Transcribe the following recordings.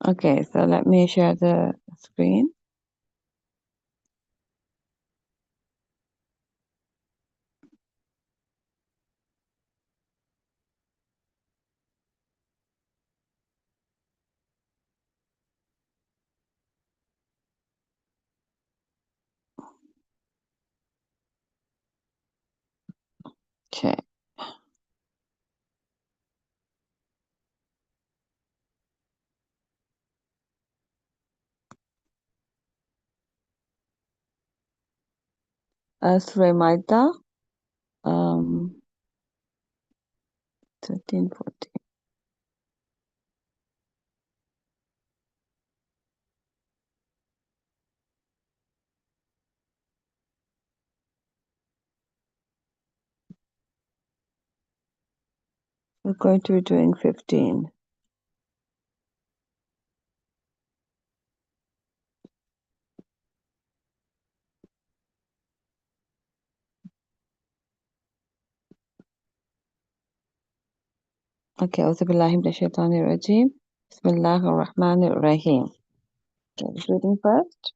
Okay, so let me share the screen. Okay. Surah Maida, 13, 14. We're going to be doing 15. Okay, A'udhu Billahi Minash Shaitanir Rajeem. Bismillahir Rahmanir Rahim. Okay, reading first.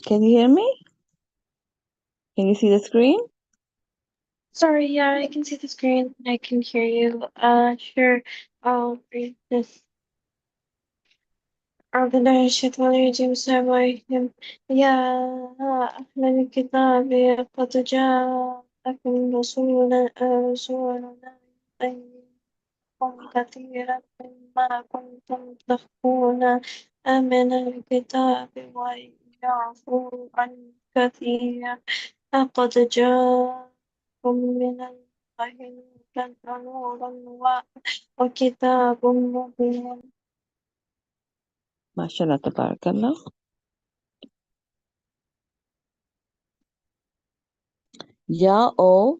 Can you hear me? Can you see the screen? Sorry, yeah, I can see the screen. I can hear you. Sure. I'll read this. أعوذ بالله من الشيطان الرجيم. السلام عليكم يا أهل الكتاب قد جاءكم رسولنا يبين كثيرا مما كنتم تخفون من الكتاب ويعفو عن كثير لقد جاءكم من الله نور وكتاب مبين. MashaAllah, Tabarakallah. Ya O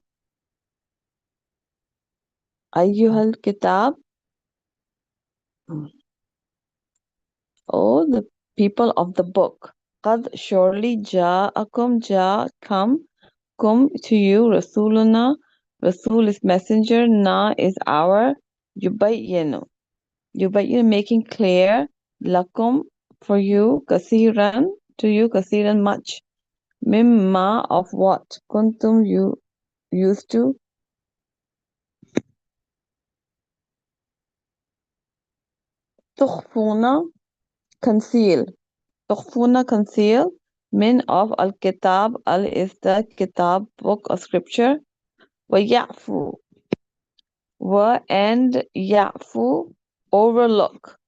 Ayyuhal Kitab. O the people of the book. Qad surely come to you Rasuluna. Rasul is messenger, Na is our, Yubayyinu. Yubayyin making clear, Lakum for you, Kasiran to you, Kasiran much. Mimma of what? Kuntum you used to. Tukhfuna conceal. Tukhfuna conceal. Min of al-kitab. Al is the kitab book of scripture. Wa ya'fu. Wa and ya'fu overlook.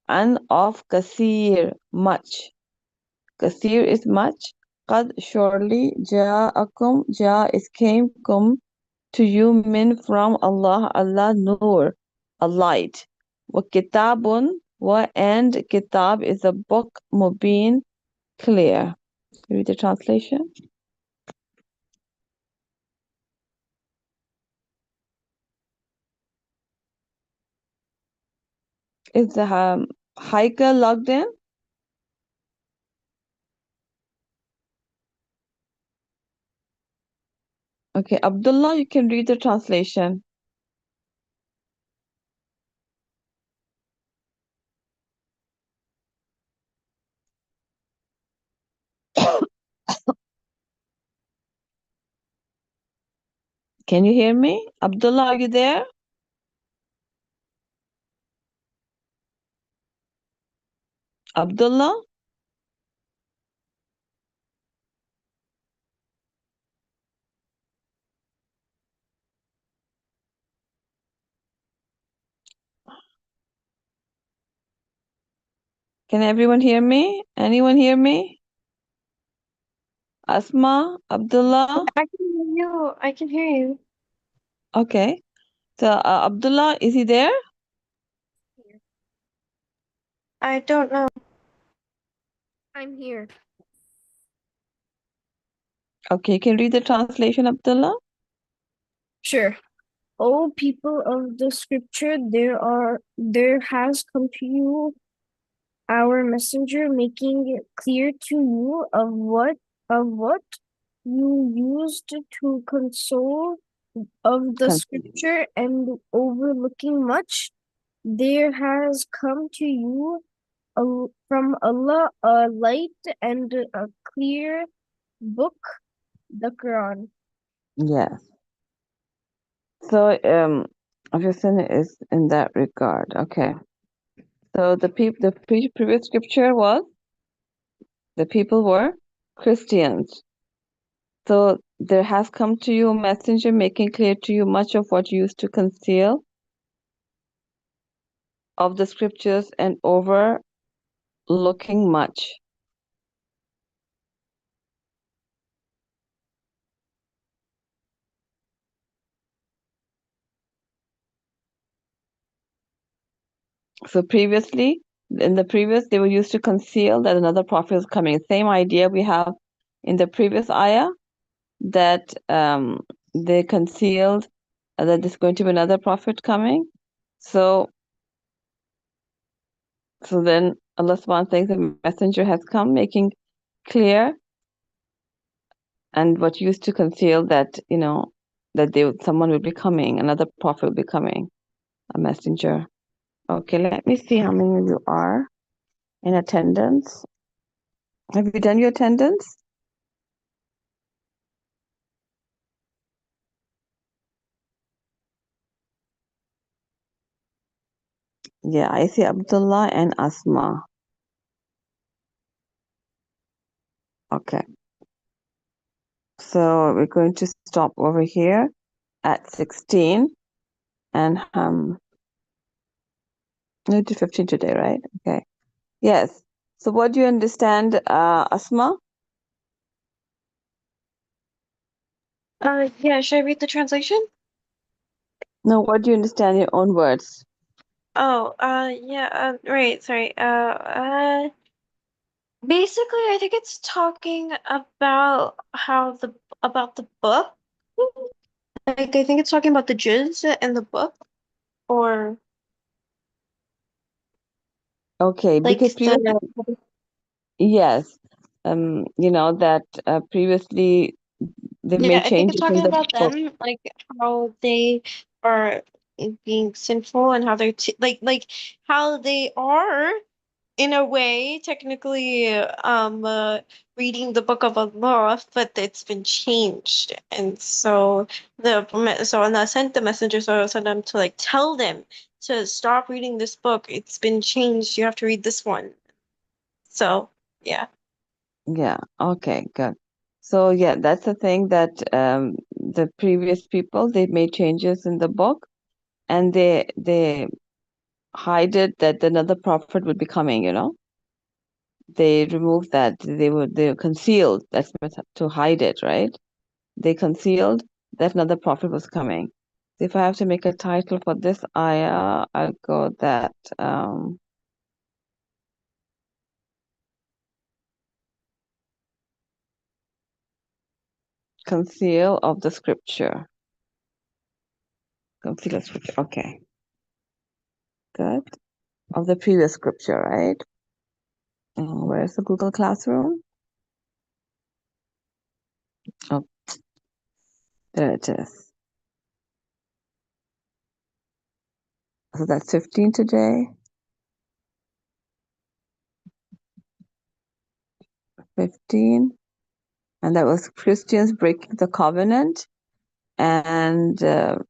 And of kasir much. Kasir is much. Qad surely ja'akum is came kum to you min from Allah nur a light. Wa kitabun and kitab is a book mubin clear. Read the translation. Is the hiker logged in? Okay, Abdullah, you can read the translation. Can you hear me? Abdullah, are you there? Abdullah? Can everyone hear me? Anyone hear me? Asma, Abdullah? I can hear you. I can hear you. Okay. So, Abdullah, is he there? I don't know. I'm here. Okay, you can read the translation, Abdullah? Sure. O people of the scripture, there has come to you our messenger making it clear to you of what you used to console of the Conceal. scripture and overlooking much, there has come to you from Allah a light and a clear book, the Quran. Yes. So, Augustine is in that regard. Okay. So the previous scripture was the people were Christians. So there has come to you a messenger making clear to you much of what you used to conceal of the scriptures and overlooking much. So previously, in the previous, they were used to conceal that another prophet is coming. Same idea we have in the previous ayah that they concealed that there's going to be another prophet coming. So then Allah subhanahu saying the messenger has come, making clear and what used to conceal that that someone will be coming, another prophet will be coming, a messenger. Okay, let me see how many of you are in attendance. Have you done your attendance? Yeah, I see Abdullah and Asma. Okay, so we're going to stop over here at 16 and we'll do 15 today, right? Okay. Yes. So what do you understand, Asma? Yeah, should I read the translation? No, what do you understand in your own words? Oh, yeah, right, sorry. Basically, I think it's talking about about the book. Like, I think it's talking about the juz in the book, or Okay, like because previously, the, yes, that previously they've yeah, made I think it's changes in talking the about book. them, like how they are being sinful and how they're t like how they are in a way, technically, reading the Book of Allah, but it's been changed, and so Allah sent the messenger sallam to like tell them to stop reading this book. It's been changed. You have to read this one. So yeah. Yeah, okay, good. So yeah, that's the thing that the previous people they made changes in the book and they hide it that another prophet would be coming. They removed that. They concealed. That's meant to hide it, right? They concealed that another prophet was coming. So if I have to make a title for this ayah, I'll go that conceal of the scripture. Conceal of scripture. Okay, good. Of the previous scripture, right? Where's the Google Classroom? Oh, there it is. So that's 15 today. 15. And that was Christians breaking the covenant. And mm,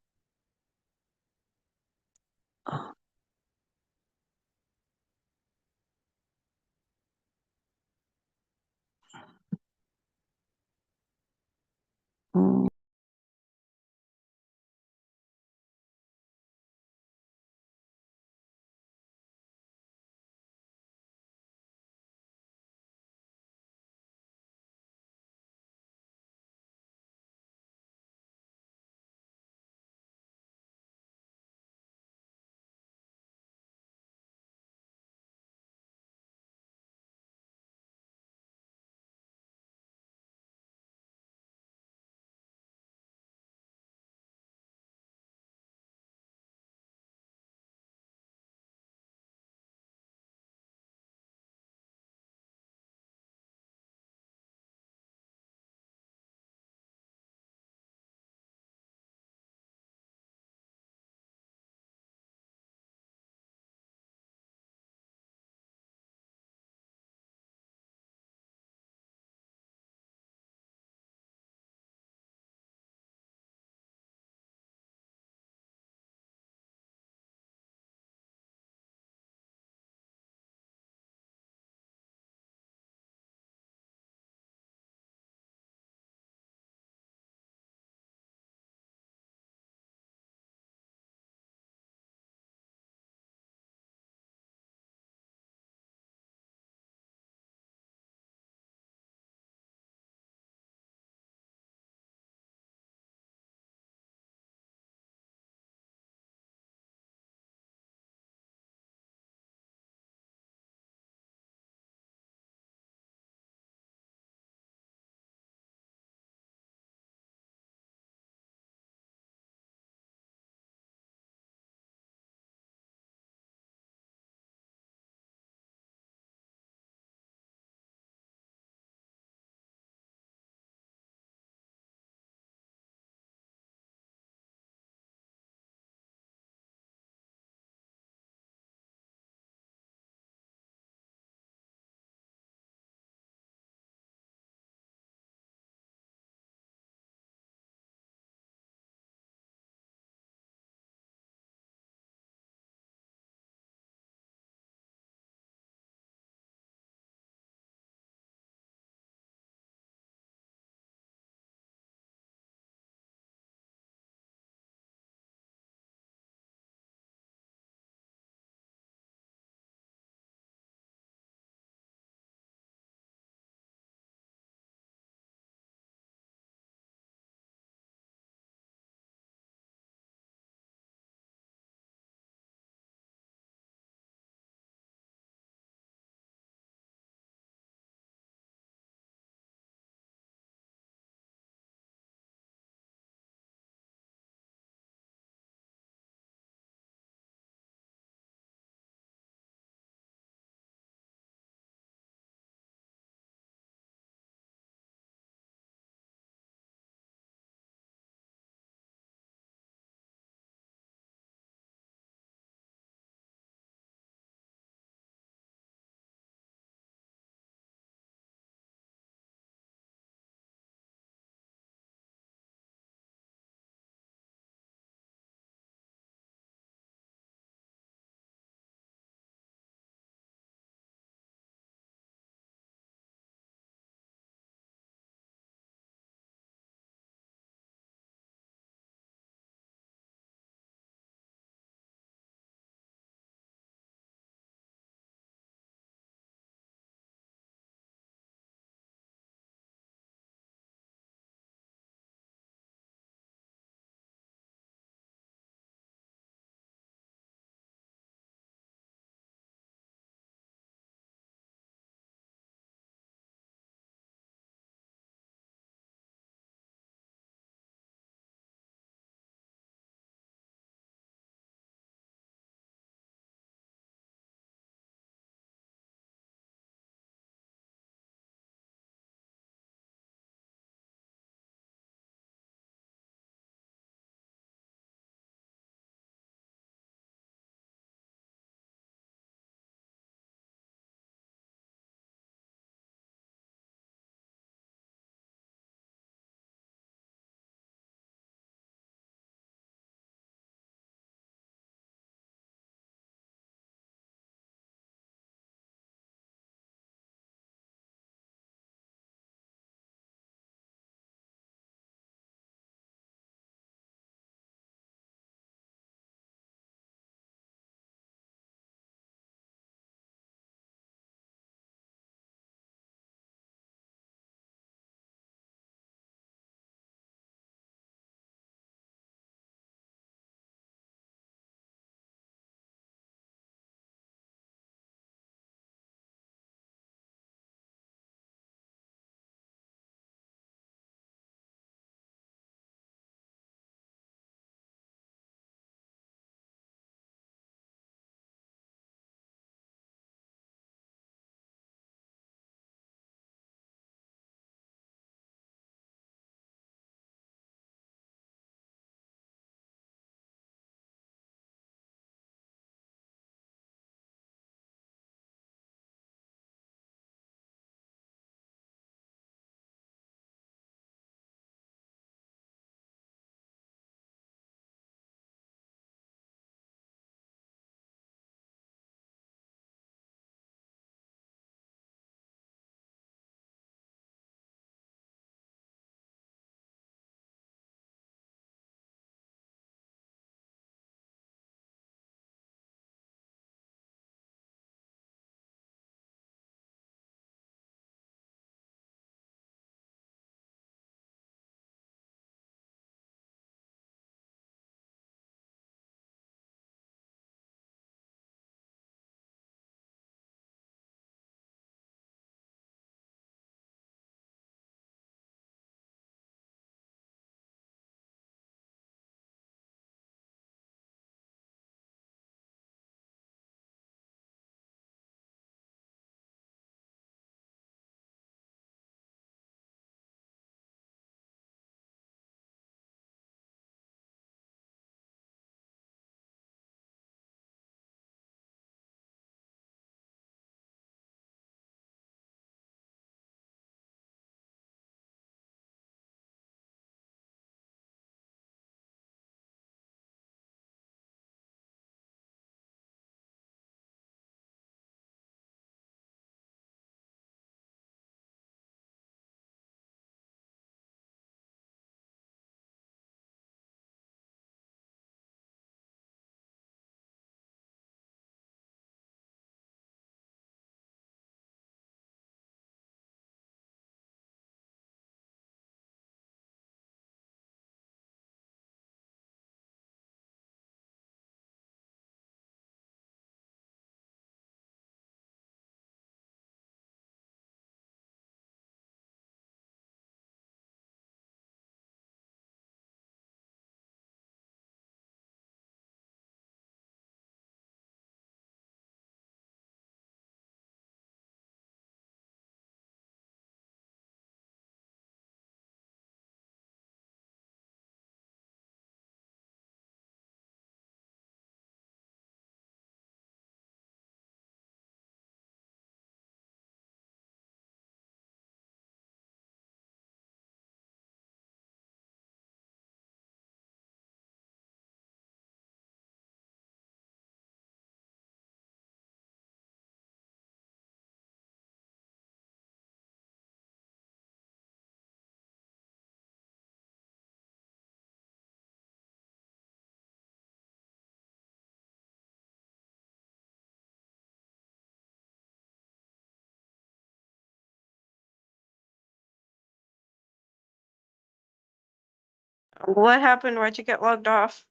What happened? Why'd you get logged off?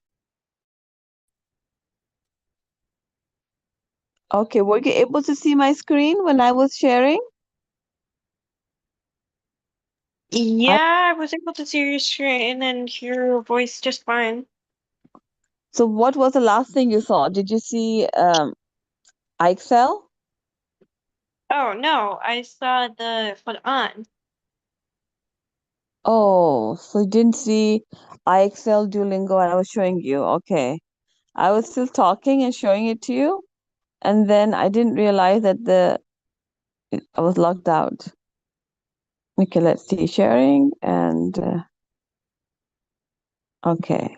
Okay, were you able to see my screen when I was sharing? I, Yeah, I was able to see your screen and hear your voice just fine. so what was the last thing you saw? Did you see IXL? Oh no, I saw the Quran. Oh, so you didn't see IXL Duolingo and I was showing you. Okay. I was still talking and showing it to you, and then I didn't realize that I was logged out. Okay, let's see sharing and okay.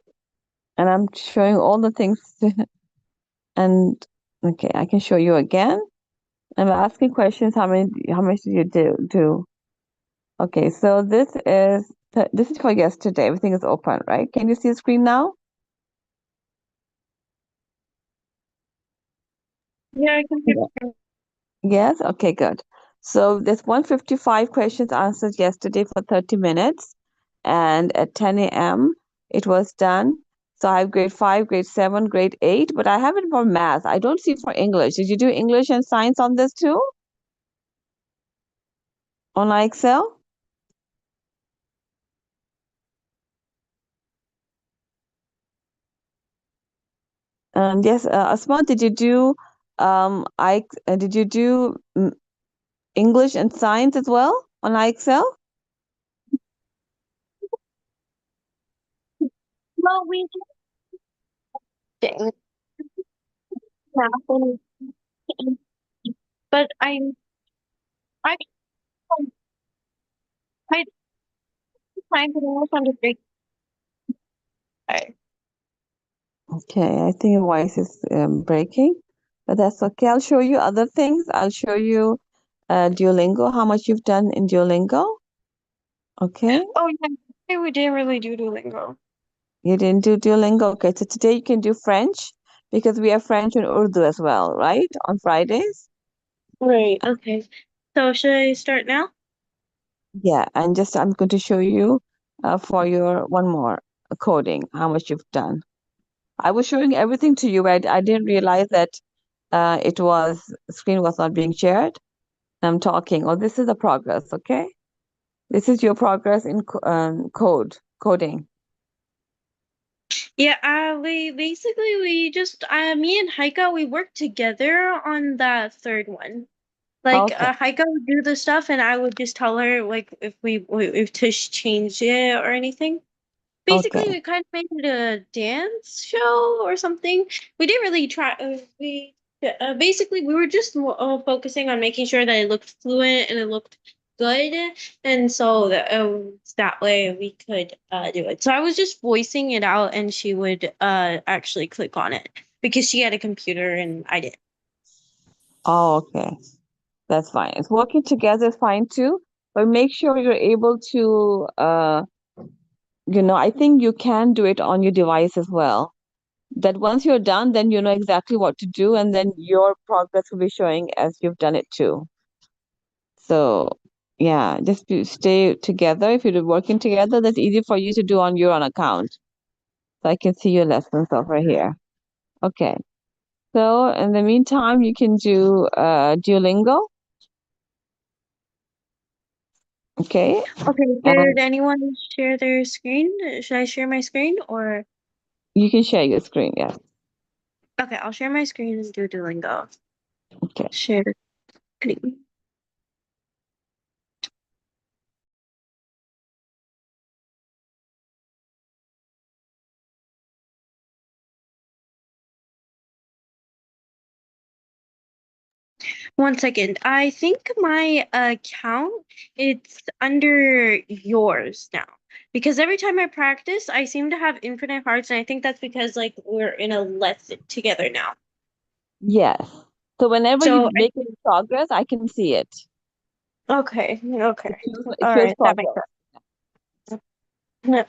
And I'm showing all the things and okay, I can show you again. I'm asking questions. How much did you do? Okay, so this is for yesterday. Everything is open, right? Can you see the screen now? Yeah, I can Yeah. hear. Yes? Okay, good. So there's 155 questions answered yesterday for 30 minutes, and at 10 a.m. it was done. So I have grade 5, grade 7, grade 8, but I have it for math. I don't see for English. Did you do English and science on this too? On IXL? And yes, Asma, did you do did you do English and science as well on IXL? Well, we just did math but I, I find it almost under three. Okay, I think your voice is breaking, but that's okay. I'll show you other things. I'll show you Duolingo, how much you've done in Duolingo. Okay, Oh yeah, we didn't really do Duolingo. you didn't do Duolingo. Okay, so today you can do French because we have French and Urdu as well, right? On Fridays. Right. Okay. So should I start now? Yeah, and just I'm going to show you for your one more coding, how much you've done. I was showing everything to you. I didn't realize that screen was not being shared. I'm talking. Oh, this is the progress, okay? This is your progress in coding. Yeah, we just me and Haika we worked together on that third one. Like Okay, Haika would do the stuff and I would just tell her like if to change it or anything. Basically, okay. we kind of made it a dance show or something. We didn't really try. We basically we were just focusing on making sure that it looked fluent and it looked good, and so that way we could do it. So I was just voicing it out, and she would actually click on it because she had a computer and I didn't. Oh, okay. That's fine. It's working together is fine too, but make sure you're able to, I think you can do it on your device as well. That once you're done, then you know exactly what to do, and then your progress will be showing as you've done it too. So, yeah, stay together. If you're working together, that's easy for you to do on your own account. So I can see your lessons over here. Okay. So in the meantime, you can do Duolingo. Okay. Okay, And should anyone share their screen? Should I share my screen or? you can share your screen. Yes. Okay, I'll share my screen and do Duolingo. Okay. Share screen. One second. I think my account it's under yours now. Because every time I practice, I seem to have infinite hearts, and I think that's because like we're in a lesson together now. Yes. So whenever So you make any progress, I can see it. okay. It All shows right, that makes progress. sense.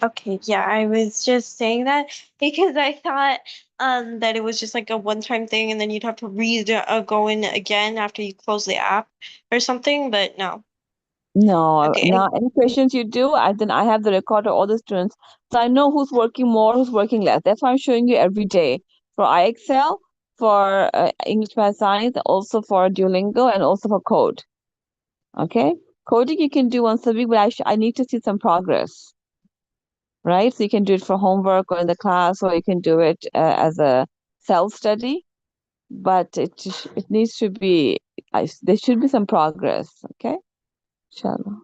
Okay, yeah, I was just saying that because I thought that it was just like a one-time thing and then you'd have to go in again after you close the app or something, but no. No, Okay. now any questions you do, then I have the record of all the students. So I know who's working more, who's working less. That's why I'm showing you every day for IXL, for English Math Science, also for Duolingo, and also for code. Okay? Coding you can do once a week, but I need to see some progress, right? So you can do it for homework or in the class, or you can do it as a self-study. But it needs to be, there should be some progress. Okay? Inshallah.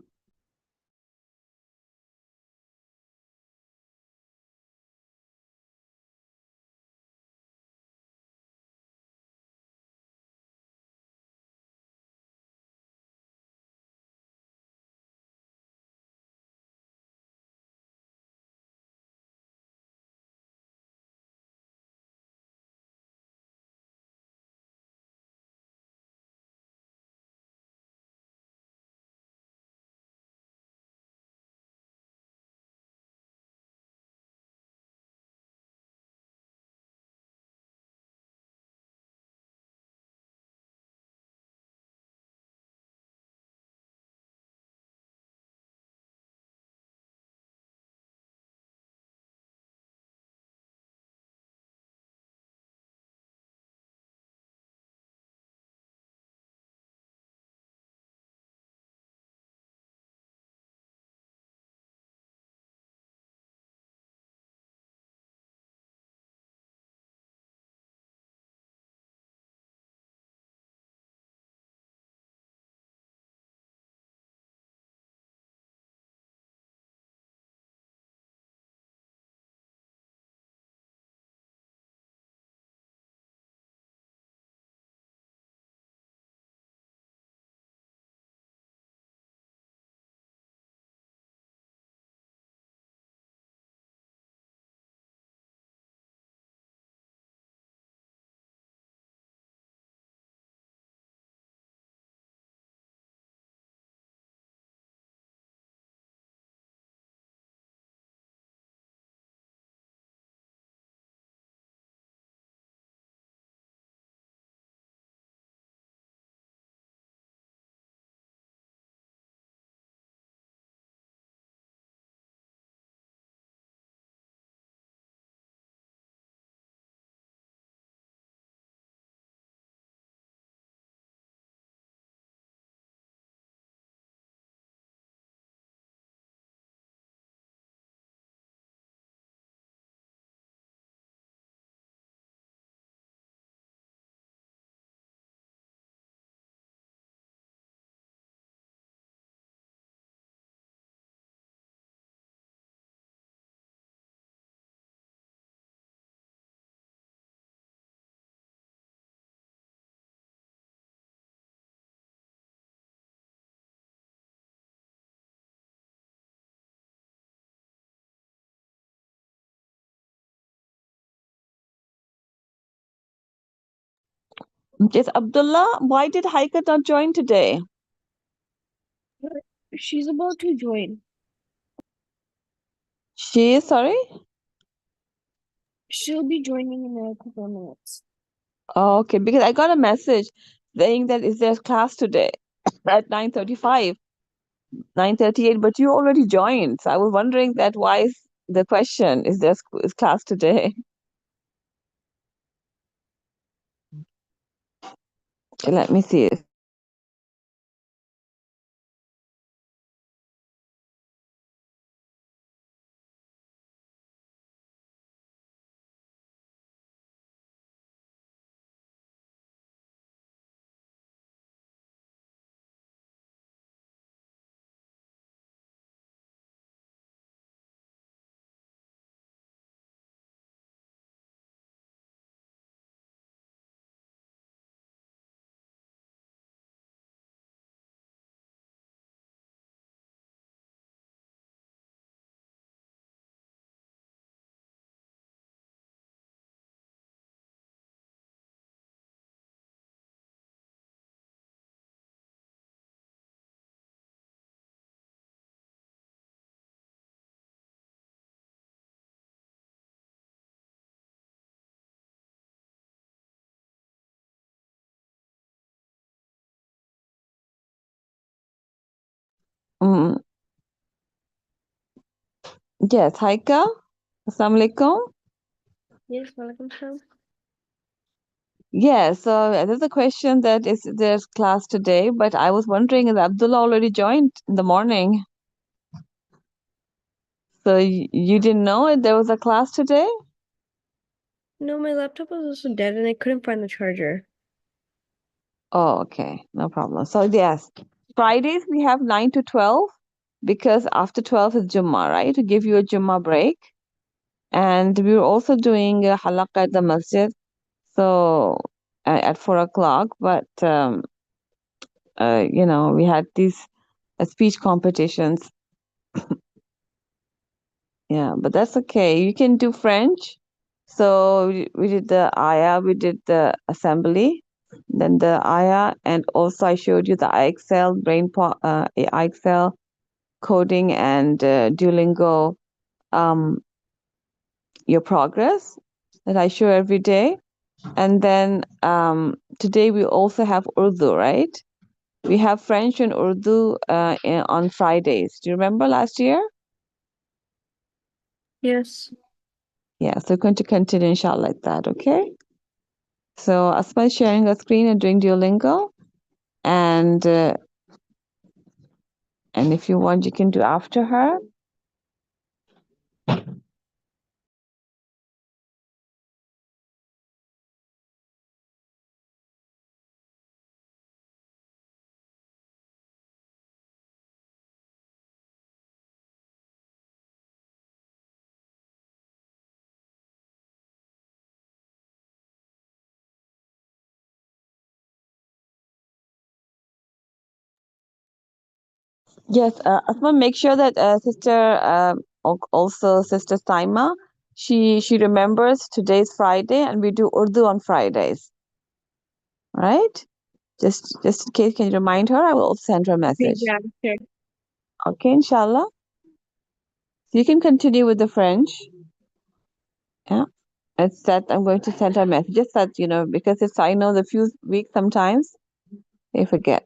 Yes, Abdullah, why did Haikat not join today? She's about to join. She is sorry? She'll be joining in a couple of minutes. Oh, okay, because I got a message saying that is there class today at 9:35, 9:38, but you already joined. So I was wondering that why is the question, is there is class today? Okay, let me see. Mm, yes, Haika. Assalamu alaikum. Yes, welcome, sir. Yeah, so there's a question that is there's class today, but I was wondering is Abdullah already joined in the morning? So you didn't know there was a class today? No, my laptop was also dead and I couldn't find the charger. Oh, okay, no problem. So yes, Fridays we have 9 to 12 because after 12 is Jummah, right? To give you a Jummah break. And we were also doing a halaqah at the masjid, so at 4 o'clock. But we had these speech competitions. Yeah, but that's okay. You can do French. So we did the ayah, we did the assembly, then the ayah, and also I showed you the IXL IXL coding and Duolingo, your progress that I show every day. And then today we also have Urdu, right? We have French and Urdu on Fridays. Do you remember last year? Yes. Yeah, so we're going to continue inshallah like that, okay? So Asma is sharing her screen and doing Duolingo. And if you want, you can do after her. Yes, Asma, make sure that Sister Saima, she remembers today's Friday and we do Urdu on Fridays, right? Just in case, can you remind her? I will also send her a message. Yeah, sure. Okay, inshallah. So you can continue with the French. Yeah. It's that I'm going to send her a message. Just that, because I know the few weeks sometimes they forget.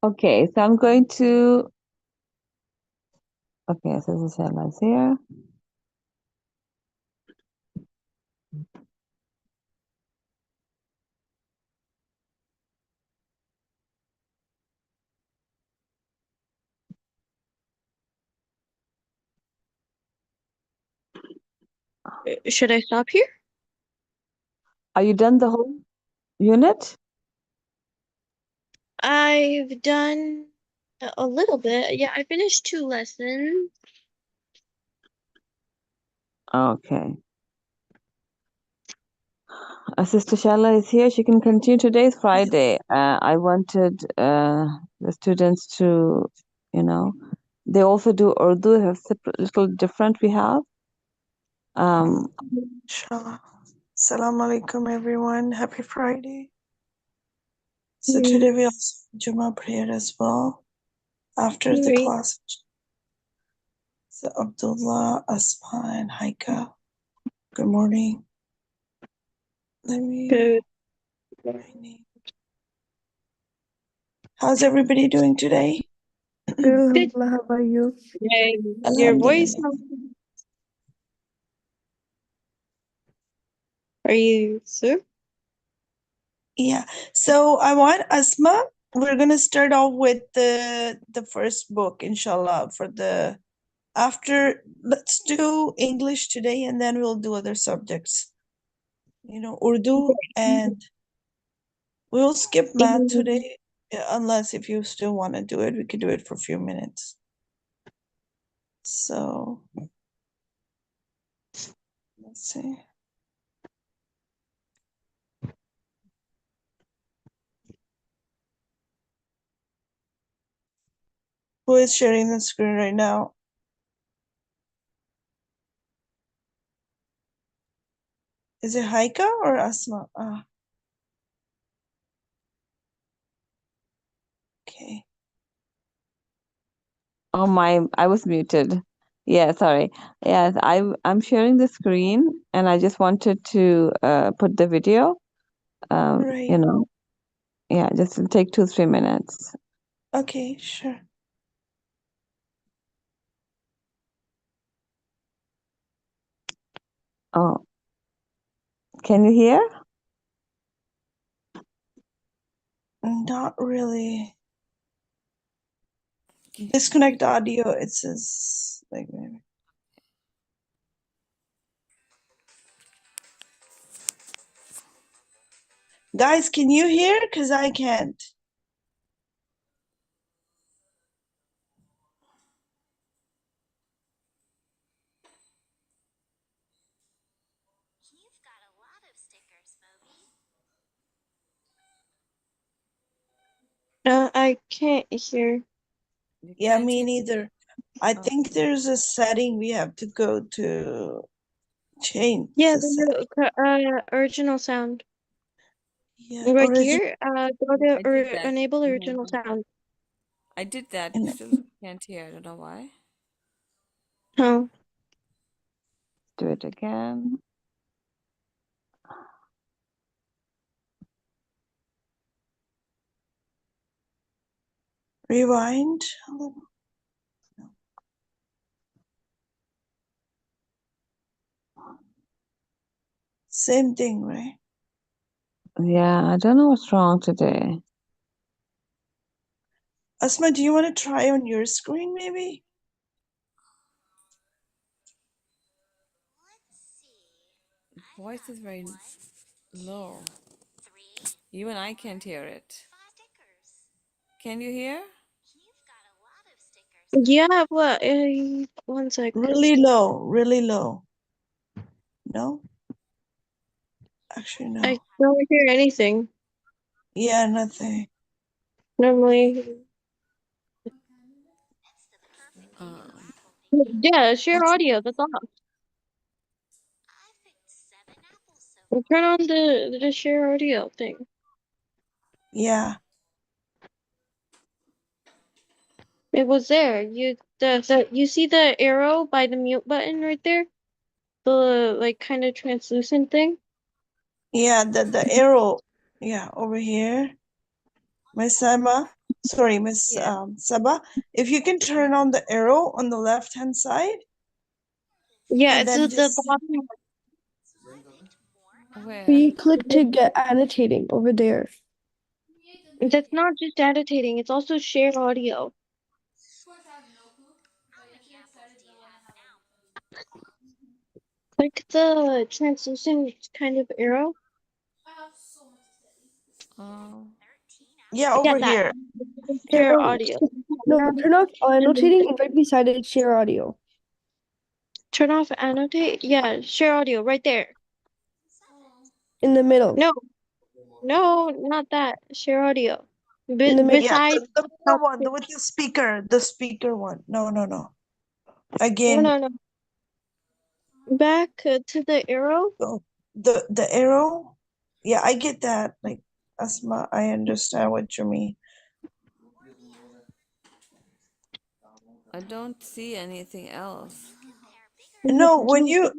Okay, so I'm going to. Okay, so this is here. Should I stop here? Are you done the whole unit? I've done a little bit. Yeah, I finished 2 lessons. Okay. Sister Shala is here. She can continue. Today is Friday. I wanted the students to, they also do Urdu. Have little different we have. Inshallah. Assalamu alaikum, everyone. Happy Friday. So today we also have Jummah prayer as well after the class. So Abdullah, Asma, and Haika. Good morning. Let me. Good. How's everybody doing today? Good. How about you? Hey, your voice. Alhamdulillah. Are you sure? Yeah. So I want Asma. We're gonna start off with the first book, inshallah, for the after. Let's do English today, and then we'll do other subjects. Urdu, and we'll skip math today, unless if you still want to do it, we could do it for a few minutes. So let's see. Who is sharing the screen right now? Is it Haika or Asma? Okay. Oh my, I was muted. Yeah, sorry. Yes, I'm sharing the screen and I just wanted to put the video. Right. Yeah, just to take 2-3 minutes. Okay, sure. Oh, can you hear? Not really. Disconnect audio, it says like maybe. Guys, can you hear? Because I can't. I can't hear. Yeah, me neither. I think there's a setting we have to go to change Yeah, the setting. the original sound. Yeah, Right original. here, go to enable original sound. I did that, but still can't hear. I don't know why. Oh. Do it again. Rewind a little. No. Same thing, right? Yeah, I don't know what's wrong today. Asma, do you want to try on your screen maybe? Voice is very low. Even I can't hear it. Can you hear? Yeah, what? 1 sec. Really low, really low. No? Actually, I no. don't hear anything. Yeah, nothing. Normally. Yeah, share audio. That's off. Well, turn on the share audio thing. Yeah. It was there. You see the arrow by the mute button right there? The like kind of translucent thing? Yeah, the arrow. Yeah, over here. My Saba. sorry, Miss Yeah. Saba, if you can turn on the arrow on the left-hand side Yeah, and it's then at the just bottom. Where? We click to get annotating over there. That's not just annotating, it's also share audio. Click the translucent kind of arrow. Oh, yeah, Yeah, over that. here. Share audio. No, turn off annotating and right beside it, share audio. Turn off annotate. Yeah, share audio right there. In the middle. No, no, not that. Share audio. In the middle. Yeah, Beside. the middle one, with the speaker one. No, no, no. No, Again, no, no. Back to the arrow. oh, the arrow. Yeah, I get that. Like Asma, I understand what you mean. I don't see anything else. No, when you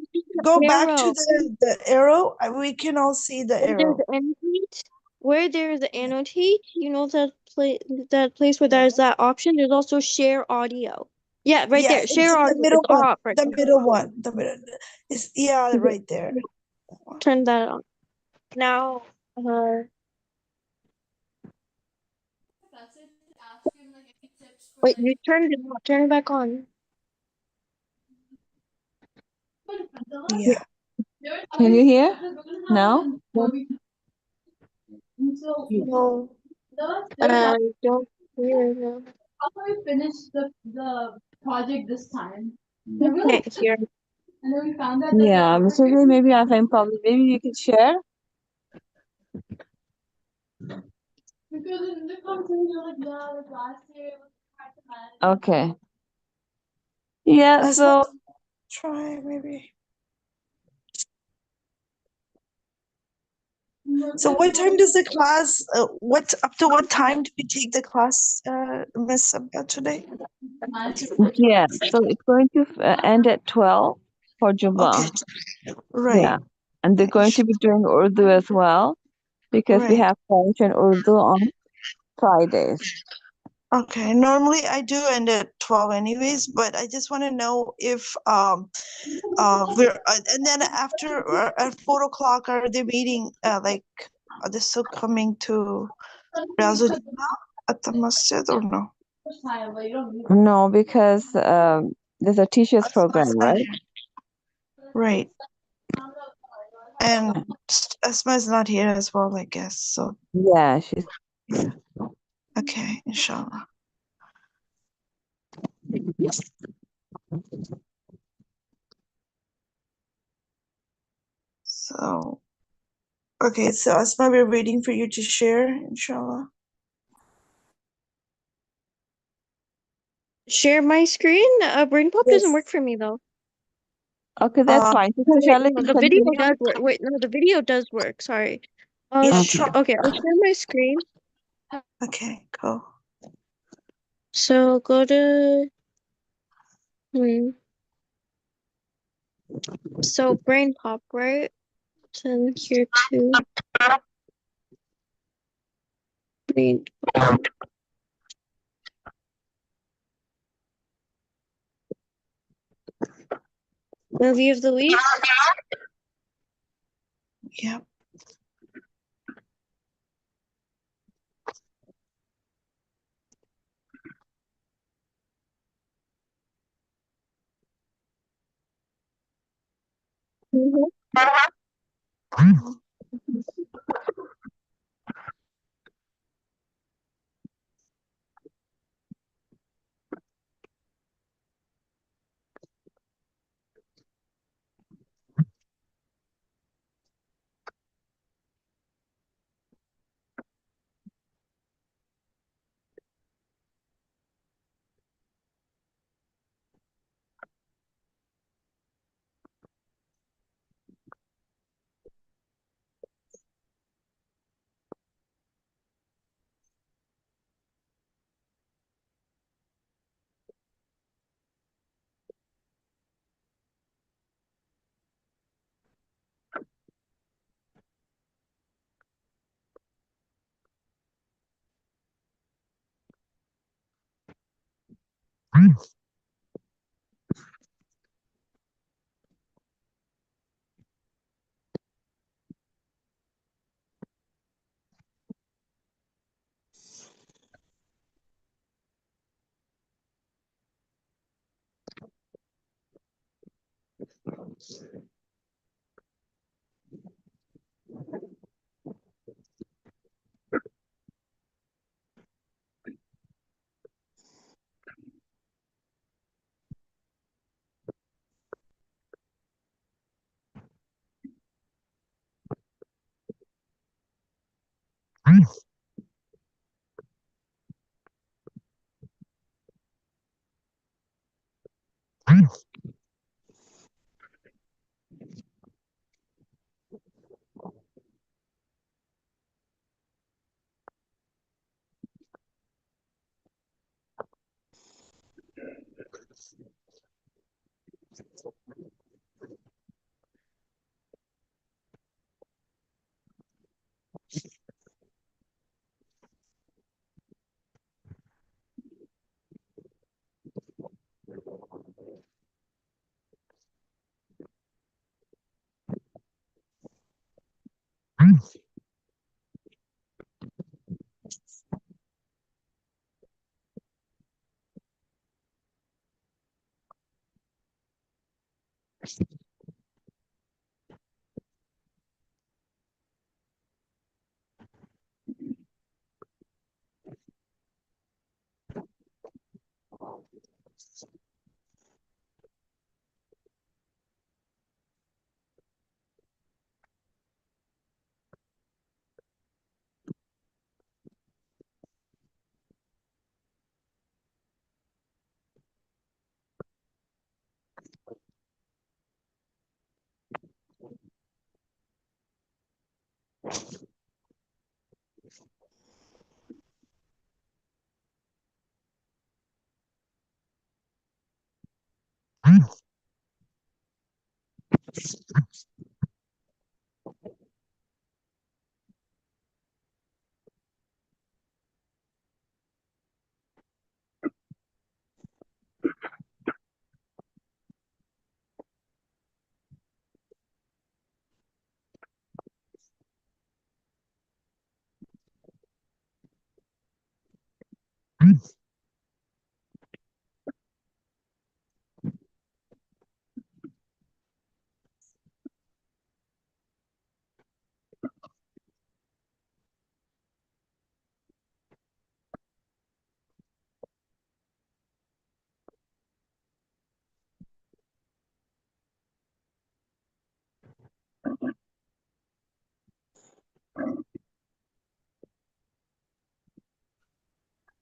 go back to Arrow. the arrow, we can all see the Where there's arrow. annotate. Where there's annotate, you know that place where there's that option. There's also share audio. Yeah, right Yeah, there. it's Share in the audio. middle It's one. off right The now. middle one. The middle. It's yeah, right there. Turn that on. Now, wait, you turned it on. Turn it back on. Yeah. Can you hear now? No, I don't hear now. Can't hear. Yeah, Mr. Lee, maybe I find problem. Maybe you can share. Okay. Yeah, Let's so try maybe. So what time does the class? What up to what time do we take the class, Miss Sabah, today? yeah, so it's going to end at 12 for Okay, Juma. right, Yeah. And they're going to be doing Urdu as well because we right. have French and Urdu on Fridays. Okay. Normally I do end at 12 anyways, but I just want to know if we're and then after at 4 o'clock are they meeting like are they still coming to Riazuddin at the masjid or no? No, because there's a teacher's Asma's program, not right? here. Right. And Asma's not here as well, I guess. So Yeah, she's here. okay, inshallah. So okay, so Asma, we're waiting for you to share, inshallah. Share my screen. Brain pop doesn't work Yes. for me though. Okay, that's fine. Oh, Sister wait, Shelley, no, you the video continue. does work. Wait, no, the video does work. Sorry. Yeah, Okay. try. Okay, I'll share my screen. Okay, go. So go to so brain pop, right? Then here too. Brain. Now leave the leaf. Yeah. Mhm.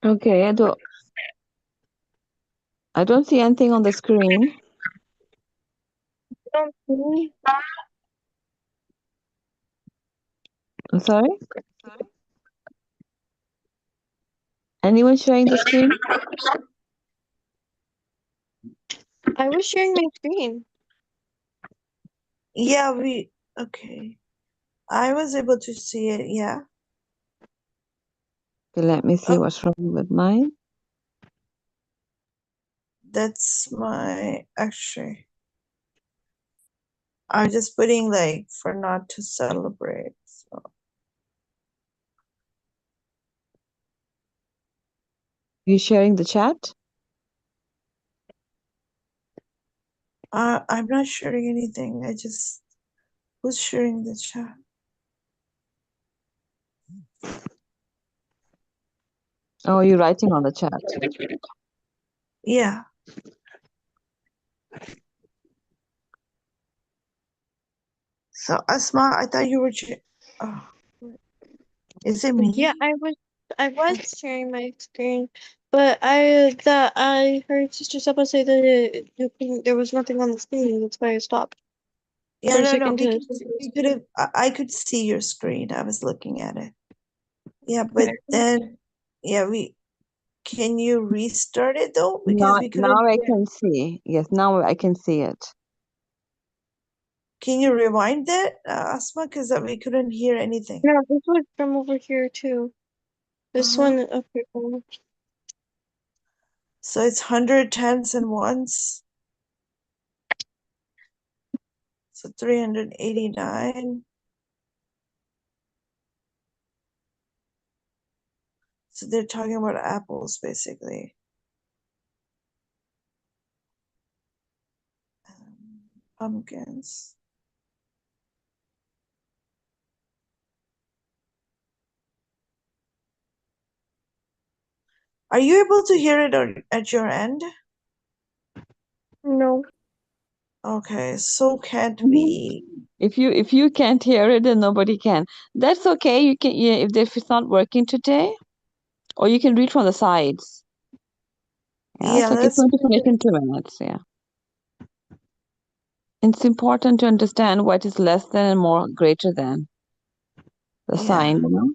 Okay, I don't see anything on the screen. Don't see. I'm sorry? Anyone sharing the screen? I was sharing my screen. Yeah, okay. I was able to see it, yeah. Okay, let me see Oh, what's wrong with mine. that's my, actually, I'm just putting like for not to celebrate. So You sharing the chat? I'm not sharing anything. Who's sharing the chat? Oh, you're writing on the chat. Yeah. So Asma, I thought you were, oh, is it me? Yeah, I was sharing my screen, but I heard Sister Saba say that there was nothing on the screen. That's why I stopped Yeah, for a no, second to. we could have, I could see your screen. I was looking at it. Yeah, but then, yeah, can you restart it though? Because we couldn't. Now I can see. Yes, now I can see it. Can you rewind that, Asma? Because we couldn't hear anything. No, this was from over here too. This Uh-huh. one up here. So it's 100 tens and ones. So 389. So they're talking about apples, basically. Pumpkins. Are you able to hear it at your end? No. Okay, so can't we? If you can't hear it, then nobody can. That's okay. You can, yeah, if it's not working today, or you can read from the sides. Yeah, it's Yeah, okay. It's let's going to finish in 2 minutes. Yeah. It's important to understand what is less than and more greater than the sign, you know?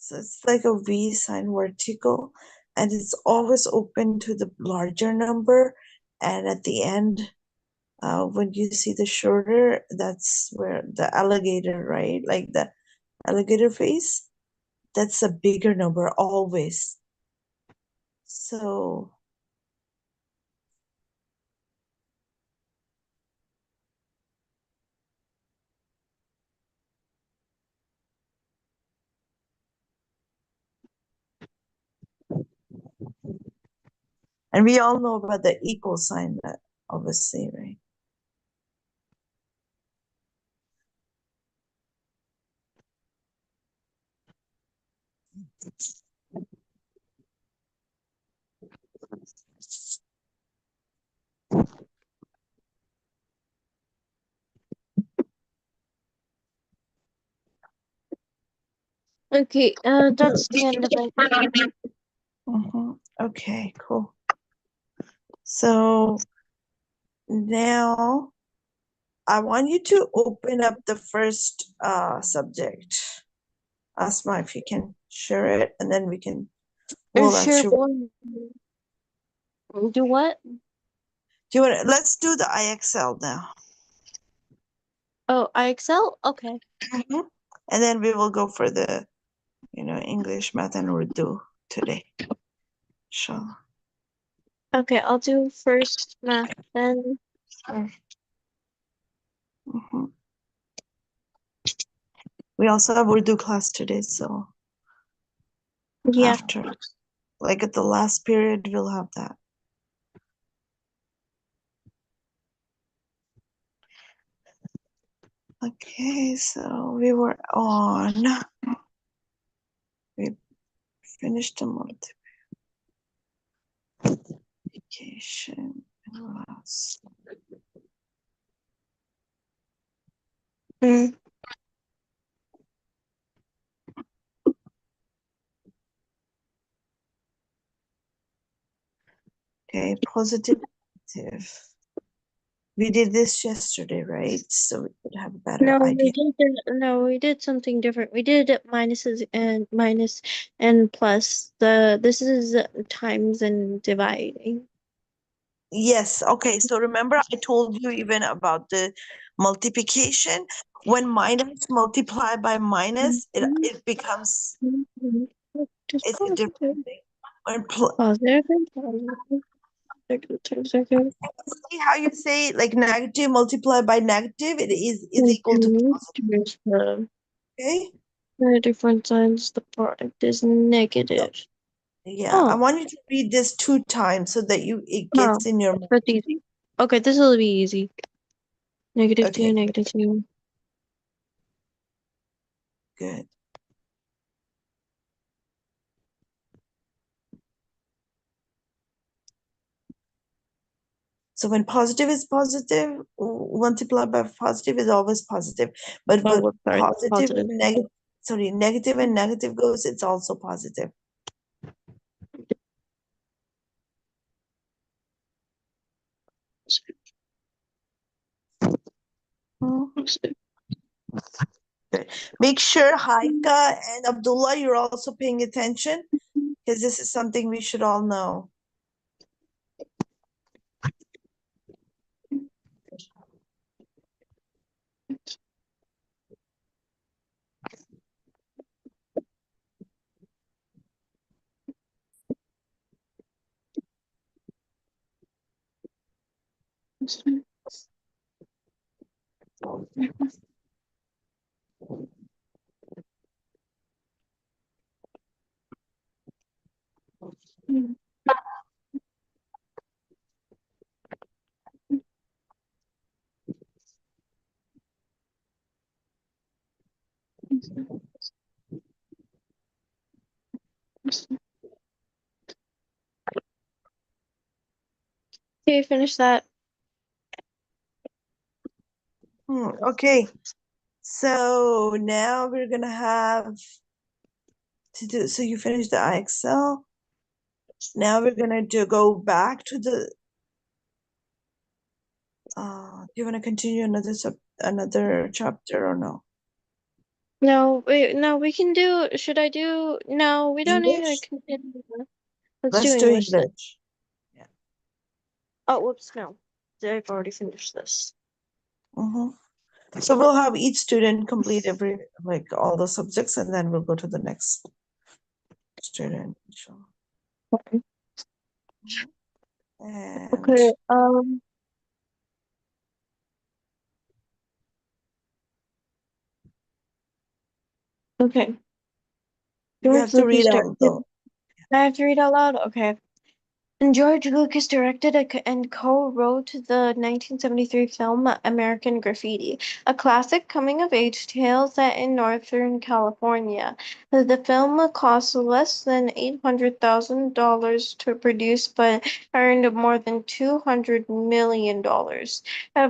So it's like a V sign vertical, and it's always open to the larger number. And at the end, when you see the shorter, that's where the alligator, right? Like the alligator face, that's a bigger number always. So and we all know about the equal sign, that obviously, right? Okay, that's the end of it. Okay, cool. So now I want you to open up the first subject. Asma, if you can share it, and then we'll Sure. actually. Do what? Do you want? Let's do the IXL now. Oh, IXL? Okay. And then we will go for the, English, math, and Urdu today. Inshallah. Okay, I'll do first math then. Mhm. We also have Urdu class today, so Yeah. after, like at the last period, we'll have that. Okay, so we were on. We finished the multiplication and last. Mm. Okay, positive, negative. We did this yesterday, right? So we could have a better No, idea. we did something different. We did minuses and minus and plus. This is times and dividing. Yes, okay. So remember I told you even about the multiplication. When minus multiply by minus, it becomes Just it's a different thing. When positive and positive. see how you say like negative multiply by negative, it is equal to positive. Okay? The different signs, the product is negative. Yeah, I Oh, want you to read this 2 times so that it oh, gets in your mind. that's easy. Okay, this will be easy. Negative Okay, 2, negative 2. good. So when positive is positive, multiplied by positive is always positive. But Oh, when sorry, positive positive. and negative, sorry, negative and negative goes, it's also positive. Good. Make sure Haika and Abdullah, you're also paying attention because this is something we should all know. Okay, finish that. Okay. So now we're gonna have to do. So you finished the IXL. Now we're gonna go back to the. Do you want to continue another chapter or no? No, wait, no, we can do. Should I do? No, we don't need to English. continue. Let's do Let's do English then. English. Yeah. Oh, whoops, no. I've already finished this. Mm-hmm. So we'll have each student complete all the subjects, and then we'll go to the next student. Inshallah. Okay. And Okay. Okay. you George have to read Lucas out directed. though. I have to read out loud. Okay. And George Lucas directed and co-wrote the 1973 film American Graffiti, a classic coming-of-age tale set in Northern California. The film cost less than $800,000 to produce, but earned more than $200 million.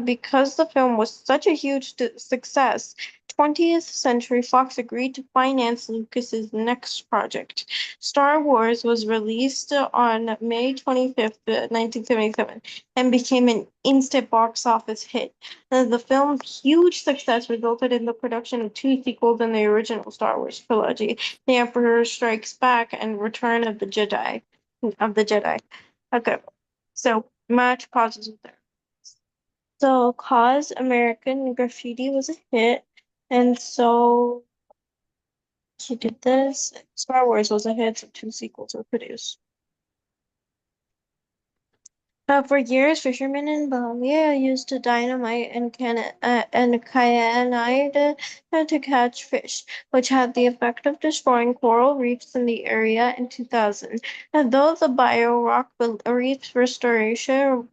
Because the film was such a huge success, 20th Century Fox agreed to finance Lucas's next project. Star Wars was released on May 25th, 1977, and became an instant box office hit. The film's huge success resulted in the production of two sequels in the original Star Wars trilogy, The Emperor Strikes Back and Return of the Jedi. Okay, so much causes there. So, cause American Graffiti was a hit, and so he did this. Star Wars was a hit, so two sequels were produced. For years, fishermen in Bolivia used dynamite and cyanide to catch fish, which had the effect of destroying coral reefs in the area in 2000. And though the BioRock Reef Restoration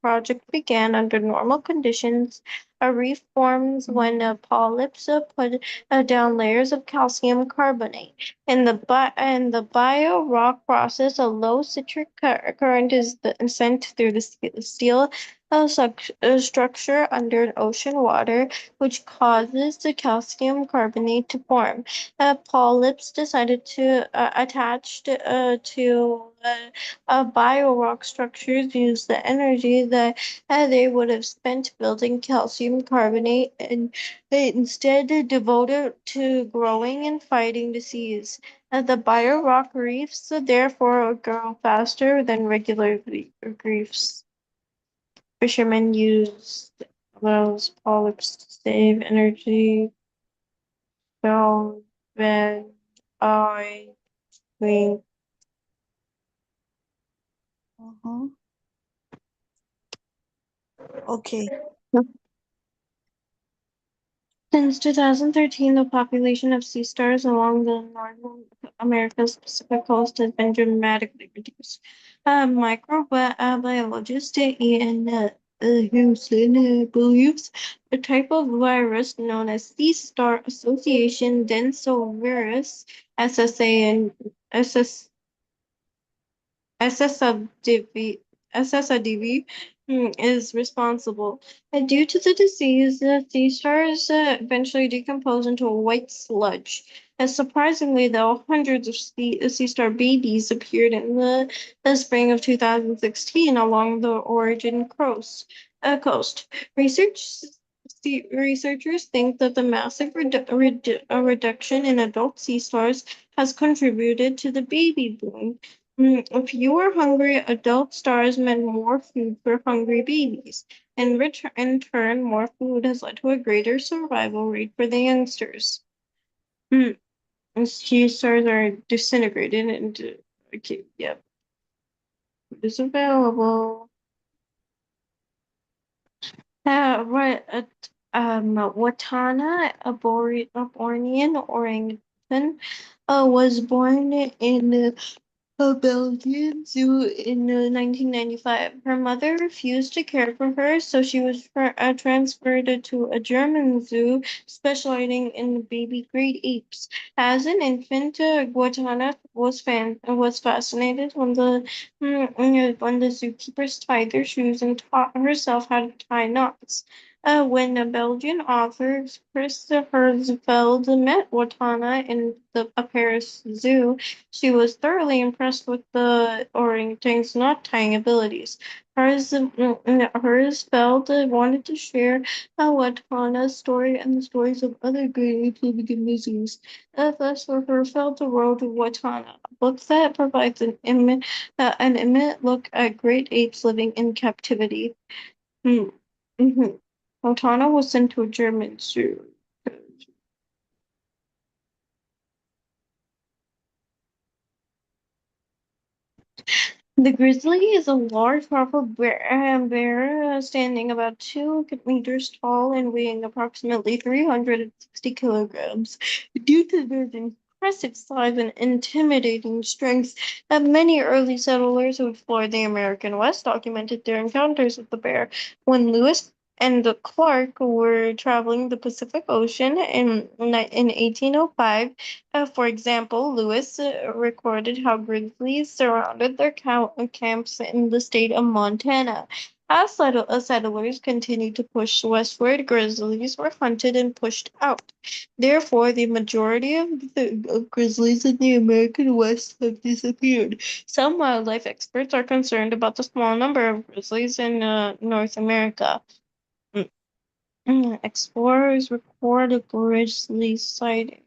Project began under normal conditions, a reef forms when polyps put down layers of calcium carbonate. In the bio-rock process, a low citric current is sent through the steel structure under an ocean water, which causes the calcium carbonate to form. Polyps decided to attach to bio-rock structures, use the energy that they would have spent building calcium carbonate, and they instead devote it to growing and fighting disease. The bio-rock reefs therefore grow faster than regular reefs. Fishermen use those polyps to save energy. So when I think Mm-hmm. Okay. since 2013, the population of sea stars along the North America's Pacific coast has been dramatically reduced. Microbiologist Ian Houston believes a type of virus known as sea star association densovirus SSA and SS SSADV, SSADV is responsible. And due to the disease, the sea stars eventually decompose into a white sludge. And surprisingly, though, hundreds of sea star babies appeared in the spring of 2016 along the Oregon coast. Researchers think that the massive reduction in adult sea stars has contributed to the baby boom. Fewer hungry adult stars meant more food for hungry babies. In turn, more food has led to a greater survival rate for the youngsters. Mm, Sea stars are disintegrated into. Okay, yep. Food is available. Watana, a Bornean orangutan, was born in a Belgian zoo in 1995. Her mother refused to care for her, so she was transferred to a German zoo specializing in baby great apes. As an infant, Guatana was fascinated when the zookeepers tied their shoes and taught herself how to tie knots. When the Belgian author Christopher Herzfeld met Watana in a Paris zoo, she was thoroughly impressed with the orangutan's knot tying abilities. Hers felt wanted to share Watana's story and the stories of other great apes living in the zoos. Thus, for her felt wrote Watana, a book that provides an intimate look at great apes living in captivity. Hmm. Mm-hmm. Watana was sent to a German zoo. The grizzly is a large, powerful bear standing about 2 meters tall and weighing approximately 360 kilograms. Due to their impressive size and intimidating strength, many early settlers who explored the American West documented their encounters with the bear. When Lewis and Clark were traveling the Pacific Ocean in 1805, for example, Lewis recorded how grizzlies surrounded their camps in the state of Montana. As settlers continued to push westward, grizzlies were hunted and pushed out. Therefore, the majority of grizzlies in the American West have disappeared. Some wildlife experts are concerned about the small number of grizzlies in North America. Explorers record a grizzly sighting.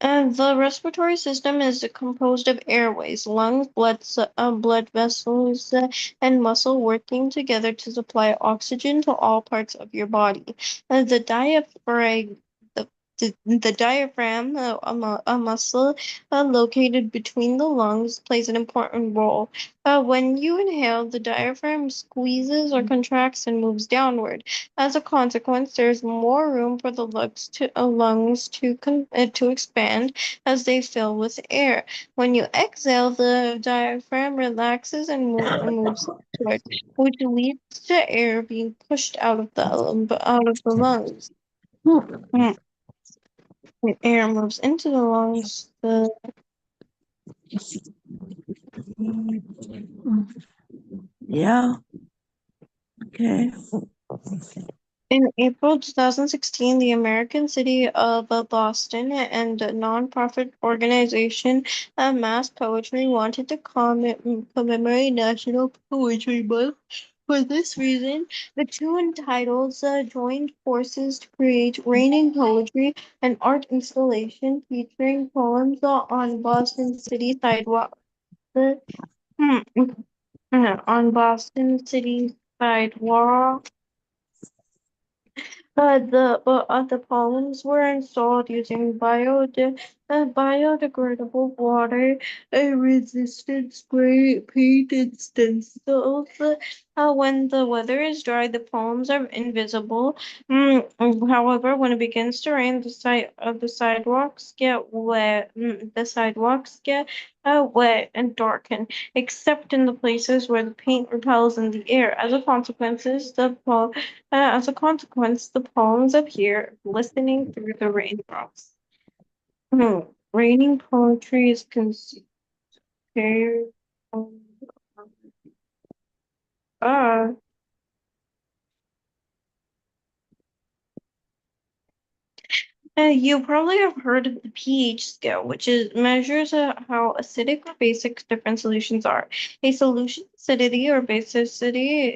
And the respiratory system is composed of airways, lungs, blood vessels, and muscle working together to supply oxygen to all parts of your body. The diaphragm, the diaphragm, a muscle located between the lungs, plays an important role. When you inhale, the diaphragm squeezes or contracts and moves downward. As a consequence, there's more room for the lungs to expand as they fill with air. When you exhale, the diaphragm relaxes and moves upward, which leads to air being pushed out of the lungs. Mm. When air moves into the lungs, the Yeah. Okay. In April 2016, the American city of Boston and a nonprofit organization, Mass Poetry, wanted to commemorate National Poetry Month. For this reason, the two entitles joined forces to create Raining Poetry, an art installation featuring poems on Boston city sidewalks. The- on Boston city sidewalk. The columns were installed using biodegradable water resistant spray paint and stencils. When the weather is dry, the palms are invisible. However, when it begins to rain, the sidewalks get wet. The sidewalks get wet and darken, except in the places where the paint repels in the air. As a consequence, the palms appear glistening through the raindrops. Raining poetry is compared. Uh, you probably have heard of the pH scale, which measures how acidic or basic different solutions are. A solution acidity or basicity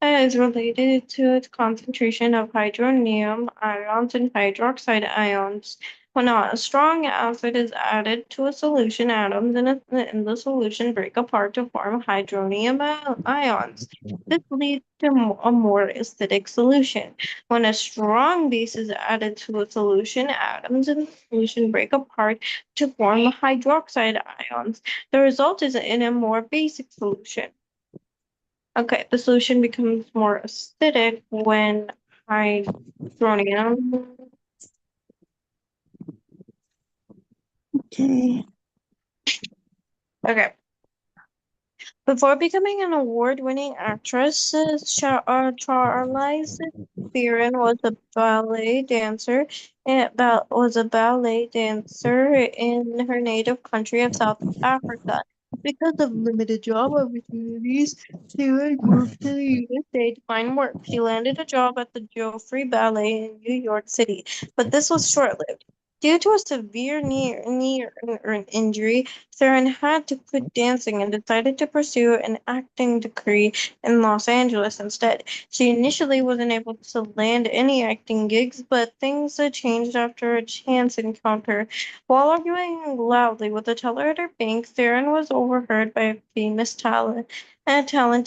is related to its concentration of hydronium ions and hydroxide ions. When a strong acid is added to a solution, atoms in the solution break apart to form hydronium ions. This leads to a more acidic solution. When a strong base is added to a solution, atoms in the solution break apart to form hydroxide ions. The result is in a more basic solution. Okay, the solution becomes more acidic when hydronium. Okay. Okay. Before becoming an award-winning actress, Charlize Theron was a ballet dancer in her native country of South Africa. Because of limited job opportunities, Theron moved to the USA to find work. She landed a job at the Joffrey Ballet in New York City, but this was short-lived. Due to a severe injury, Theron had to quit dancing and decided to pursue an acting degree in Los Angeles instead. She initially wasn't able to land any acting gigs, but things had changed after a chance encounter. While arguing loudly with a teller at her bank, Theron was overheard by a famous talent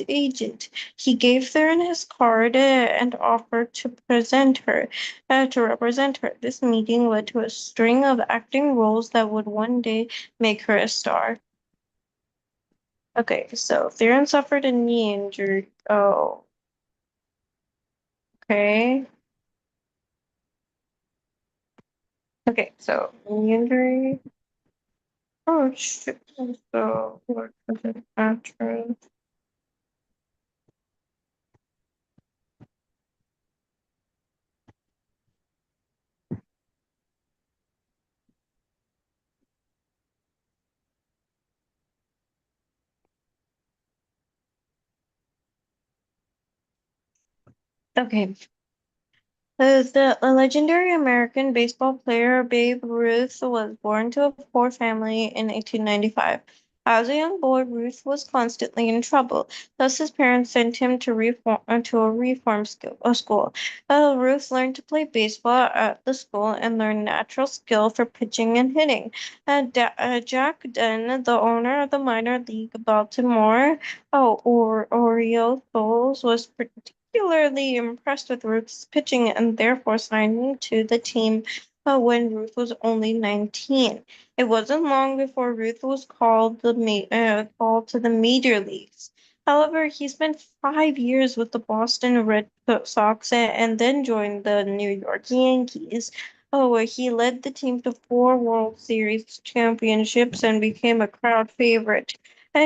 agent. He gave Theron his card and offered to represent her. This meeting led to a string of acting roles that would one day make her a star. Okay, so Theron suffered a knee injury. Oh, okay. Okay, so knee injury. Oh, shit. So, what was an actress? Okay. The legendary American baseball player Babe Ruth was born to a poor family in 1895. As a young boy, Ruth was constantly in trouble. Thus, his parents sent him to a school. Ruth learned to play baseball at the school and learned natural skill for pitching and hitting. Jack Dunn, the owner of the minor league Baltimore Orioles, was particularly impressed with Ruth's pitching and therefore signed him to the team when Ruth was only 19. It wasn't long before Ruth was called to the major leagues. However, he spent 5 years with the Boston Red Sox and then joined the New York Yankees, where he led the team to 4 World Series championships and became a crowd favorite.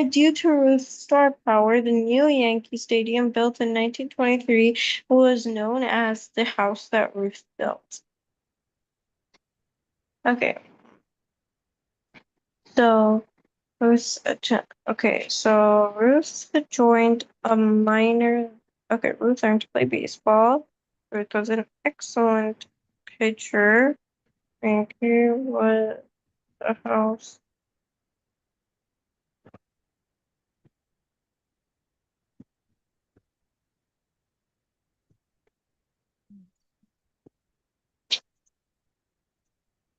Due to Ruth's star power, the new Yankee Stadium, built in 1923, was known as the house that Ruth built. Okay, so Ruth joined a minor. Okay, Ruth learned to play baseball. Ruth was an excellent pitcher. Yankee was a house.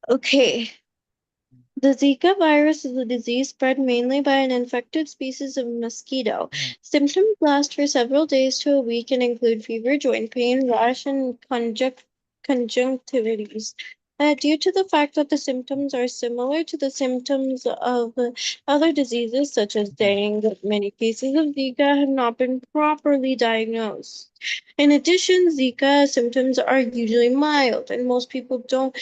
Okay. The Zika virus is a disease spread mainly by an infected species of mosquito. Symptoms last for several days to a week and include fever, joint pain, rash, and conjunctivitis. Due to the fact that the symptoms are similar to the symptoms of other diseases such as dengue, many cases of Zika have not been properly diagnosed. In addition, Zika symptoms are usually mild, and most people don't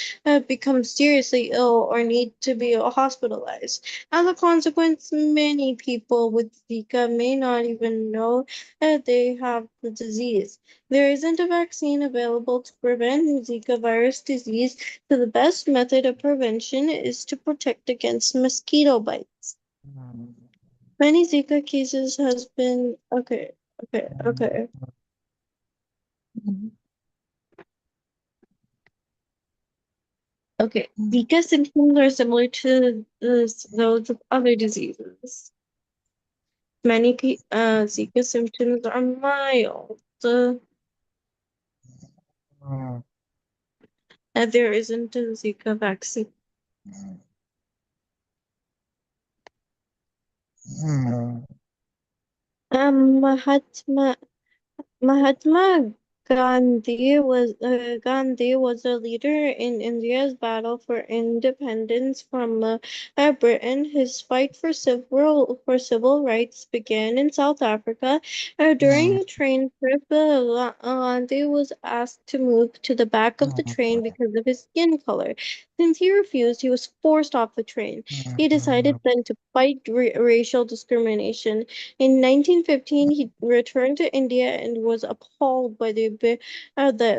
become seriously ill or need to be hospitalized. As a consequence, many people with Zika may not even know that they have the disease. There isn't a vaccine available to prevent Zika virus disease, so the best method of prevention is to protect against mosquito bites. Many Zika cases has been okay. Okay, Zika symptoms are similar to those of other diseases. Many Zika symptoms are mild. There isn't a Zika vaccine. Mahatma Mahatma Gandhi was a leader in India's battle for independence from Britain. His fight for civil rights began in South Africa. During a train trip, Gandhi was asked to move to the back of the train because of his skin color. Since he refused, he was forced off the train. He decided then to fight racial discrimination. In 1915, he returned to India and was appalled by the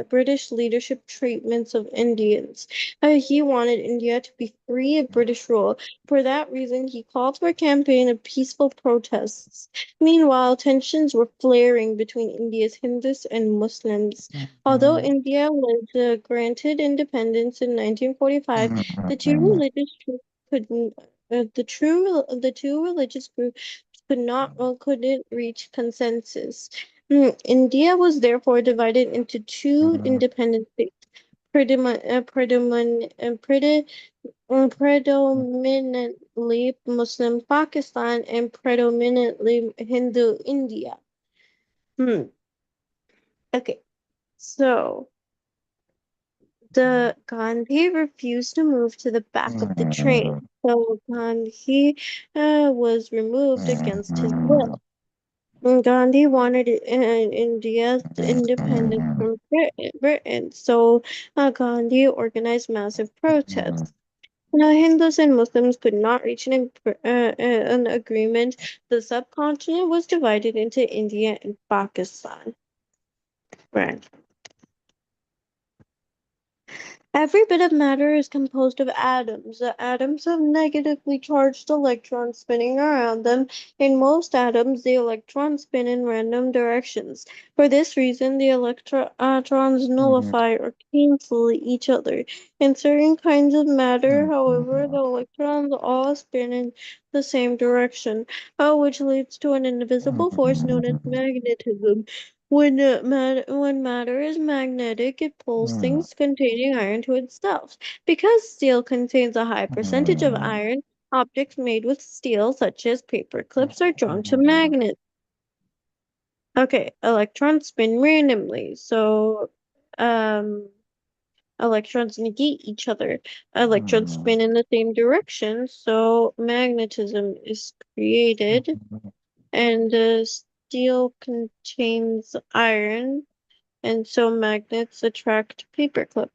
British leadership treatments of Indians. He wanted India to be free of British rule. For that reason, he called for a campaign of peaceful protests. Meanwhile, tensions were flaring between India's Hindus and Muslims. Although India was granted independence in 1945, the two religious groups could the two religious groups couldn't reach consensus. India was therefore divided into two independent states, predominantly Muslim Pakistan and predominantly Hindu India. Hmm. Okay, so the Gandhi refused to move to the back of the train, so Gandhi was removed against his will. Gandhi wanted India's independence from Britain, so Gandhi organized massive protests. Now, Hindus and Muslims could not reach an agreement. The subcontinent was divided into India and Pakistan. Right. Every bit of matter is composed of atoms. The atoms have negatively charged electrons spinning around them. In most atoms, the electrons spin in random directions. For this reason, the electrons nullify or cancel each other. In certain kinds of matter, however, the electrons all spin in the same direction, which leads to an invisible force known as magnetism. When matter is magnetic, it pulls things containing iron to itself. Because steel contains a high percentage of iron, objects made with steel, such as paper clips, are drawn to magnets. Okay, electrons spin randomly, so um, electrons negate each other. Electrons spin in the same direction, so magnetism is created, and steel contains iron. And so magnets attract paperclips.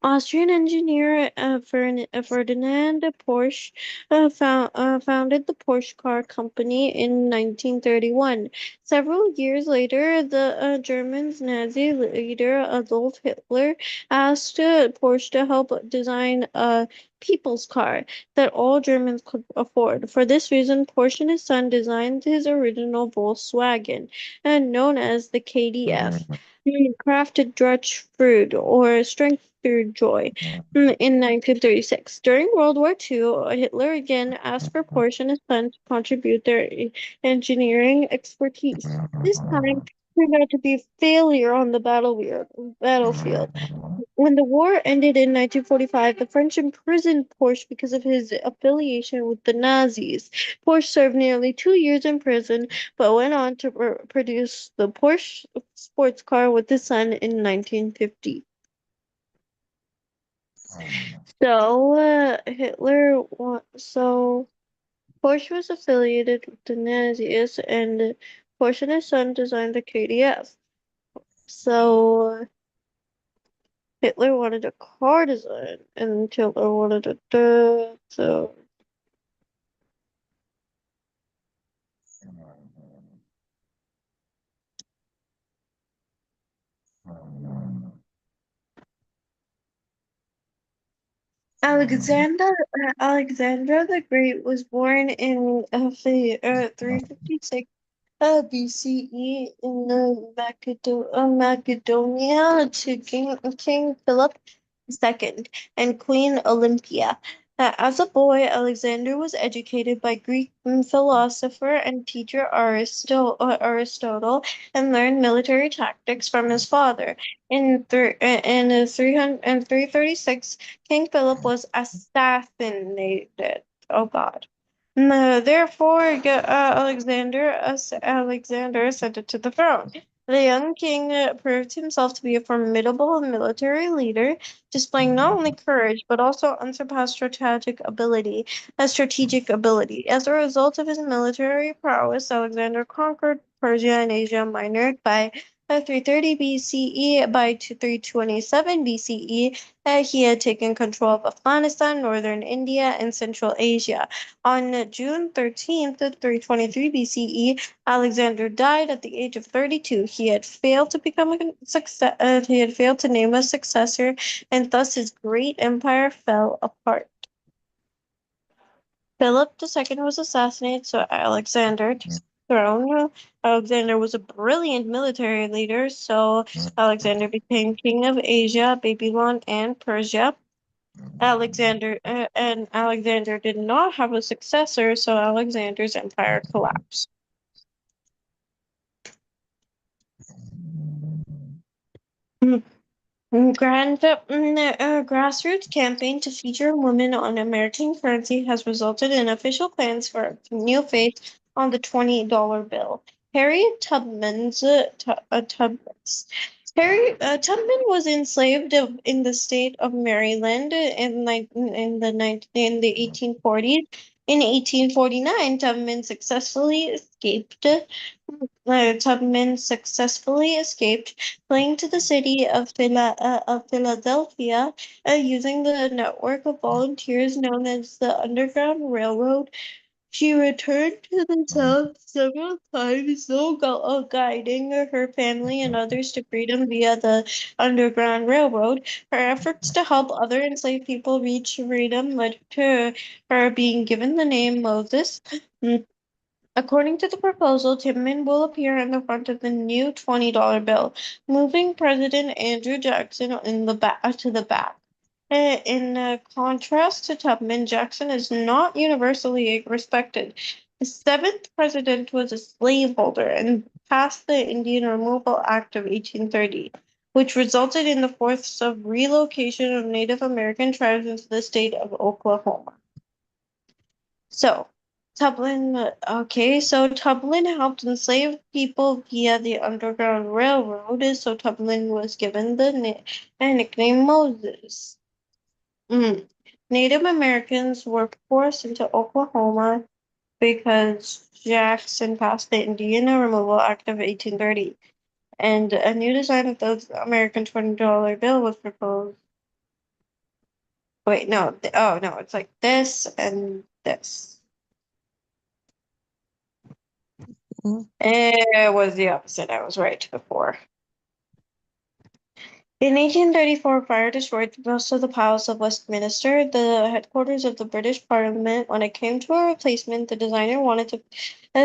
Austrian engineer Ferdinand Porsche founded the Porsche car company in 1931. Several years later, the German's Nazi leader Adolf Hitler asked Porsche to help design a people's car that all Germans could afford. For this reason, Porsche and his son designed his original Volkswagen, known as the KDF. Crafted Dutch fruit or strength through joy. In 1936. During World War II, Hitler again asked for Porsche and his son to contribute their engineering expertise. This time turned out to be a failure on the battlefield. When the war ended in 1945, the French imprisoned Porsche because of his affiliation with the Nazis. Porsche served nearly 2 years in prison, but went on to produce the Porsche sports car with his son in 1950. So Porsche was affiliated with the Nazis, and Porsche and his son designed the KDF. So Hitler wanted a car design, and Hitler wanted so. Alexander Alexandra the Great was born in 356 BCE in Macedonia to King Philip II and Queen Olympia. As a boy, Alexander was educated by Greek philosopher and teacher Aristotle and learned military tactics from his father. In 336, King Philip was assassinated. Oh God. Therefore, Alexander ascended to the throne. The young king proved himself to be a formidable military leader, displaying not only courage but also unsurpassed strategic ability. As a result of his military prowess, Alexander conquered Persia and Asia Minor by 330 BCE. By 327 BCE, he had taken control of Afghanistan, northern India, and Central Asia. On June 13th, 323 BCE, Alexander died at the age of 32. He had failed to become a success. He had failed to name a successor, and thus his great empire fell apart. Philip II was assassinated, so Alexander took the throne. Alexander was a brilliant military leader, so Alexander became king of Asia, Babylon, and Persia. Alexander did not have a successor, so Alexander's empire collapsed. Grassroots campaign to feature women on American currency has resulted in official plans for a new face on the $20 bill. Harriet Tubman was enslaved in the state of Maryland in the 1840s. In 1849, Tubman successfully escaped, fleeing to the city of Philadelphia using the network of volunteers known as the Underground Railroad. She returned to the South several times, guiding her family and others to freedom via the Underground Railroad. Her efforts to help other enslaved people reach freedom led to her being given the name Moses. According to the proposal, Tubman will appear in the front of the new $20 bill, moving President Andrew Jackson to the back. In contrast to Tubman, Jackson is not universally respected. The seventh president was a slaveholder and passed the Indian Removal Act of 1830, which resulted in the forced relocation of Native American tribes into the state of Oklahoma. So, Tubman helped enslaved people via the Underground Railroad, so Tubman was given the nickname Moses. Native Americans were forced into Oklahoma because Jackson passed the Indian Removal Act of 1830, and a new design of the American $20 bill was proposed. Wait, no, oh no, it's like this and this. It was the opposite. I was right before. In 1834, fire destroyed most of the palace of Westminster, the headquarters of the British Parliament. When it came to a replacement, the designer wanted to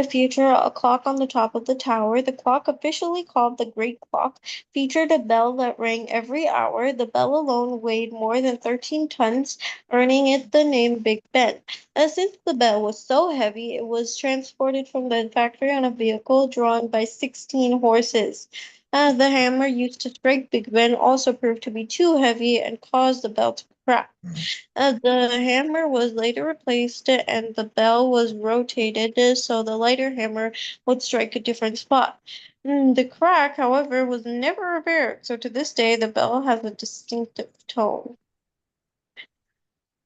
feature a clock on the top of the tower. The clock, officially called the Great Clock, featured a bell that rang every hour. The bell alone weighed more than 13 tons, earning it the name Big Ben. Since the bell was so heavy, it was transported from the factory on a vehicle drawn by 16 horses. The hammer used to strike Big Ben also proved to be too heavy and caused the bell to crack. The hammer was later replaced and the bell was rotated so the lighter hammer would strike a different spot. The crack, however, was never repaired, so to this day the bell has a distinctive tone.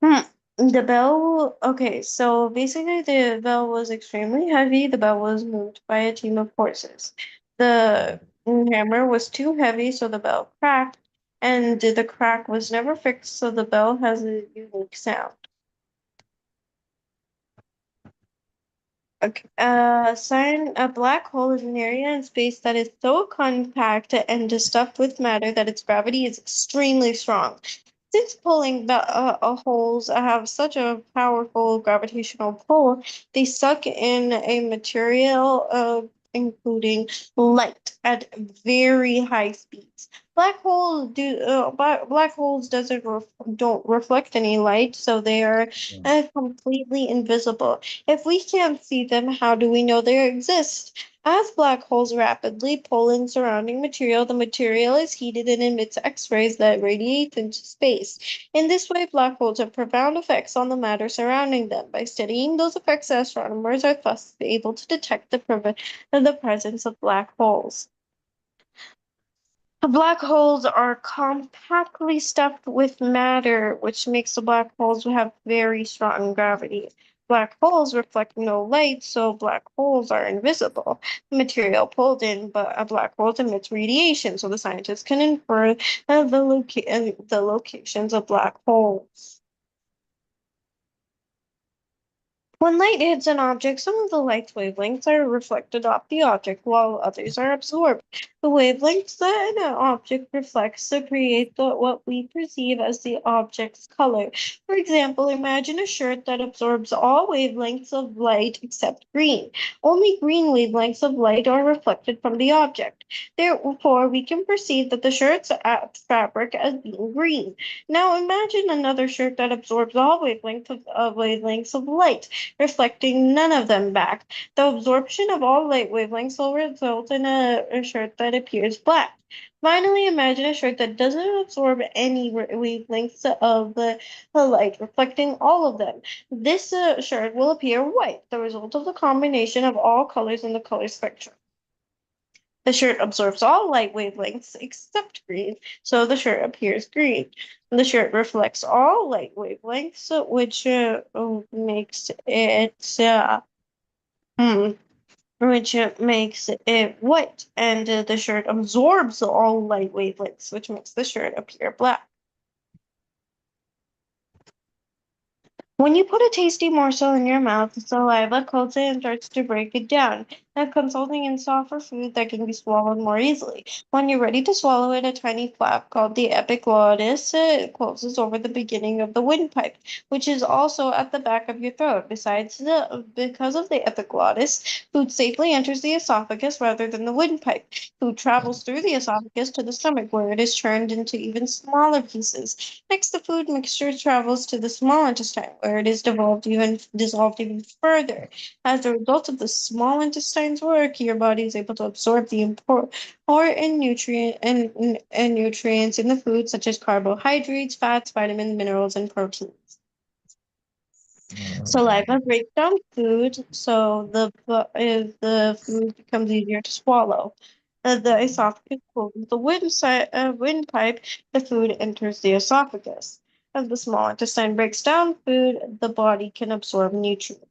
The bell, okay, so basically the bell was extremely heavy. The bell was moved by a team of horses. The hammer was too heavy, so the bell cracked, and the crack was never fixed, so the bell has a unique sound. A black hole is an area in space that is so compact and stuffed with matter that its gravity is extremely strong. Since holes have such a powerful gravitational pull, they suck in a material, including light, at very high speeds. Black holes don't reflect any light, so they are completely invisible. If we can't see them, how do we know they exist? As black holes rapidly pull in surrounding material, the material is heated and emits X-rays that radiate into space. In this way, black holes have profound effects on the matter surrounding them. By studying those effects, astronomers are thus able to detect the presence of black holes. Black holes are compactly stuffed with matter, which makes the black holes have very strong gravity. Black holes reflect no light, so black holes are invisible. The material pulled in, but a black hole emits radiation, so the scientists can infer the locations of black holes. When light hits an object, some of the light's wavelengths are reflected off the object, while others are absorbed. The wavelengths that an object reflects create what we perceive as the object's color. For example, imagine a shirt that absorbs all wavelengths of light except green. Only green wavelengths of light are reflected from the object. Therefore, we can perceive that the shirt's fabric as being green. Now imagine another shirt that absorbs all wavelengths of light, reflecting none of them back. The absorption of all light wavelengths will result in a shirt that appears black. Finally, imagine a shirt that doesn't absorb any wavelengths of the light, reflecting all of them. This shirt will appear white, the result of the combination of all colors in the color spectrum. The shirt absorbs all light wavelengths except green, so the shirt appears green. The shirt reflects all light wavelengths, which makes it white, and the shirt absorbs all light wavelengths, which makes the shirt appear black. When you put a tasty morsel in your mouth, the saliva coats it and starts to break it down, resulting in softer food that can be swallowed more easily. When you're ready to swallow it, a tiny flap called the epiglottis closes over the beginning of the windpipe, which is also at the back of your throat. Because of the epiglottis, food safely enters the esophagus rather than the windpipe. Food travels through the esophagus to the stomach, where it is churned into even smaller pieces. Next, the food mixture travels to the small intestine, where it is dissolved even further. As a result of the small intestine's work, your body is able to absorb the important nutrients in the food, such as carbohydrates, fats, vitamins, minerals, and proteins. Saliva breaks down food, so the food becomes easier to swallow. The esophagus closes the windpipe, the food enters the esophagus. As the small intestine breaks down food, the body can absorb nutrients.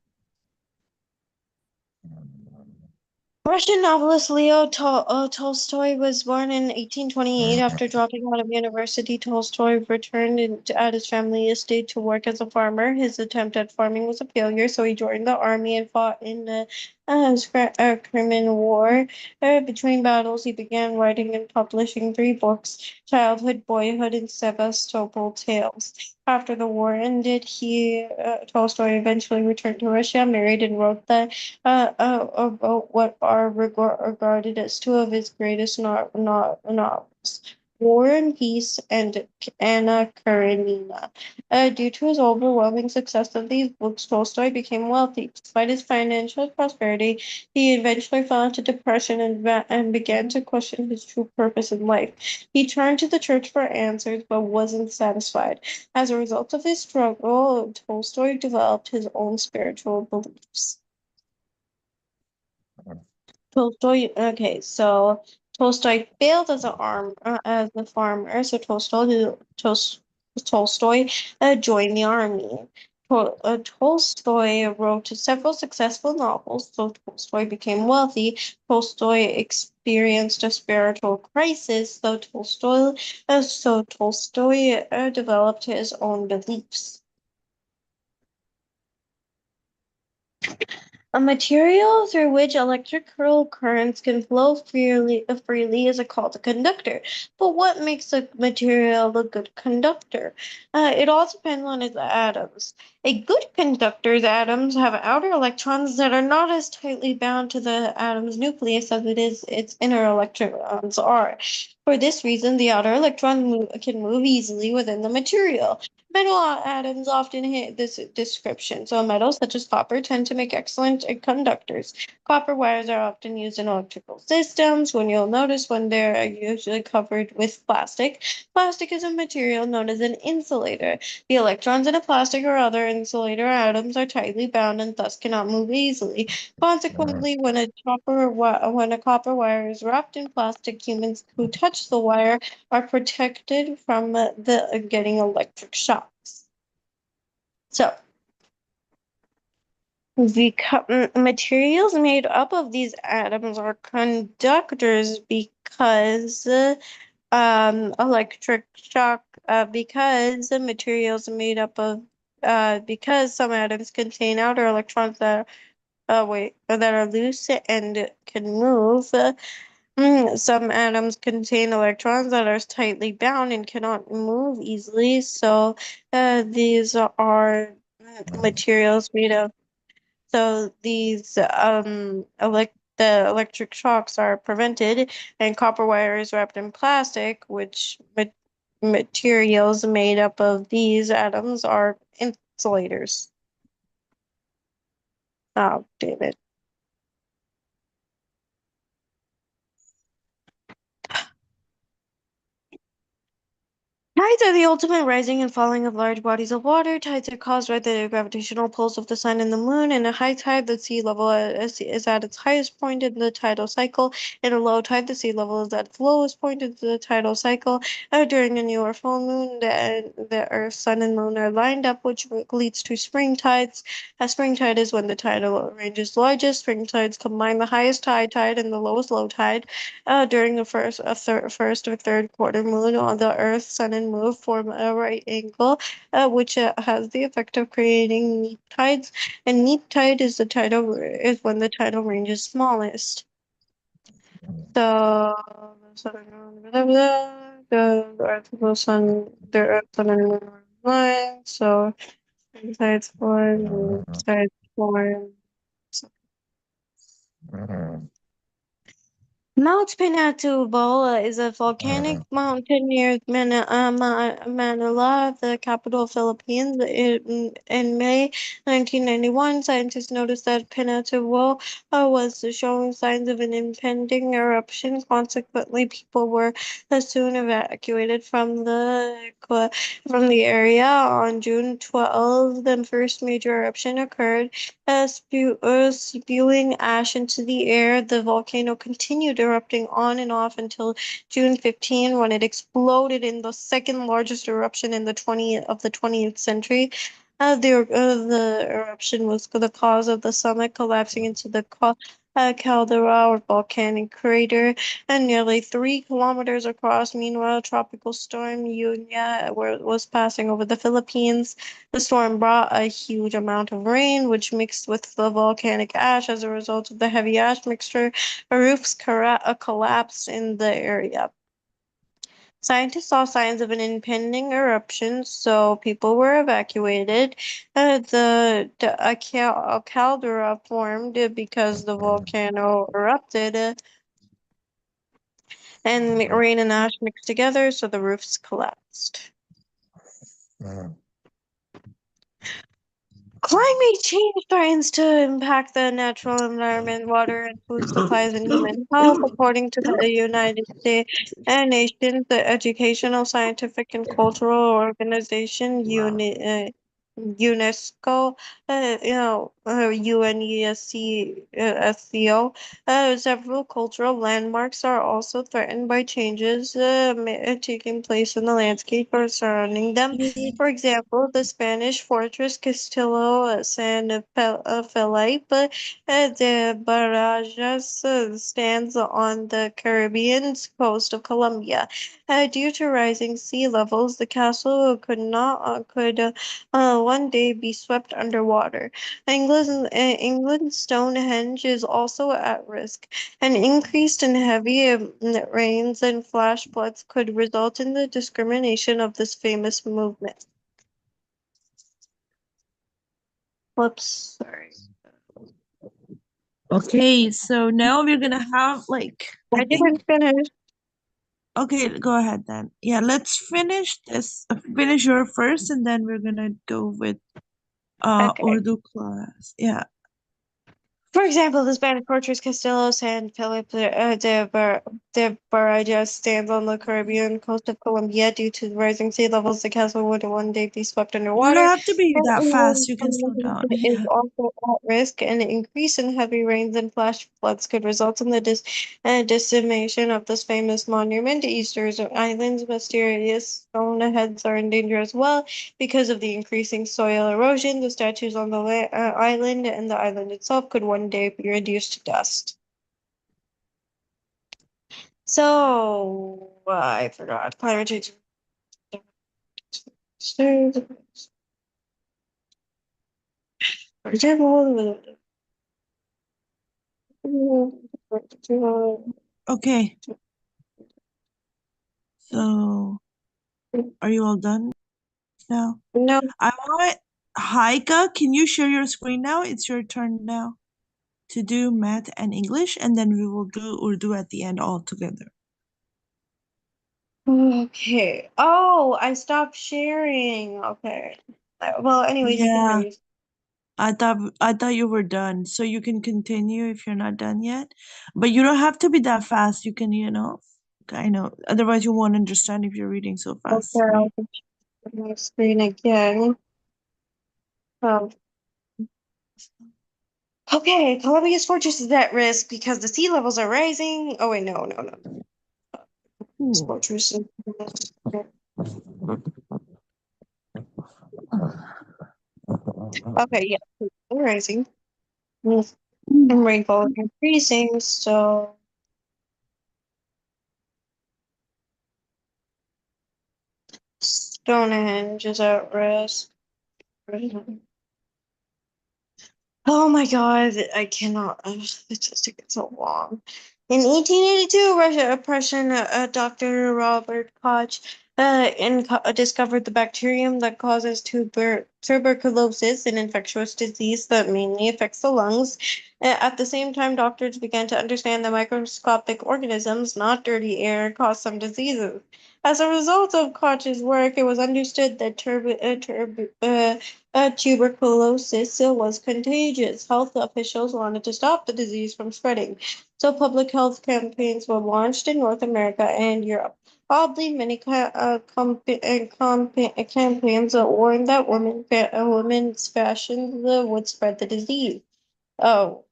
Russian novelist Leo Tolstoy was born in 1828. After dropping out of university, Tolstoy returned at his family estate to work as a farmer. His attempt at farming was a failure, so he joined the army and fought in the Crimean War. Between battles, he began writing and publishing 3 books: Childhood, Boyhood, and Sevastopol Tales. After the war ended, Tolstoy eventually returned to Russia, married, and wrote about what are regarded as 2 of his greatest novels: War and Peace and Anna Karenina. Due to his overwhelming success of these books, Tolstoy became wealthy. Despite his financial prosperity, he eventually fell into depression and began to question his true purpose in life. He turned to the church for answers, but wasn't satisfied. As a result of his struggle, Tolstoy developed his own spiritual beliefs. Tolstoy failed as a farmer, so Tolstoy joined the army. Tolstoy wrote several successful novels, so Tolstoy became wealthy. Tolstoy experienced a spiritual crisis, so Tolstoy developed his own beliefs. A material through which electrical currents can flow freely is called a conductor. But what makes a material a good conductor? It all depends on its atoms. A good conductor's atoms have outer electrons that are not as tightly bound to the atom's nucleus as its inner electrons are. For this reason, the outer electron can move easily within the material. Metal atoms often hit this description. So metals such as copper tend to make excellent conductors. Copper wires are often used in electrical systems. When you'll notice when they're usually covered with plastic. Plastic is a material known as an insulator. The electrons in a plastic or other insulator atoms are tightly bound and thus cannot move easily. Consequently, when a copper wire is wrapped in plastic, humans who touch the wire are protected from the getting electric shocks. So, the materials made up of these atoms are conductors because electric shock, because the materials made up of because some atoms contain outer electrons that are loose and can move. Some atoms contain electrons that are tightly bound and cannot move easily. So these are materials made of. So these the electric shocks are prevented, and copper wire is wrapped in plastic, which materials made up of these atoms are insulators. Oh, damn it. Tides are the ultimate rising and falling of large bodies of water. Tides are caused by the gravitational pulls of the sun and the moon. In a high tide, the sea level is at its highest point in the tidal cycle. In a low tide, the sea level is at its lowest point in the tidal cycle. During a new or full moon, the Earth, sun, and moon are lined up, which leads to spring tides. A spring tide is when the tidal range is largest. Spring tides combine the highest high tide and the lowest low tide. During the first or third quarter moon on the Earth, Sun, and Moon form a right angle, which has the effect of creating neap tides. And neap tide is when the tidal range is smallest. So the Earth, Sun, and Moon are aligned. So tides form, tides form. Mount Pinatubo is a volcanic mountain near Manila, the capital of Philippines. In May 1991, scientists noticed that Pinatubo was showing signs of an impending eruption. Consequently, people were soon evacuated from the area. On June 12th, the first major eruption occurred, spewing ash into the air. The volcano continued erupting on and off until June 15, when it exploded in the second largest eruption in the 20th century. The eruption was the cause of the summit collapsing into the caldera or volcanic crater, and nearly 3 kilometers across. Meanwhile, tropical storm Yunya was passing over the Philippines. The storm brought a huge amount of rain, which mixed with the volcanic ash. As a result of the heavy ash mixture, roofs collapsed in the area. Scientists saw signs of an impending eruption, so people were evacuated. A caldera formed because the volcano erupted, and rain and ash mixed together, so the roofs collapsed. Climate change threatens to impact the natural environment, water, and food supplies, and human health. According to the United States and Nations, the Educational, Scientific, and Cultural Organization, UNESCO, UNESCO, several cultural landmarks are also threatened by changes taking place in the landscape or surrounding them. For example, the Spanish fortress Castillo San Felipe de Barajas stands on the Caribbean coast of Colombia. Due to rising sea levels, the castle could one day be swept underwater. English England, Stonehenge is also at risk. An increase in heavy rains and flash floods could result in the discrimination of this famous movement. Whoops, sorry. Okay, so now we're gonna have like I didn't finish. okay, go ahead then. Yeah, let's finish this. Finish your first, and then we're gonna go with Okay. Urdu class. Yeah. For example, the Spanish fortress Castillo San Felipe de Barajas stands on the Caribbean coast of Colombia. Due to the rising sea levels, the castle would one day be swept You don't underwater. have to be And that fast. England's You can slow down. community is Yeah. also at risk. An increase in heavy rains and flash floods could result in the decimation of this famous monument. Easter's Island's mysterious stone heads are in danger as well. Because of the increasing soil erosion, the statues on the island and the island itself could one day be reduced to dust. So, I forgot. Climate change. For example, Okay. So, are you all done now? no, I want Haika. Can you share your screen now? It's your turn now to do math and English, and then we will do Urdu at the end all together. okay. Oh, I stopped sharing. Okay. Well, anyways, you can Yeah. finish. I thought you were done, so you can continue if you're not done yet. But you don't have to be that fast. You can, kind of. Otherwise, you won't understand if you're reading so Okay, fast, I'll right? share my screen again. Um, okay, Colombia's fortress is at risk because the sea levels are rising. Oh wait, no. This fortress is okay, yeah, rising. And rainfall is increasing, so Stonehenge is at risk. Oh my God, I cannot. It just gets so long. In 1882, Russian Dr. Robert Koch discovered the bacterium that causes tuberculosis, an infectious disease that mainly affects the lungs. At the same time, doctors began to understand that microscopic organisms, not dirty air, cause some diseases. As a result of Koch's work, it was understood that tuberculosis was contagious. Health officials wanted to stop the disease from spreading, so public health campaigns were launched in North America and Europe. Oddly, many campaigns warned that women's fashions would spread the disease. Oh,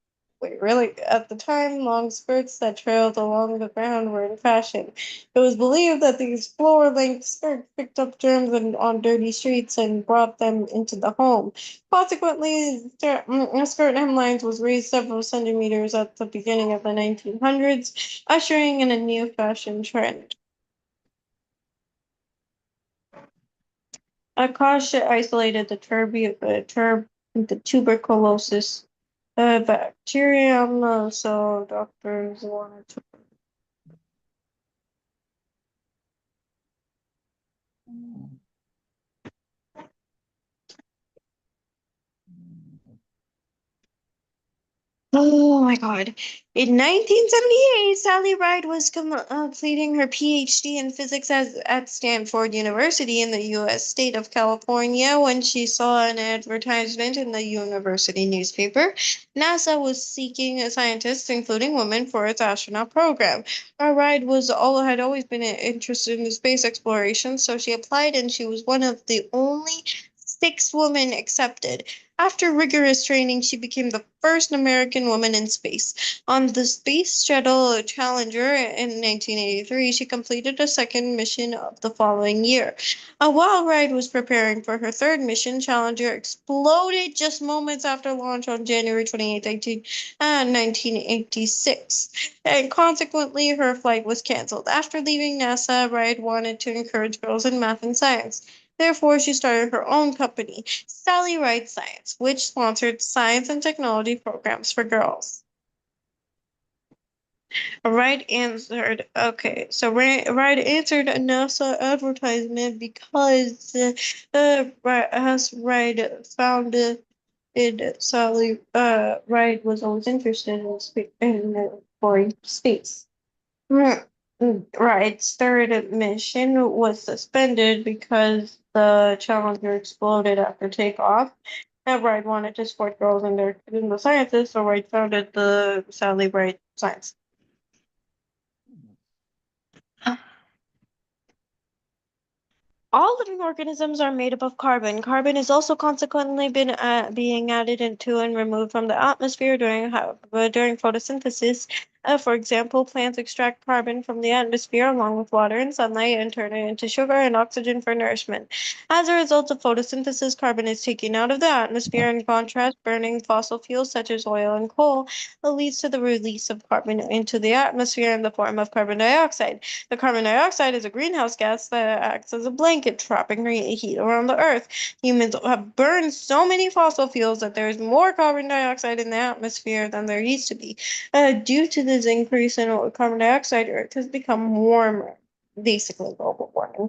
wait, really? At the time, long skirts that trailed along the ground were in fashion. It was believed that these floor-length skirts picked up germs on dirty streets and brought them into the home. Consequently, skirt hemlines was raised several centimeters at the beginning of the 1900s, ushering in a new fashion trend. Akash isolated the tuberculosis bacterium, so doctors wanted to. Oh my God. In 1978, Sally Ride was completing her PhD in physics at Stanford University in the US state of California when she saw an advertisement in the university newspaper. NASA was seeking scientists, including women, for its astronaut program. Ride had always been interested in space exploration, so she applied and she was one of the only 6 women accepted. After rigorous training, she became the first American woman in space. On the Space Shuttle Challenger in 1983, she completed a second mission of the following year. While Ride was preparing for her third mission, Challenger exploded just moments after launch on January 28, 1986, and consequently, her flight was canceled. After leaving NASA, Ride wanted to encourage girls in math and science. Therefore, she started her own company, Sally Ride Science, which sponsored science and technology programs for girls. Right answered. Okay, so right answered a NASA advertisement because has Wright found it. Sally Wright was always interested in exploring space. Mm, Wright's third mission was suspended because the Challenger exploded after takeoff. And Wright wanted to support girls in the sciences, so Wright founded the Sally Wright Science. All living organisms are made up of carbon. Carbon is also consequently being added into and removed from the atmosphere during photosynthesis. For example, plants extract carbon from the atmosphere along with water and sunlight and turn it into sugar and oxygen for nourishment. As a result of photosynthesis, carbon is taken out of the atmosphere. In contrast, burning fossil fuels such as oil and coal leads to the release of carbon into the atmosphere in the form of carbon dioxide. The carbon dioxide is a greenhouse gas that acts as a blanket, trapping heat around the Earth. Humans have burned so many fossil fuels that there is more carbon dioxide in the atmosphere than there used to be. Due to this increase in carbon dioxide, Earth has become warmer, basically global warming.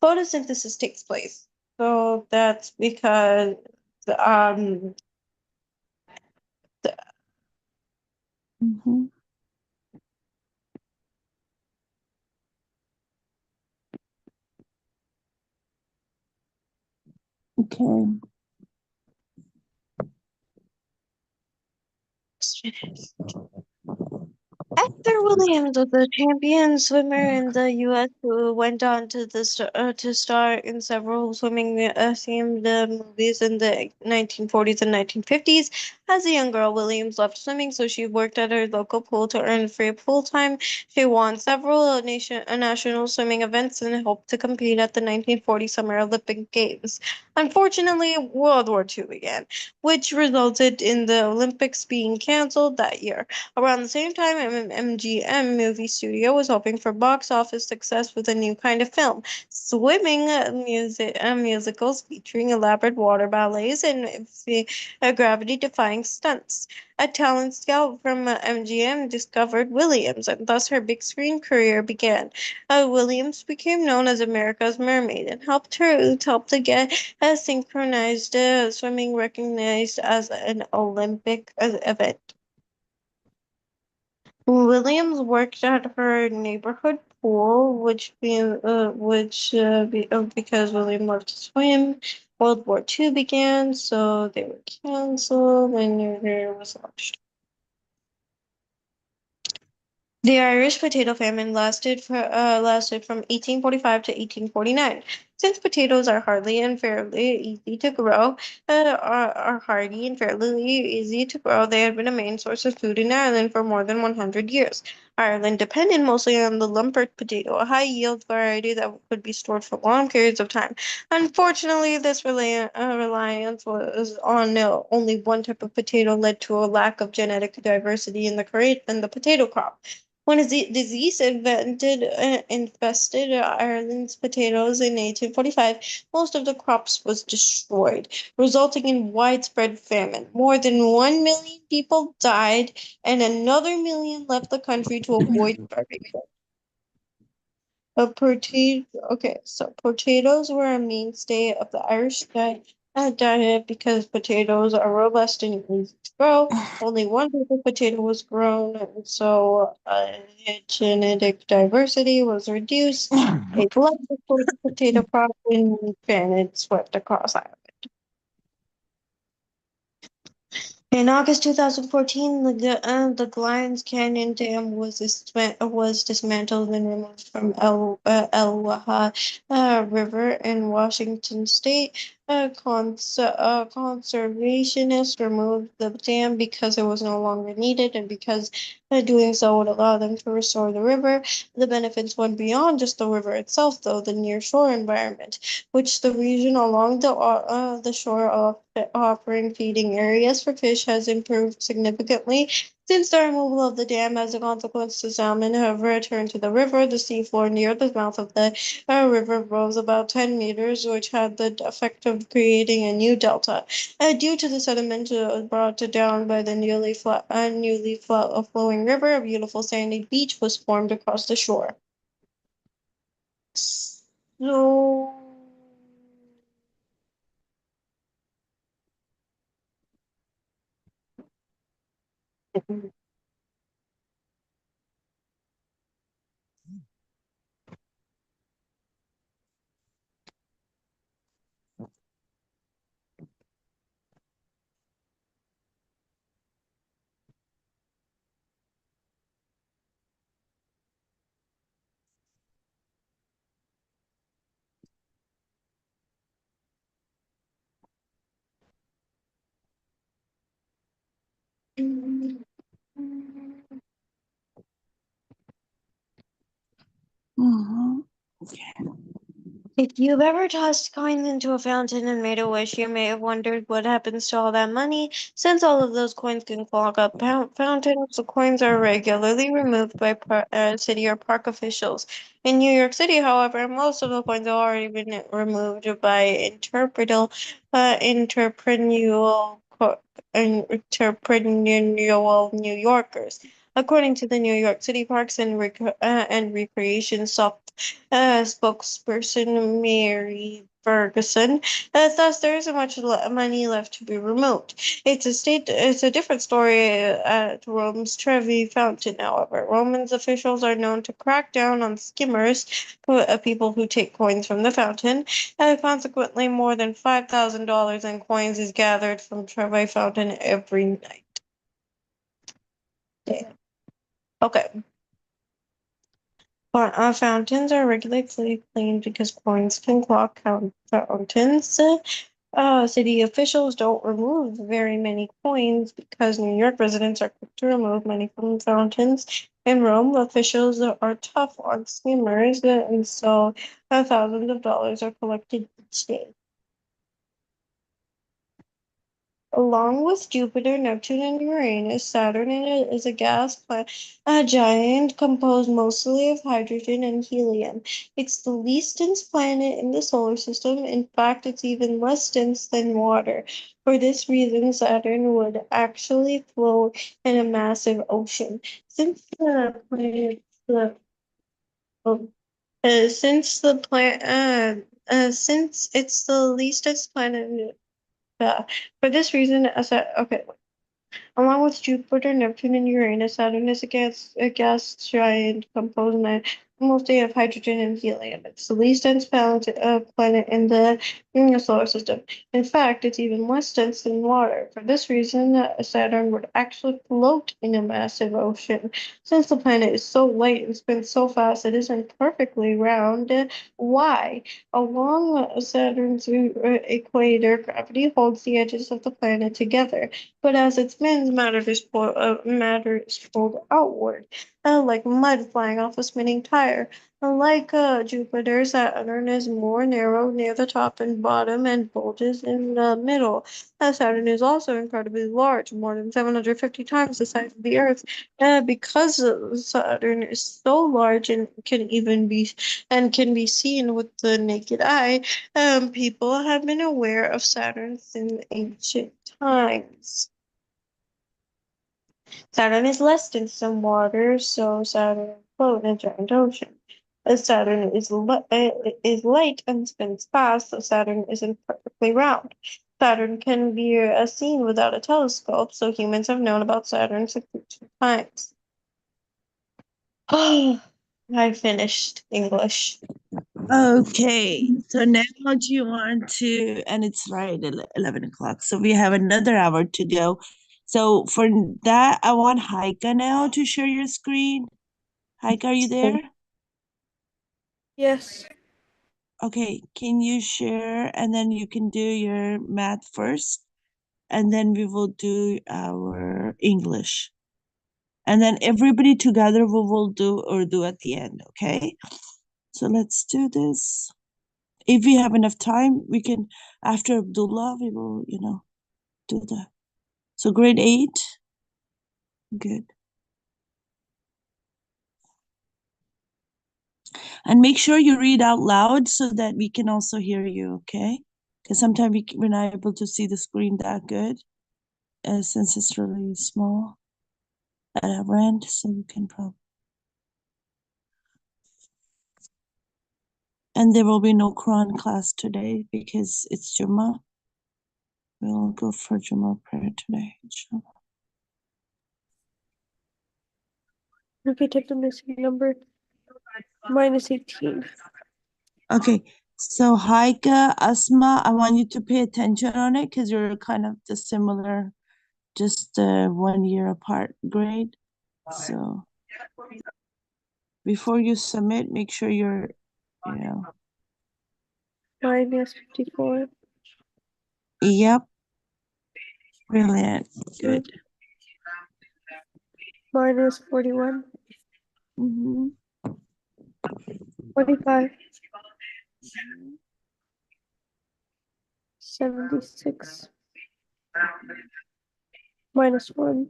Photosynthesis takes place. So that's because um, Mhm. Okay. Esther Williams was a champion swimmer in the U.S. who went on to star in several swimming themed movies in the 1940s and 1950s. As a young girl, Williams loved swimming, so she worked at her local pool to earn free pool time. She won several national swimming events and hoped to compete at the 1940 Summer Olympic Games. Unfortunately, World War II began, which resulted in the Olympics being canceled that year. Around the same time, MGM Movie Studio was hoping for box office success with a new kind of film, swimming musicals featuring elaborate water ballets and gravity-defying stunts. A talent scout from MGM discovered Williams, and thus her big screen career began. Williams became known as America's Mermaid and helped to get synchronized swimming recognized as an Olympic event. Williams worked at her neighborhood pool, because William loved to swim. World War II began, so they were canceled, and there was launched. The Irish potato famine lasted from 1845 to 1849. Since potatoes are hardly and fairly easy to grow, are hardy and fairly easy to grow, they have been a main source of food in Ireland for more than 100 years. Ireland depended mostly on the lumpert potato, a high-yield variety that could be stored for long periods of time. Unfortunately, this reliance was on only one type of potato led to a lack of genetic diversity in the potato crop. When a disease infested Ireland's potatoes in 1845, most of the crops was destroyed, resulting in widespread famine. More than 1 million people died, and another million left the country to avoid starvation. Okay, so potatoes were a mainstay of the Irish diet because potatoes are robust and easy to grow. Only one type of potato was grown, and so genetic diversity was reduced. A glut of potato crop and famine swept across Ireland. In August 2014, the Glines Canyon Dam was dismantled and removed from El River in Washington State. Conservationists removed the dam because it was no longer needed and because doing so would allow them to restore the river. The benefits went beyond just the river itself, though, the near-shore environment, which the region along the shore of offering feeding areas for fish has improved significantly. Since the removal of the dam as a consequence, the salmon have returned to the river. The seafloor near the mouth of the river rose about 10 meters, which had the effect of creating a new delta. Due to the sediment brought down by the newly flowing river, a beautiful sandy beach was formed across the shore. So if you've ever tossed coins into a fountain and made a wish, you may have wondered what happens to all that money. Since all of those coins can clog up fountains, the coins are regularly removed by city or park officials. In New York City, however, most of the coins have already been removed by entrepreneurial New Yorkers. According to the New York City Parks and Recreation spokesperson Mary Ferguson. Thus, there isn't much money left to be removed. It's a different story at Rome's Trevi Fountain. However, Roman officials are known to crack down on skimmers, people who take coins from the fountain. Consequently, more than $5,000 in coins is gathered from Trevi Fountain every night. Damn. Okay. Fountains are regularly cleaned because coins can clog fountains. City officials don't remove very many coins because New York residents are quick to remove money from fountains. In Rome, officials are tough on skimmers, and so thousands of dollars are collected each day. Along with Jupiter, Neptune, and Uranus, Saturn is a a giant composed mostly of hydrogen and helium. It's the least dense planet in the solar system. In fact, it's even less dense than water. For this reason, Saturn would actually float in a massive ocean. Since the planet, the, since it's the least dense planet, for this reason, okay. Along with Jupiter, Neptune, and Uranus, Saturn is a gas giant composed mostly of hydrogen and helium. It's the least dense planet in the solar system. In fact, it's even less dense than water. For this reason, Saturn would actually float in a massive ocean. Since the planet is so light and spins so fast, it isn't perfectly round. Why? Along Saturn's equator, gravity holds the edges of the planet together. But as it spins, matter is pulled outward, like mud flying off a spinning tire. Like Jupiter, Saturn is more narrow near the top and bottom and bulges in the middle. Saturn is also incredibly large, more than 750 times the size of the Earth. Because Saturn is so large and can be seen with the naked eye, people have been aware of Saturn since ancient times. Saturn is less dense than water, so Saturn floats in a giant ocean. As Saturn is light and spins fast, so Saturn isn't perfectly round. Saturn can be seen without a telescope, so humans have known about Saturn since ancient times. I finished English. Okay, so now do you want to, and it's right at 11 o'clock, so we have another hour to go. So for that, I want Haika now to share your screen. Haika, are you there? Yes. Okay, can you share and then you can do your math first, and then we will do our English. And then everybody together we will do Urdu at the end, okay? So let's do this. If we have enough time, we can, after Abdullah, we will, do that. So grade 8. Good. And make sure you read out loud so that we can also hear you, okay? Because sometimes we're not able to see the screen that good since it's really small at our end, so we can probably. And there will be no Quran class today because it's Jummah. We'll go for Jummah prayer today, inshallah. Okay, type the missing number. -18. Okay, so Haika, Asma, I want you to pay attention on it because you're kind of the similar, just 1 year apart grade. So before you submit, make sure you're, you know. -54. Yep. Brilliant. Good. -41. 45. 76. -1.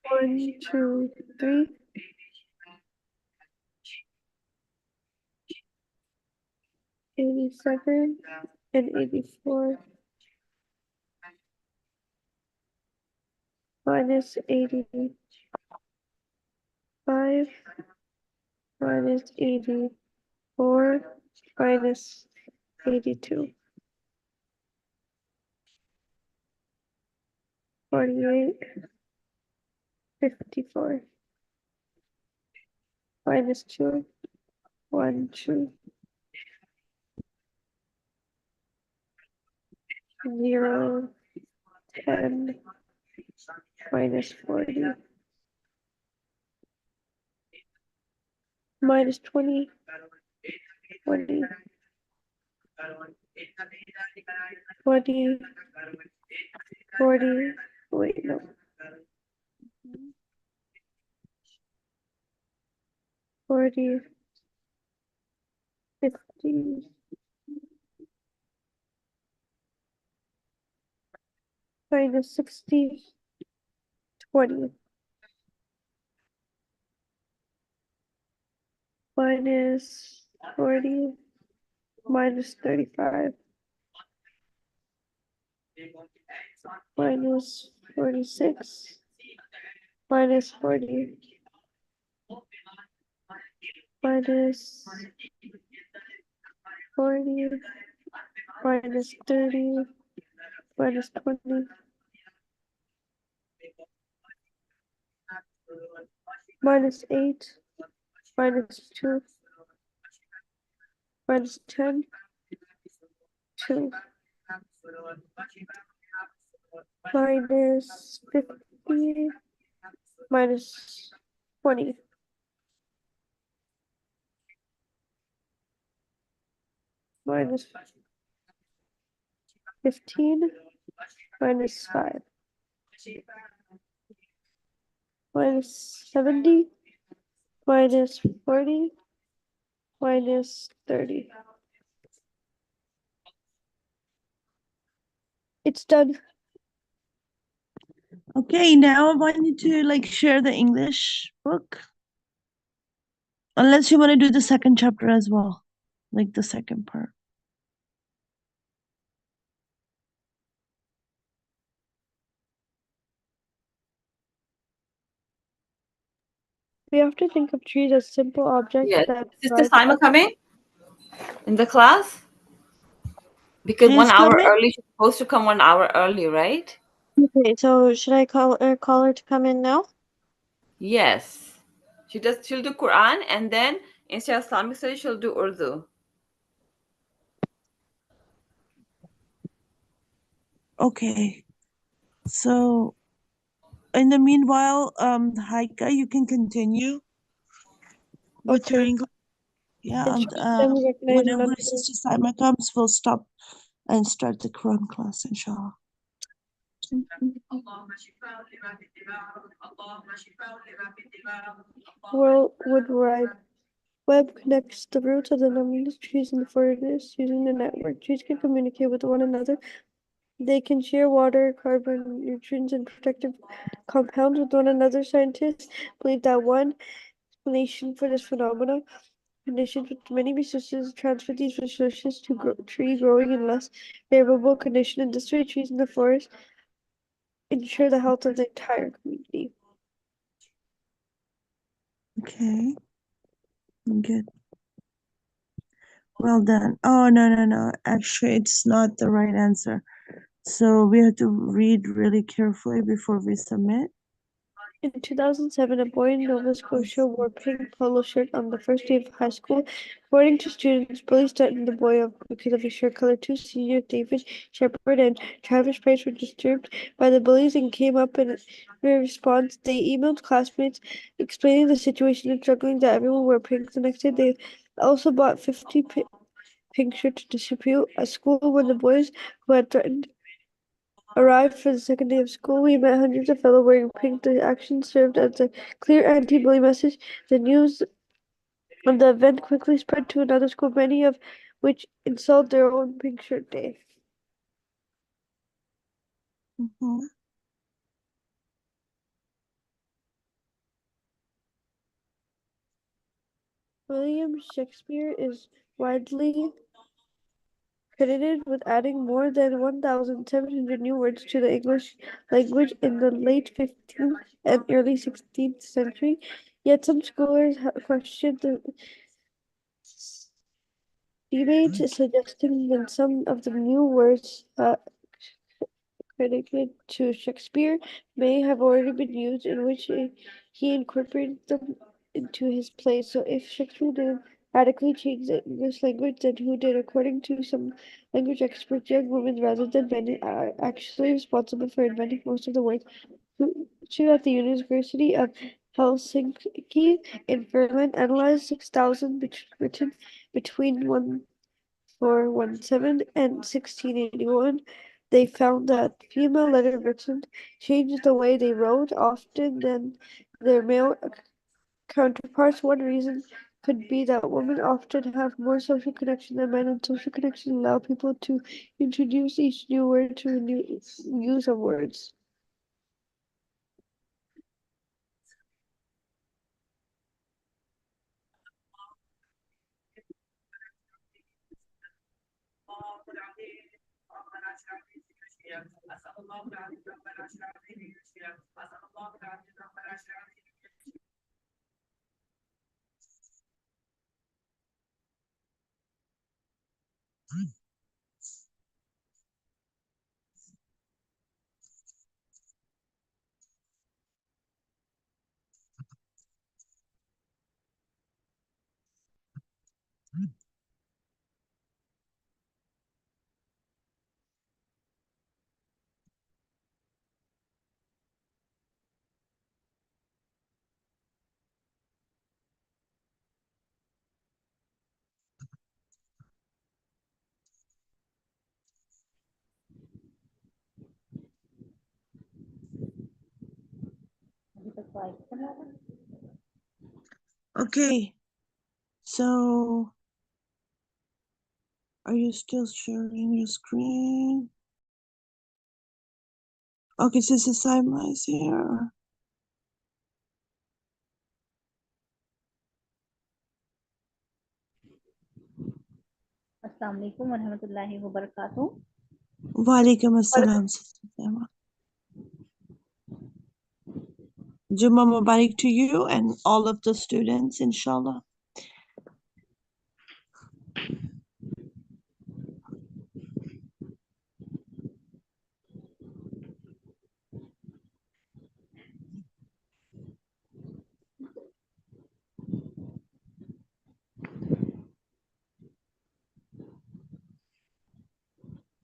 1, 2, 3. 87 and 84. -85. -84. -82. 48. 54. -2. 1, 2. 0, 10. -40. -20. 20. 20. 40. Wait, no. 40. 50. -60. 20. -40. -35. -46. -40. -40. -30. -20. -8. -2. -10. 2. -50. -20. -15. -5. -70. -40. -30. It's done. Okay, now I want you to like share the English book. Unless you want to do the second chapter as well, like the second part. We have to think of trees as simple objects Yes. that Is Sister provide. Simon coming in the class? Because She's 1 hour coming? early, she's supposed to come 1 hour early, right? Okay, so should I call her to come in now? Yes. She'll do Quran, and then instead of Islamic studies, she'll do Urdu. Okay. So in the meanwhile, Haika, you can continue with your Okay. English. Yeah, And and then we recognize whenever another. Sister Simon comes, we'll stop and start the Quran class, inshallah. World Wide Web connects the roots of the numbers trees in the forest using the network. Trees can communicate with one another They can share water, carbon, nutrients, and protective compounds with one another. Scientists believe that one explanation for this phenomenon, conditions with many resources, transfer these resources to tree growing in less favorable condition. In this way, trees in the forest ensure the health of the entire community. Okay, good. Well done. Oh, no. Actually, it's not the right answer. So we have to read really carefully before we submit. In 2007, a boy in Nova Scotia wore a pink polo shirt on the first day of high school. According to students, bullies threatened the boy because of his shirt color. Two seniors, David Shepard and Travis Price, were disturbed by the bullies and came up in response. They emailed classmates explaining the situation and struggling that everyone wore pink. The next day, they also bought 50 pink shirts to distribute at school. When the boys who had threatened arrived for the second day of school, we met hundreds of fellow wearing pink. The action served as a clear anti-bully message. The news of the event quickly spread to another school, many of which installed their own pink shirt day. Mhm. William Shakespeare is widely credited with adding more than 1,700 new words to the English language in the late 15th and early 16th century. Yet some scholars questioned the debate, suggesting that some of the new words credited to Shakespeare may have already been used, in which he incorporated them into his plays. So if Shakespeare didn't radically change the English language, then who did? According to some language experts, young women rather than men are actually responsible for inventing most of the words. Who at the University of Helsinki in Finland analyzed 6,000 written between 1417 and 1681. They found that female letter written changed the way they wrote often than their male counterparts. One reason could be that women often have more social connection than men, and social connection allow people to introduce each new word to a new use of words. Okay, so are you still sharing your screen? Okay, Sister Saba is here. अस्सलाम वालेकुम वरहमतुल्लाहि वबरकातुहू। Walaikum assalam, Sister Saba. Jumma Mubarak to you and all of the students, inshallah.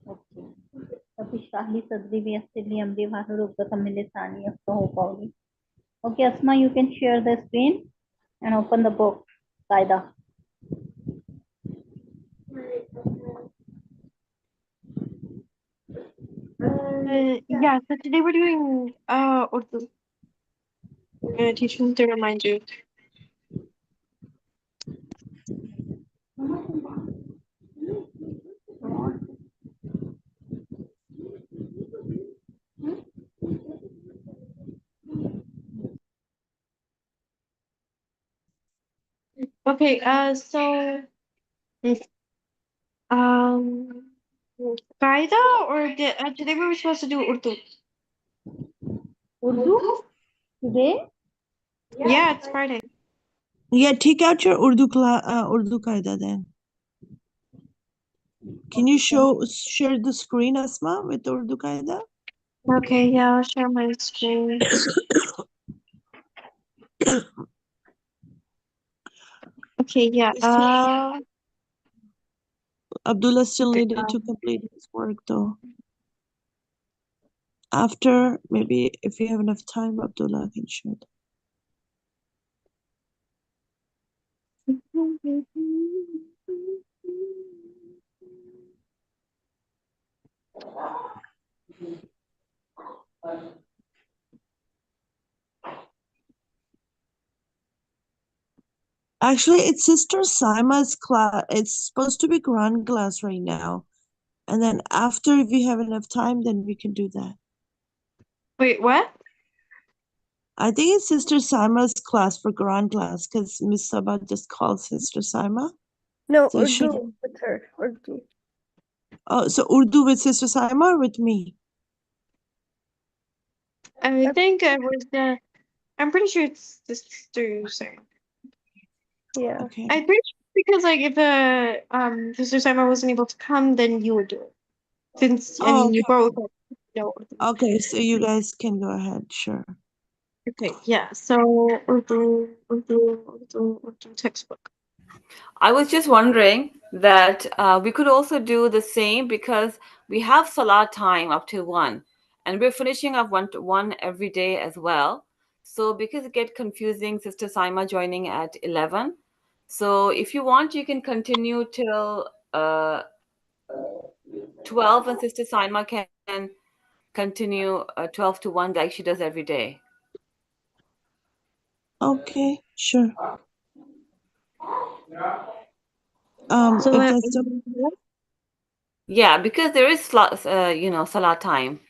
Okay, रब इश्रह ली सदरी वयस्सिर ली अमरी वाहलुल उक़दतम मिन लिसानी यफ़क़हू क़ौली। Okay, Asma, you can share the screen and open the book, Qaida. Yeah, so today we're doing Urdu. I'm gonna teach them to remind you. Okay, so um Qaida or today we were supposed to do Urdu. Urdu today? Yeah, it's Friday. Yeah, take out your Urdu Qaida then. Can you share the screen, Asma, with Urdu Qaida? Okay, yeah, I'll share my screen. Okay, yeah. Abdullah still Okay, needed to complete his work though. After, maybe if you have enough time, Abdullah can share that. Actually, it's Sister Saima's class. It's supposed to be Quran class right now. And then after, if we have enough time, then we can do that. Wait, what? I think it's Sister Saima's class for Quran class because Miss Saba just called Sister Saima. No, So she. Urdu with her. Urdu. Oh, so Urdu with Sister Saima or with me? I think I was I'm pretty sure it's Sister Simon. Yeah. Okay. I'm pretty sure because like if Sister Simon wasn't able to come, then you would do it. Since I Oh, mean you both know. okay. So you guys can go ahead. Sure. Okay, yeah. So Urdu textbook. I was just wondering that we could also do the same because we have Salah time up to 1 and we're finishing up 1 to 1 every day as well. So because it gets confusing, Sister Saima joining at 11. So if you want, you can continue till 12 and Sister Saima can continue 12 to 1 like she does every day. Okay. Sure. So If that's the. Yeah, because there is Salah time.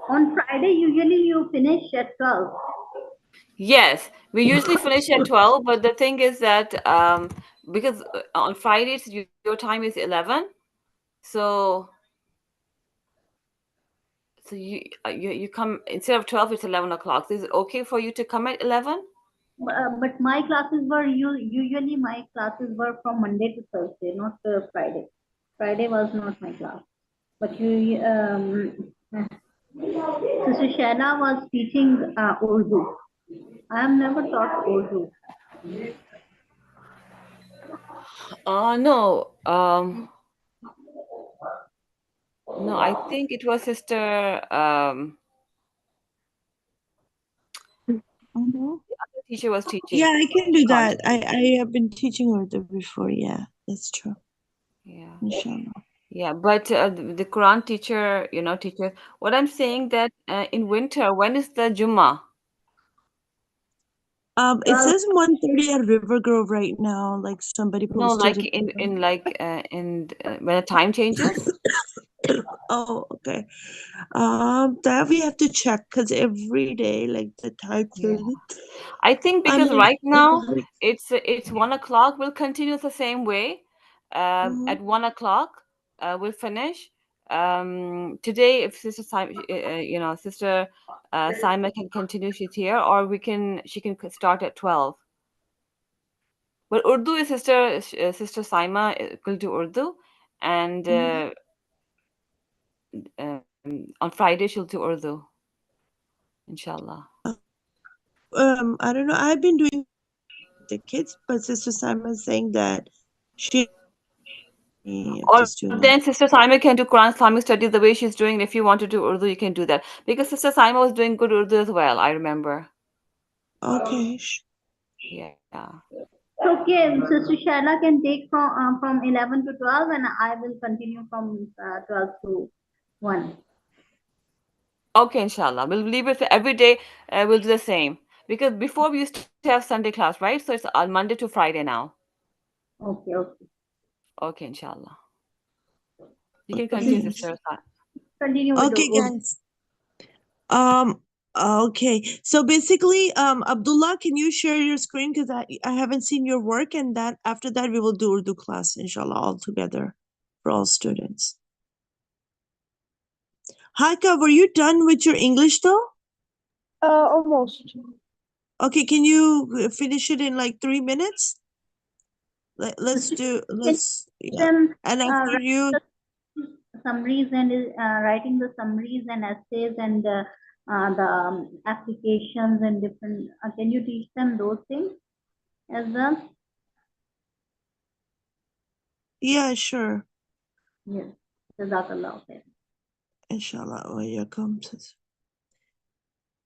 On Friday, usually you finish at 12. Yes, we usually finish at 12, but the thing is that because on Fridays your time is 11, so you come instead of 12, it's 11 o'clock. So is it okay for you to come at 11? But my classes were usually my classes were from Monday to Thursday, not Friday. Friday was not my class. But Sister Shaila was teaching Urdu. I have never taught Urdu. No, no, I think it was Sister Mhm. the other teacher was teaching. Yeah, I can do that. I have been teaching Urdu before. Yeah, that's true. Yeah. Inshallah. Yeah, but the Quran teacher, teacher, what I'm saying that in winter, when is the Jummah? It says 1:30 at River Grove right now. Like somebody No, posted like it. when the time changes. Oh, okay. That we have to check because every day, like the time Yeah. changes. I think I'm because like, right now it's 1 o'clock. We'll continue the same way. Mhm. At 1 o'clock, we'll finish. Today, if Sister Simon can continue, she's here, or she can start at 12. But Urdu is Sister Saima will do Urdu, and on Friday she'll do Urdu, inshallah. I don't know. I've been doing the kids, but Sister Simon's saying that she Or just doing it. then Sister Saima can do Quran Islamic Studies the way she's doing. If you want to do Urdu, you can do that because Sister Saima was doing good Urdu as well. I remember. Okay. Yeah. Okay, Sister Shaila can take from 11 to 12, and I will continue from 12 to 1. Okay, inshallah. We'll leave it for every day. We'll do the same because before we used to have Sunday class, right? So it's on Monday to Friday now. Okay, okay. Okay, inshallah. You can So continue, please Sister. continue with the Okay, Urdu. guys. Um, Okay, so basically, Abdullah, can you share your screen? Because I haven't seen your work, and that after that we will do Urdu class, inshallah, all together for all students. Haika, were you done with your English though? Almost. Okay, can you finish it in like 3 minutes? Let's Can yeah. them And after you, summaries and writing the summaries and essays and the applications and different. Can you teach them those things as well? yeah, sure. Yes. Jazakallah khair. Inshallah, welcome.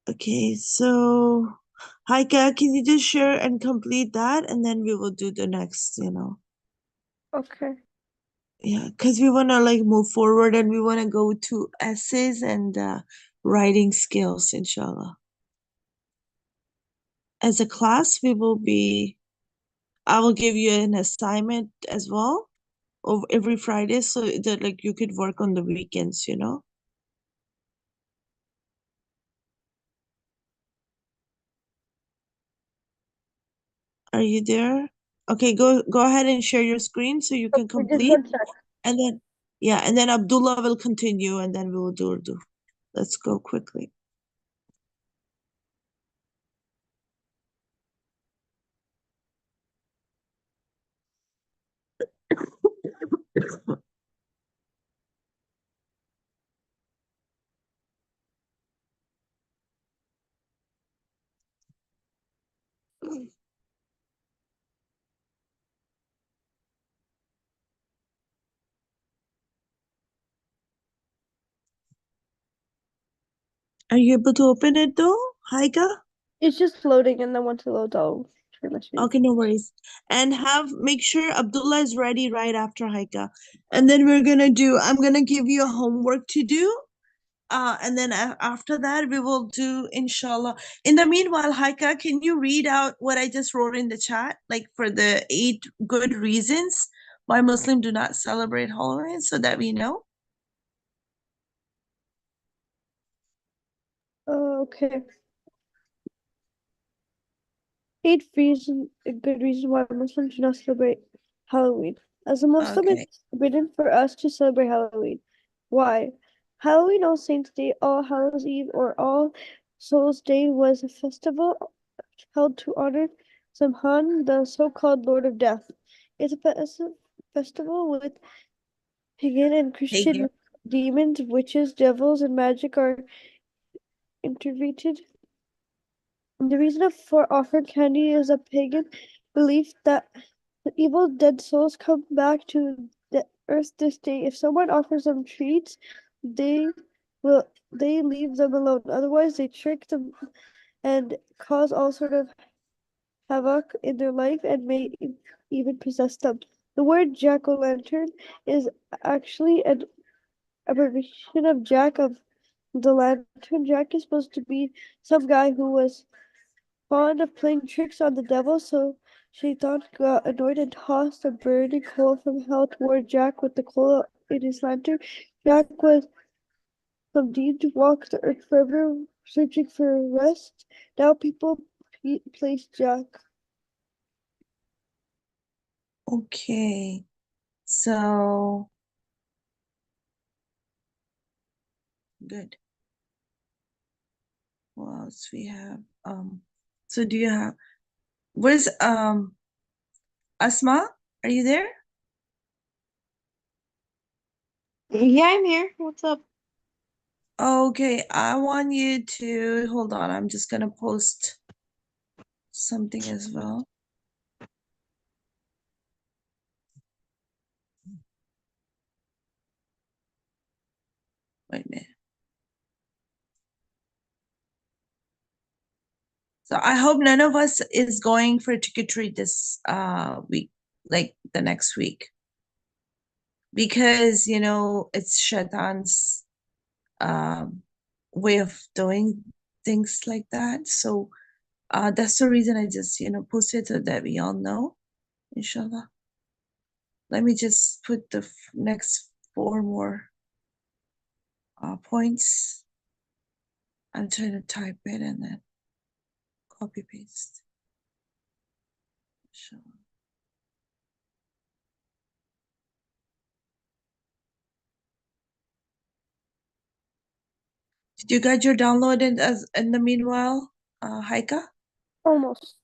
Okay, so Haika, can you just share and complete that, and then we will do the next, Okay. Yeah, because we want to like move forward and we want to go to essays and writing skills, inshallah. As a class, I will give you an assignment as well of every Friday so that like you could work on the weekends, Are you there? Okay, go ahead and share your screen so you can Just complete. 1 sec. And then, yeah, and then Abdullah will continue and then we will do Urdu. Let's go quickly. Are you able to open it though, Haika? It's just loading, and then once it loads, I'll share my screen. Okay, no worries. And make sure Abdullah is ready right after Haika. And then I'm gonna give you a homework to do. And then after that, we will do inshallah. In the meanwhile, Haika, can you read out what I just wrote in the chat? Like for the 8 good reasons why Muslims do not celebrate Halloween so that we know? Okay. 8 good reasons why Muslims do not celebrate Halloween. As a Muslim, Okay. it's forbidden for us to celebrate Halloween. Why? Halloween, All Saints' Day, All Hallows' Eve, or All Souls' Day was a festival held to honor Samhain, the so-called Lord of Death. It's a festival with pagan and Christian demons, witches, devils, and magic are interpreted. The reason for offering candy is a pagan belief that the evil dead souls come back to the earth this day. If someone offers them treats, they leave them alone. Otherwise, they trick them and cause all sort of havoc in their life and may even possess them. The word jack-o'-lantern is actually an abbreviation of Jack of the Lantern. Jack is supposed to be some guy who was fond of playing tricks on the devil, so Shaitan got annoyed and tossed a burning coal from hell toward Jack with the coal in his lantern. Jack was condemned to walk the earth forever, searching for rest. Now people place Jack. Okay. So good. What else we have? So do you have where's Asma? Are you there? Yeah, I'm here. What's up? Okay, I want you to hold on. I'm just gonna post something as well. Wait a minute. So I hope none of us is going for trick or treat this week, like the next week, because it's Shaitan's way of doing things like that. So that's the reason I just posted so that we all know, inshallah. Let me just put the next 4 more points. I'm trying to type it and then copy paste. Sure. Did you get your download in the meanwhile, Haika? Almost.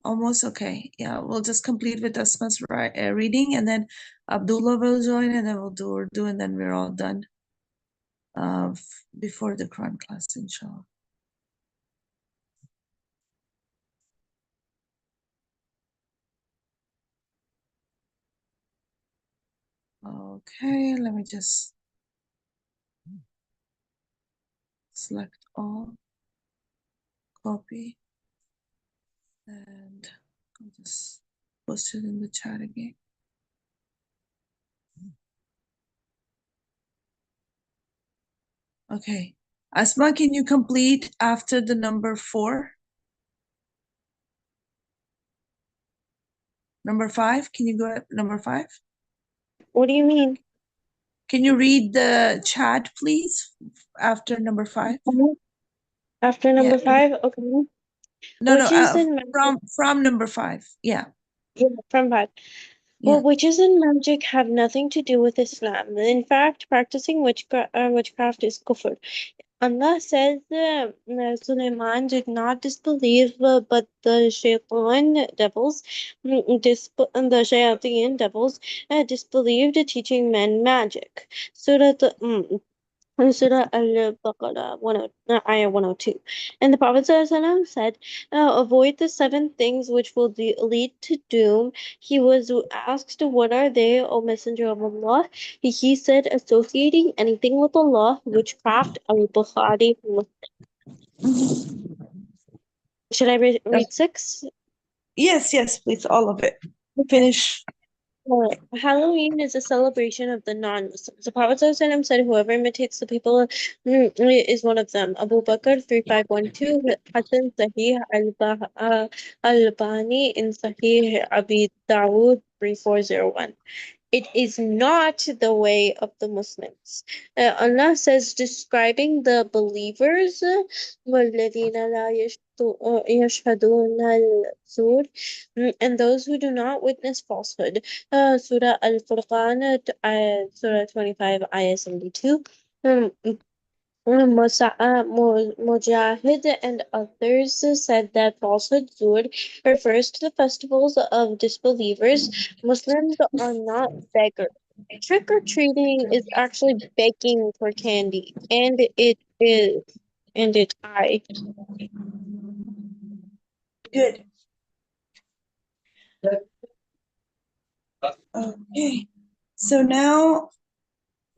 Almost okay. Yeah, we'll just complete with Asma's reading, and then Abdullah will join, and then we'll do Urdu, and then we're all done before the Quran class, inshallah. Okay, let me just select all, copy, and I'll just post it in the chat again. Okay. Asma, can you complete after the number 4? Number 5, can you go at number 5? What do you mean? Can you read the chat, please, after number 5? After Yeah. number 5, okay. No, Witches and magic. from number 5. Yeah. Yeah, from 5. Yeah. Well, witches and magic have nothing to do with Islam. In fact, practicing witchcraft is kufr. Allah says Sulaiman did not disbelieve, but the shaitan devils, the shayateen devils, disbelieved, teaching men magic. Surah Al-Baqarah, Ayah 102. And the Prophet ﷺ said, avoid the 7 things which will lead to doom. He was asked, what are they, O Messenger of Allah? He said, associating anything with Allah, witchcraft, al-Bukhari. Should I read 6? Yes, please, all of it. Okay. Finish. Halloween is a celebration of the non-Muslims. The Prophet ﷺ said, whoever imitates the people is one of them. Abu Bakr 3512, Hassan Sahih al-Bani in Sahih Abi Dawood 3401. It is not the way of the Muslims. Allah says, describing the believers, وَالَّذِينَ لَا يَشْهَدُونَ الزُّورَ, and those who do not witness falsehood. Surah Al-Furqan, Surah 25, Ayah 72. Mujahid and others said that falsehood zur refers to the festivals of disbelievers. Muslims are not beggars. Trick or treating is actually begging for candy, and I. Good. Okay. So now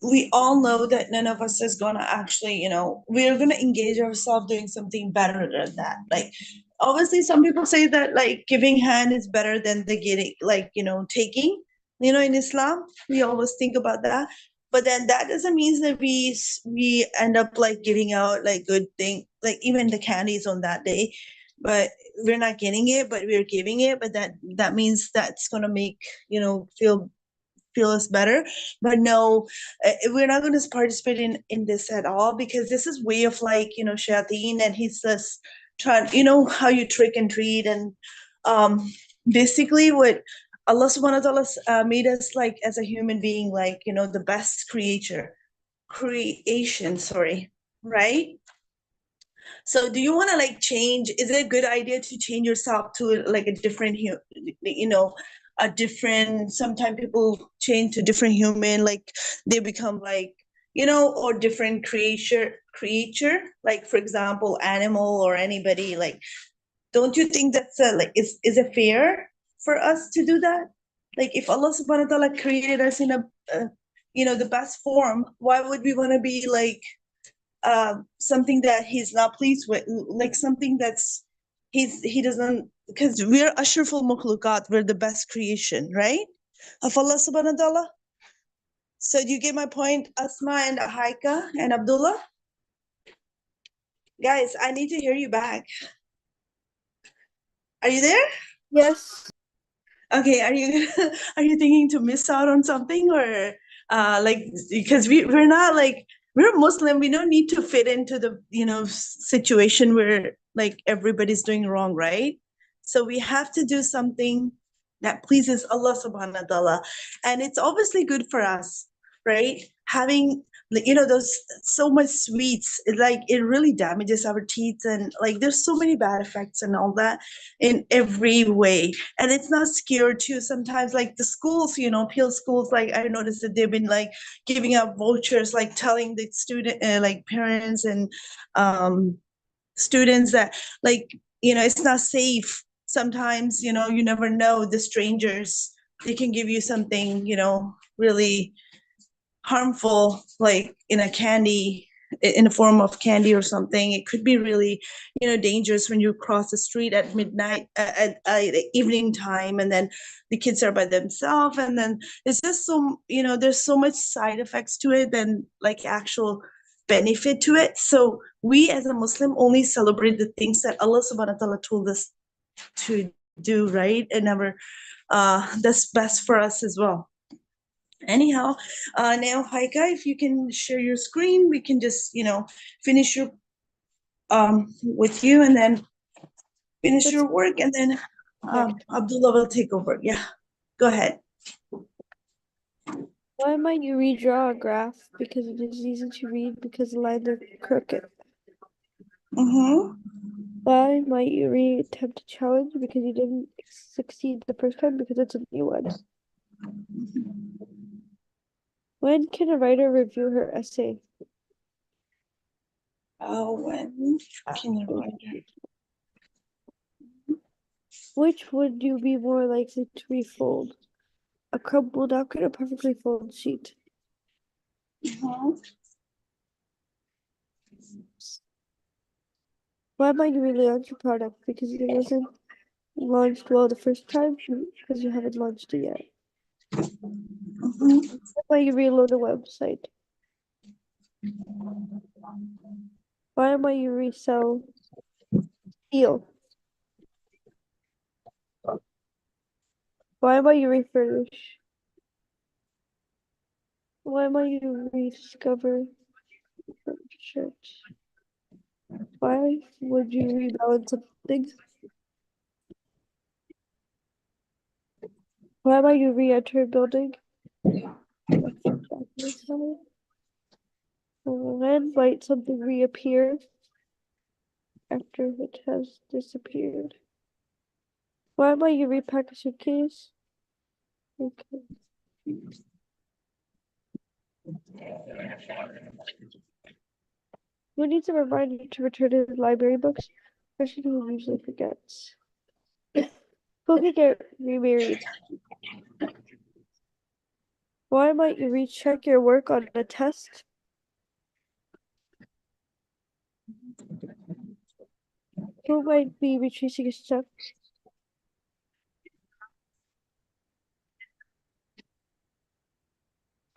we all know that none of us is gonna actually, we're gonna engage ourselves doing something better than that. Like, obviously, some people say that like giving hand is better than the getting, like, taking. In Islam, we always think about that. But then that doesn't mean that we end up like giving out like good thing, like even the candies on that day. But we're not getting it, but we're giving it. But that means that's gonna make feel us better. But no, we're not going to participate in this at all, because this is way of like shayateen, and he's just trying, how you trick and treat. And basically what Allah subhanahu wa ta'ala made us like as a human being, like the best creation, sorry, right? So do you want to like change? Is it a good idea to change yourself to like a different, a different, sometimes people change to different human, like they become like, or different creature, like for example, animal or anybody, like, don't you think that's like, is it fair for us to do that? Like if Allah subhanahu wa ta'ala created us in a, the best form, why would we want to be like, something that he's not pleased with, like something that's he doesn't, because we're ashraful makhluqat, we're the best creation, right, of Allah subhanahu wa ta'ala. So do you get my point, Asma and Haika and Abdullah? Guys, I need to hear you back. Are you there? Yes. Okay, are you are you thinking to miss out on something, or like, because we're not like we're Muslim. We don't need to fit into the, situation where like everybody's doing wrong, right? So we have to do something that pleases Allah subhanahu wa ta'ala. And it's obviously good for us, right? Having, those so much sweets, it really damages our teeth, and like there's so many bad effects and all that in every way. And it's not scared too. Sometimes like the schools, peel schools, like I noticed that they've been like giving out vouchers, like telling the student, like parents and students that like, it's not safe. Sometimes, you never know, the strangers, they can give you something, really harmful, like in a candy, in a form of candy or something. It could be really, dangerous when you cross the street at midnight, at evening time, and then the kids are by themselves, and then it's just so, there's so much side effects to it than like actual benefit to it. So we as a Muslim only celebrate the things that Allah subhanahu wa ta'ala told us to do, right? And never, that's best for us as well. Anyhow, now Haika, if you can share your screen, we can just, finish your with you, and then finish your work, and then Abdullah will take over. Yeah, go ahead. Why might you redraw a graph? Because it is easy to read because the lines are crooked. Why might you re-attempt a challenge? Because you didn't succeed the first time because it's a new one. When can a writer review her essay? When can you write it? Which would you be more likely to refold? A crumpled napkin or a perfectly folded sheet? Why might you relaunch your product? Because it wasn't launched well the first time, because you haven't launched it yet. Why might you reload a website? Why might you resell steel? Why might you refurnish? Why might you rediscover shirts? Why would you rebalance something? Why might you re-enter a building? When might something reappear after it has disappeared? Why might you repack a suitcase? Okay. Who needs a reminder to return to the library books? Person who usually forgets. Who can get remarried? Why might you recheck your work on a test? Who might be retracing a step?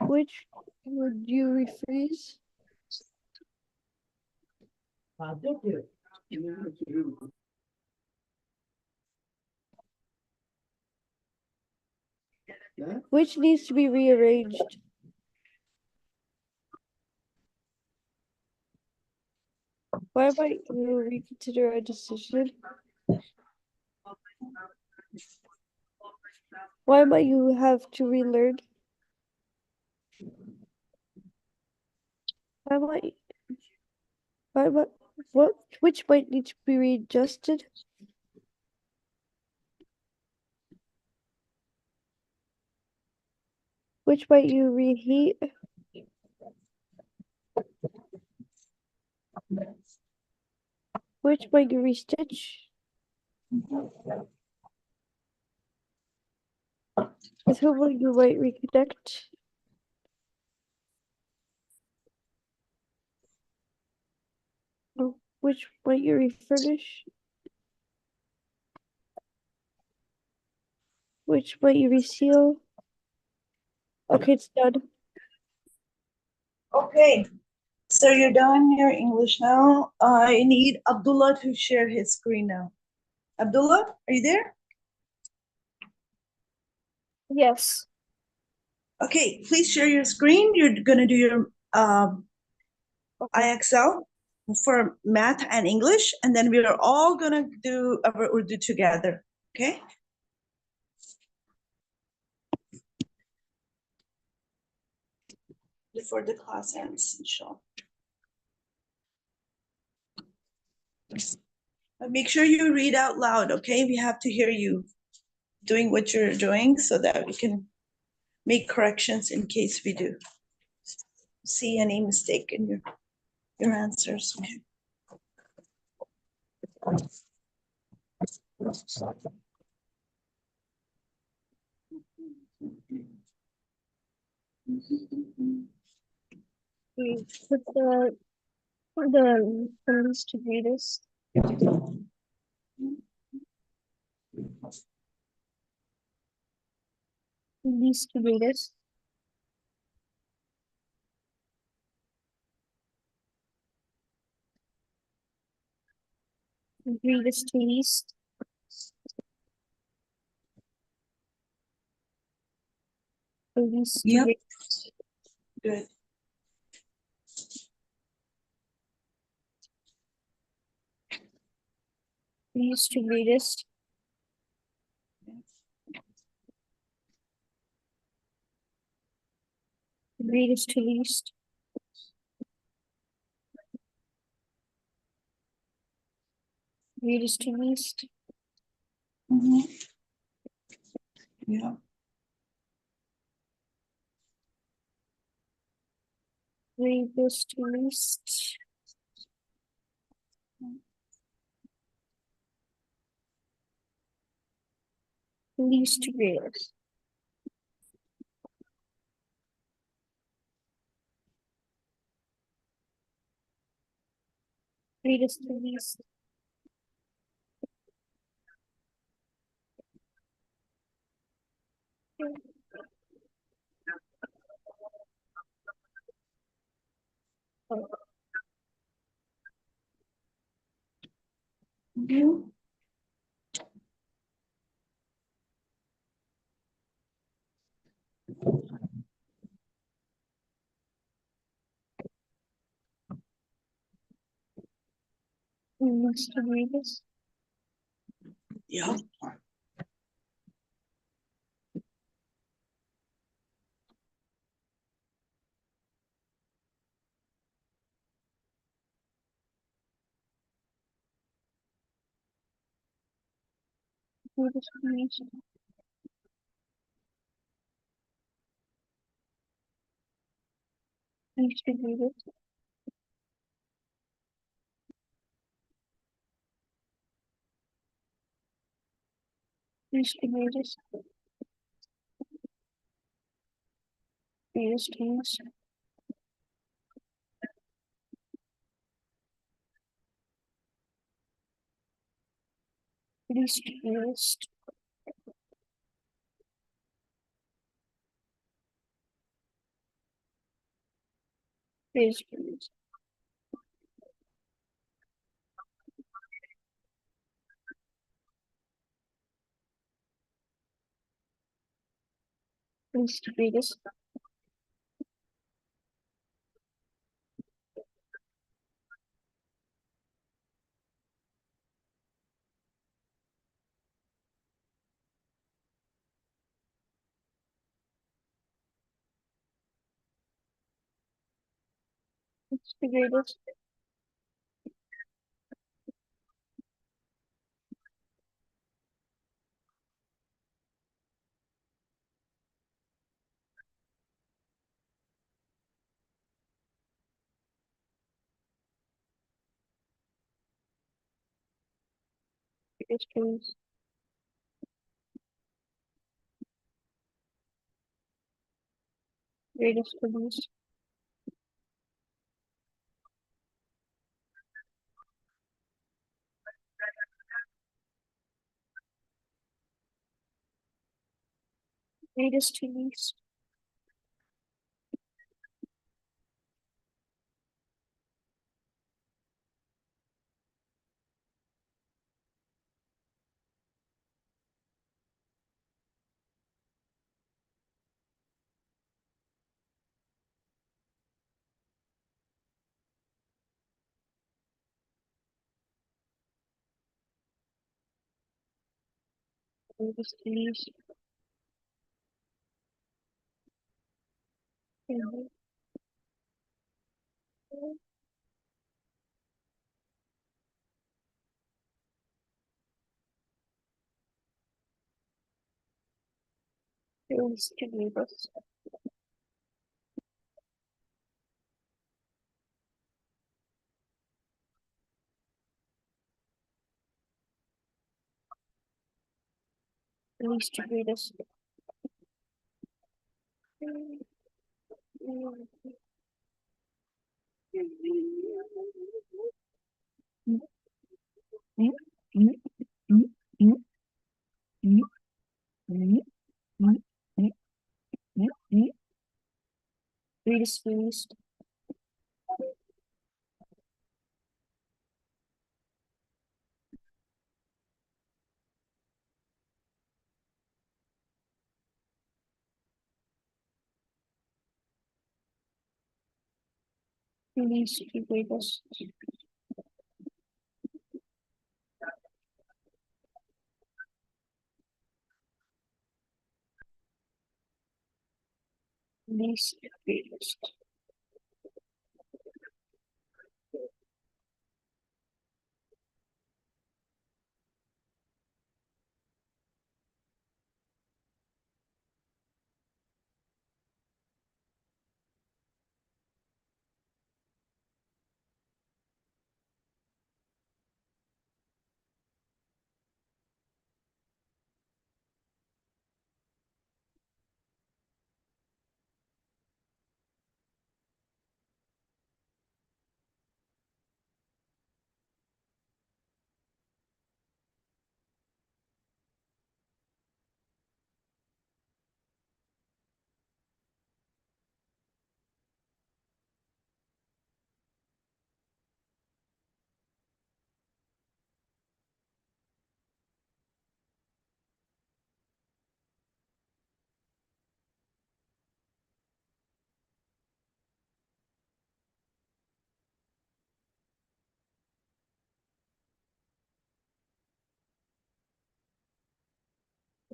Which would you refreeze? Which needs to be rearranged? Why might you reconsider a decision? Why might you have to relearn? Which might need to be readjusted? Which might you reheat? Which might you restitch? With whom will you might reconnect? Which might you refurnish? Which might you reseal? Okay, it's done. Okay, so you're done your English now. I need Abdullah to share his screen now. Abdullah, are you there? Yes. Okay, please share your screen. You're gonna do your Okay. IXL for math and English, and then we are all gonna do our Urdu together. Okay. Before the class ends, inshallah. But make sure you read out loud, okay? We have to hear you doing what you're doing so that we can make corrections in case we do see any mistake in your answers. Okay. We put the least to greatest. Least to greatest. Greatest to least. Least to Yep. greatest. Good. Least to greatest. Greatest to least. Greatest to least. Mhm. Yeah. Greatest to least. Least to greatest. Greatest to least. Mhm. Least to greatest. Yeah. Greatest to least. Least to greatest. Least to greatest. Greatest to least. Least to greatest. Greatest to least. Least to greatest. Least to greatest. Greatest to least. Greatest to least. Greatest to least. Please, please. Please, please. Please, please. Please, please. Please, please.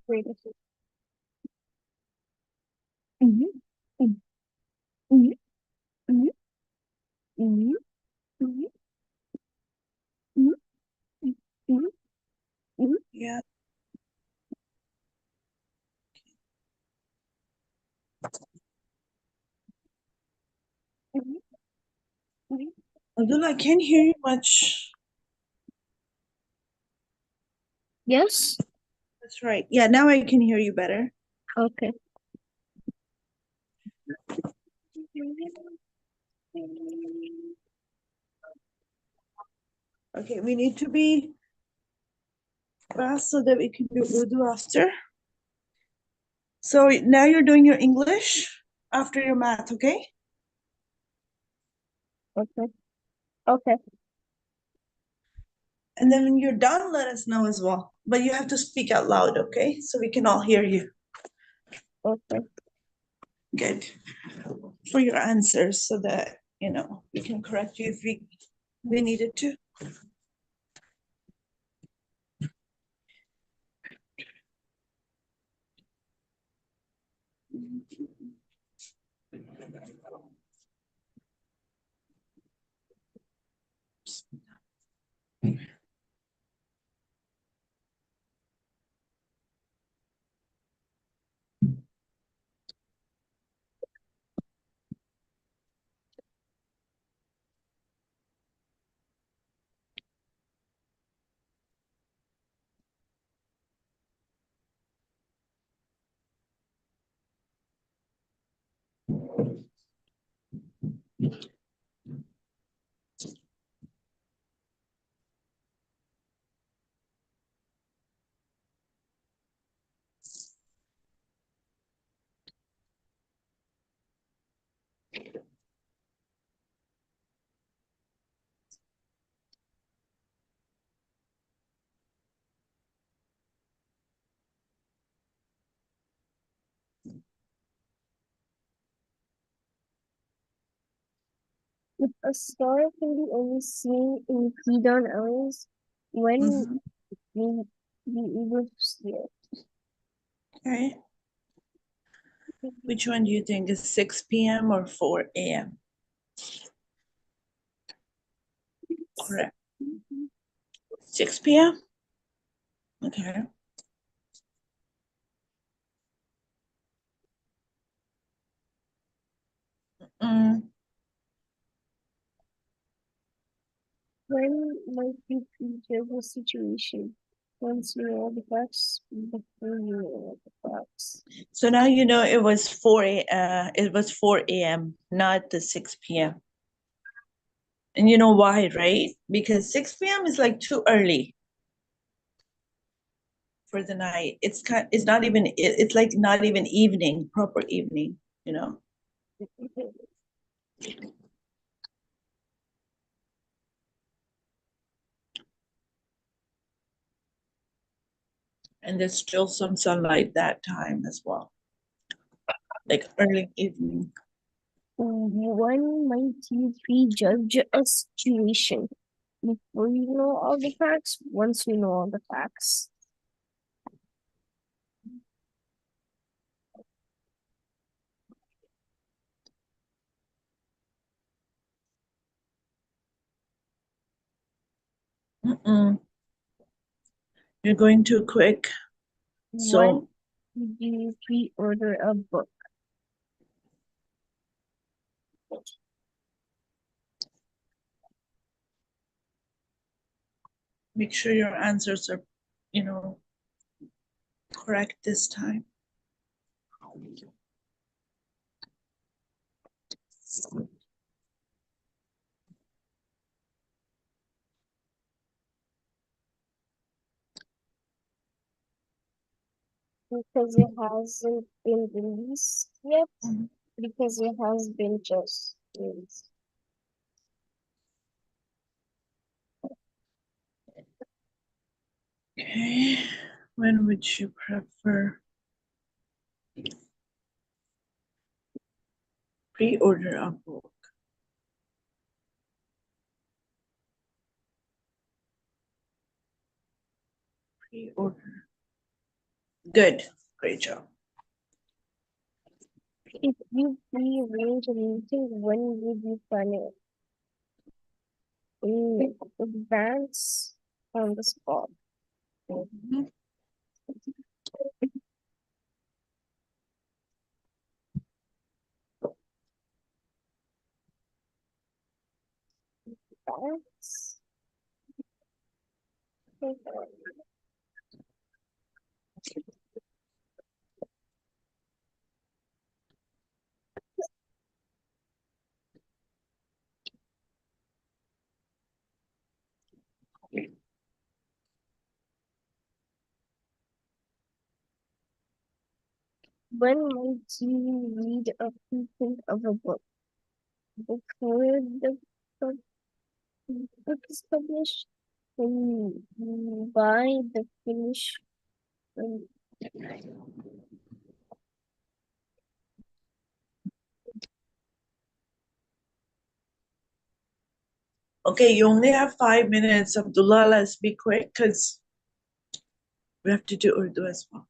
Please, please. Yeah. Abdullah, I can't hear you much. Yes? That's right. Yeah, now I can hear you better. Okay. Okay, we need to be fast so that we can do Urdu after. So now you're doing your English after your math, okay? Okay. Okay. And then when you're done, let us know as well. But you have to speak out loud, okay? So we can all hear you. Okay. Good. For your answers so that, we can correct you if we needed to. If a star can be only seen in pre-dawn hours, when Mhm. will you be able to see it? Okay. Which one do you think is 6 p.m. or 4 a.m.? Correct. 6 p.m.? Okay. Mm, When might you prejudge the situation? Once you know the facts, before you know the facts. so now you know it was 4 a.m., not the 6 p.m. And you know why, right? Because 6 p.m. is like too early for the night. It's not even it's like not even evening, proper evening, you know. And there's still some sunlight that time as well, like early evening. When might you prejudge a situation? Before you know all the facts, once you know all the facts. Mm-mm. You're going too quick. So When do you pre-order a book? make sure your answers are, you know, correct this time. Because it hasn't been released yet. Mhm. Because it has been just released. Okay. When would you prefer pre-order a book? Pre-order. Good. Great job. If you pre-arrange a meeting, when would you plan it? In advance, on the spot. Mhm. Advance. When might you read a preprint of a book? Before the book is published, when you buy the finished. Okay, you only have 5 minutes. Abdullah, let's be quick because we have to do Urdu as well.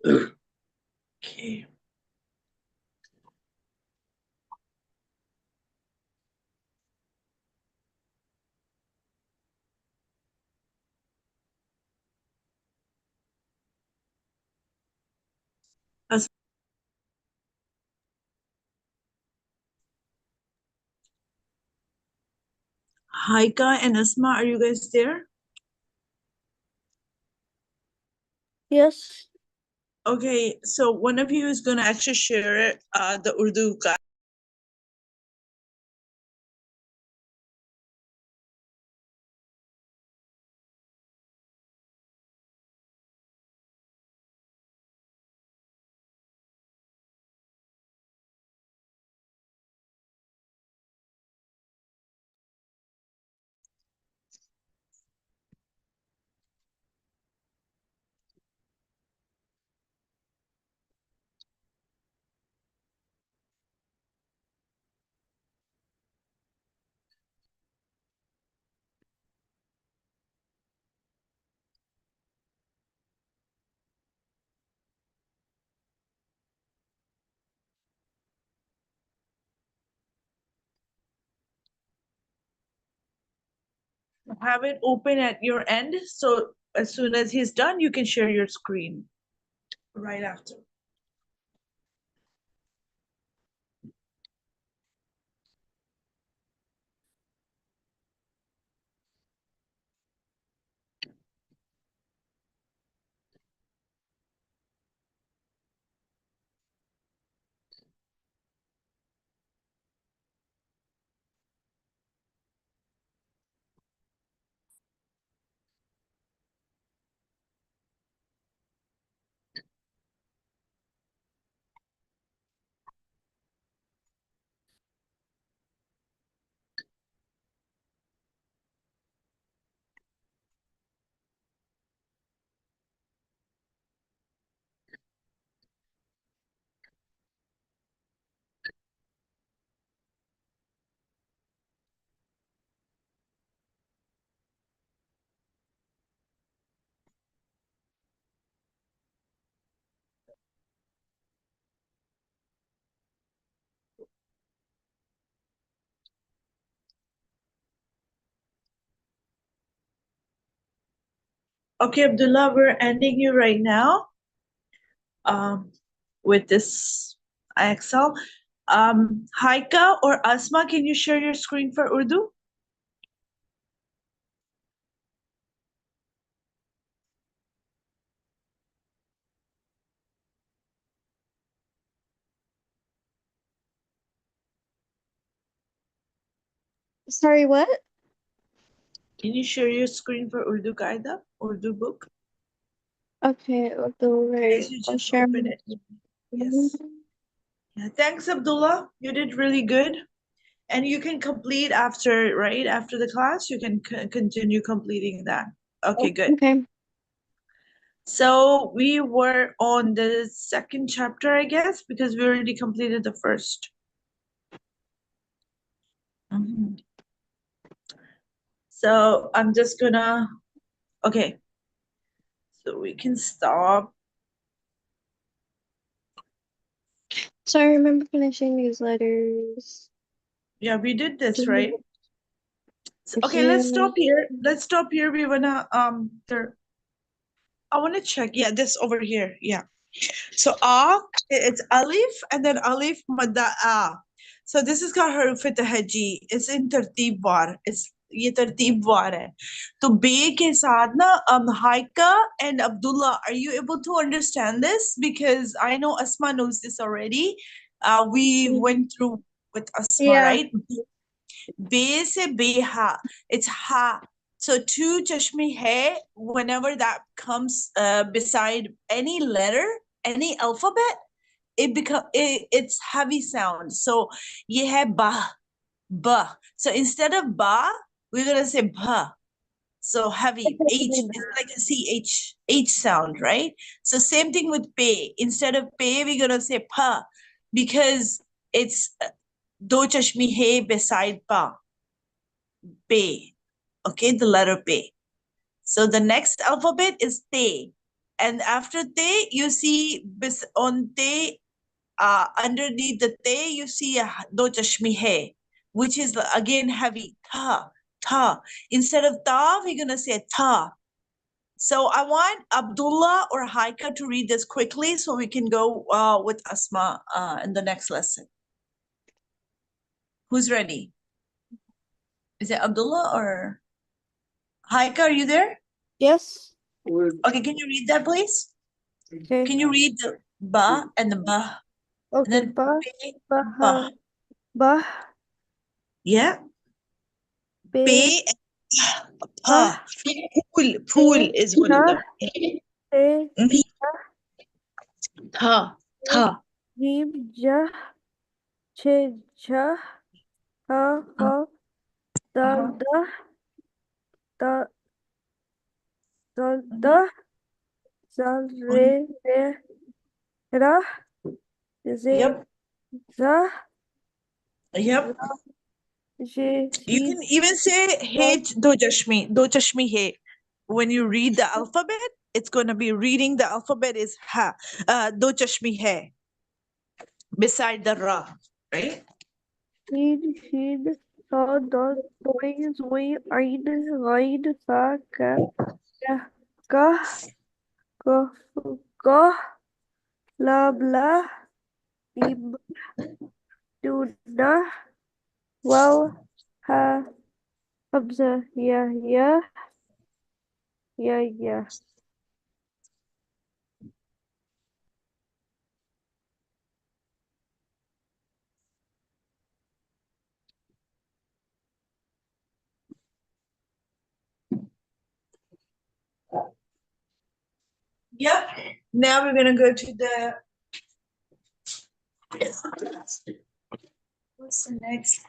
Okay. Haika and Asma, are you guys there? Yes. Okay, so one of you is going to actually share the Urdu guide. Have it open at your end, so as soon as he's done, you can share your screen right after. Okay, Abdullah, we're ending you right now with this IXL. Haika or Asma, can you share your screen for Urdu? Sorry, what? Can you share your screen for Urdu Qaida, Urdu book? Okay, I'll do As right. you I'll just share open my it. screen. Yes. Yeah, thanks, Abdullah. You did really good. And you can complete after, right? After the class, you can continue completing that. Okay, good. Okay. So we were on the second chapter, I guess, because we already completed the first. Mhm. So I'm just gonna, okay. So we can stop. So I remember finishing these letters. Yeah, we did this, right? So, okay, Yeah. let's stop here. Let's stop here. We wanna there. I wanna check. Yeah, this over here. Yeah. So it's alif and then alif madda a. So this is called haruf tahajji. It's in tartib war. It's ये तरतीब वार है. तो बे के साथ ना Haika and Abdullah, are you able to understand this? Because I know Asma knows this already. We went through with Asma, Yeah. right? Be se beha. It's ha. So two chashmi hai, whenever that comes beside any letter, any alphabet, it's heavy sound. So ye hai ba, ba. So instead of ba, we're gonna say ba. So heavy H. It's like a H sound, right? So same thing with pe. Instead of pe, we're gonna say pa, because it's do chashmi hai beside pa. Pe. Okay, the letter Pe. So the next alphabet is Te. And after te, you see on te, underneath the te, you see a do chashmi hai, which is again heavy. Ta, ta. Instead of ta, we're gonna say ta. So I want Abdullah or Haika to read this quickly so we can go with Asma in the next lesson. Who's ready? Is it Abdullah or Haika? Are you there? Yes. Okay, can you read that, please? Okay. Can you read the ba and the ba? And Okay. then Ba, pe, ba, ba. ba, Yeah. be, Pe and ha, pa. Pool be, is one of ha, them. te, Mhm. Ta, ta. jim, ja, che, ja, ha, ha, da, da, da, da, da, za, re, ra, ze, Yep. za, Yep. je, You si, can even say da, hey do chashmi hey. When you read the alphabet, it's going to be reading the alphabet is ha. Do chashmi hai beside the ra, right? shin, shin, sa, da, doi, zoi, ein, rein, sa, ka, ka, ka, ka, la, bla, bim, tuna, wow, ha, hamza, yeah, yeah, yeah, yeah. Yep. Now we're going to go to the what's the next?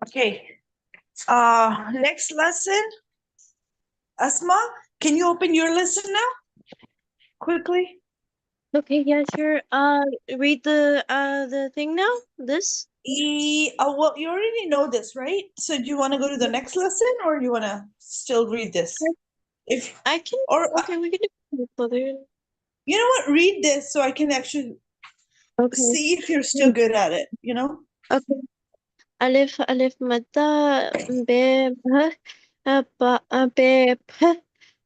Okay. Next lesson. Asma, can you open your lesson now? Quickly. Okay, yeah, sure. Read the thing now. This. Well, you already know this, right? So do you want to go to the next lesson or you want to still read this? If I can. or Okay, we can do further. you know what? Read this so I can actually Okay. see if you're still good at it, you know? Okay. ألف مادة ب ب ب ب ب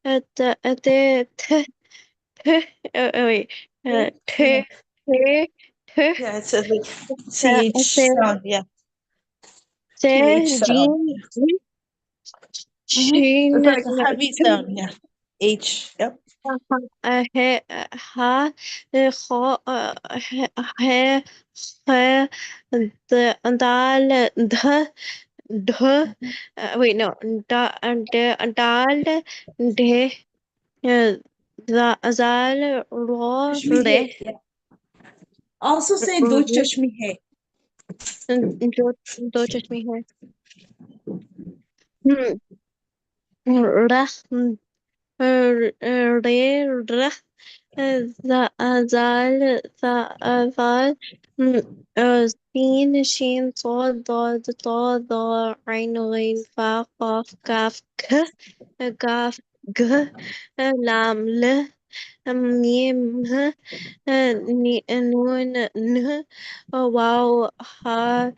ت ت ت ت wait ت ت ت Yeah, it says like ت CH sound, yeah. ت TH sound. جيم Mm-hmm. شين It's like a heavy sound, yeah. H, yep. ه ها خ ه خ دال د د wait no da dal de zal ro re Tashmihe, yeah. Also say do chashmihe. जो दो चश्मे हैं रख रे रख زال زال سين شين صاد ضاد طا ضا عين غين فا قاف كاف ك قاف ج لام ل ميم ه نون ن واو ها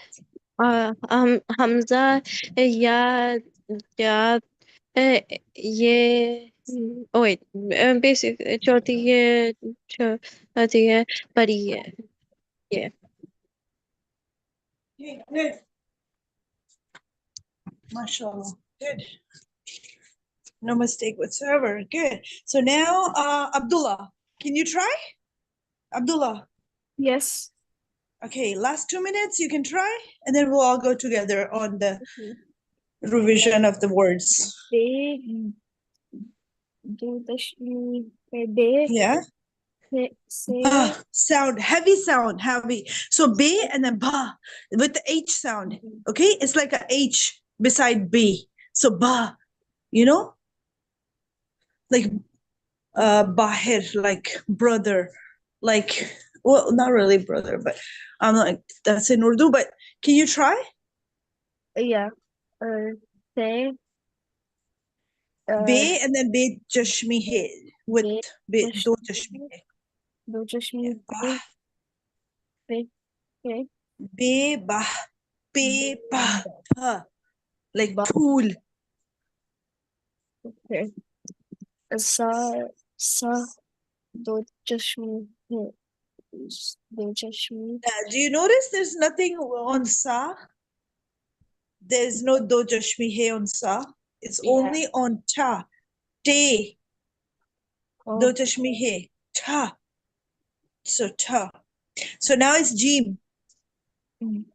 همزة يا या ये oh wait basic चौथी है चौथी है बड़ी है yeah Okay, good. MashaAllah. Good. No mistake whatsoever. Good. So now, Abdullah, can you try? Abdullah. Yes. Okay, last 2 minutes, you can try, and then we'll all go together on the revision of the words. Be, do the be, Yeah. say, Sound, heavy sound, heavy. So B and then ba with the H sound. Okay, it's like a H beside B. So ba, you know, like bahir, like brother, like well, not really brother, but I'm like that's in Urdu. But can you try? yeah, say, B and then B jashmi he. with Be do chashmi hai. Do chashmi Yeah. be be Be bah, be bah, ha, like ba pool. okay. Sa do chashmi hai. Do chashmi. Do you notice there's nothing on sa? There's no do chashmi hai on sa. It's Yeah. only on cha. Te, do Oh, chashmi hai. Ta. So ta. So now it's jeem.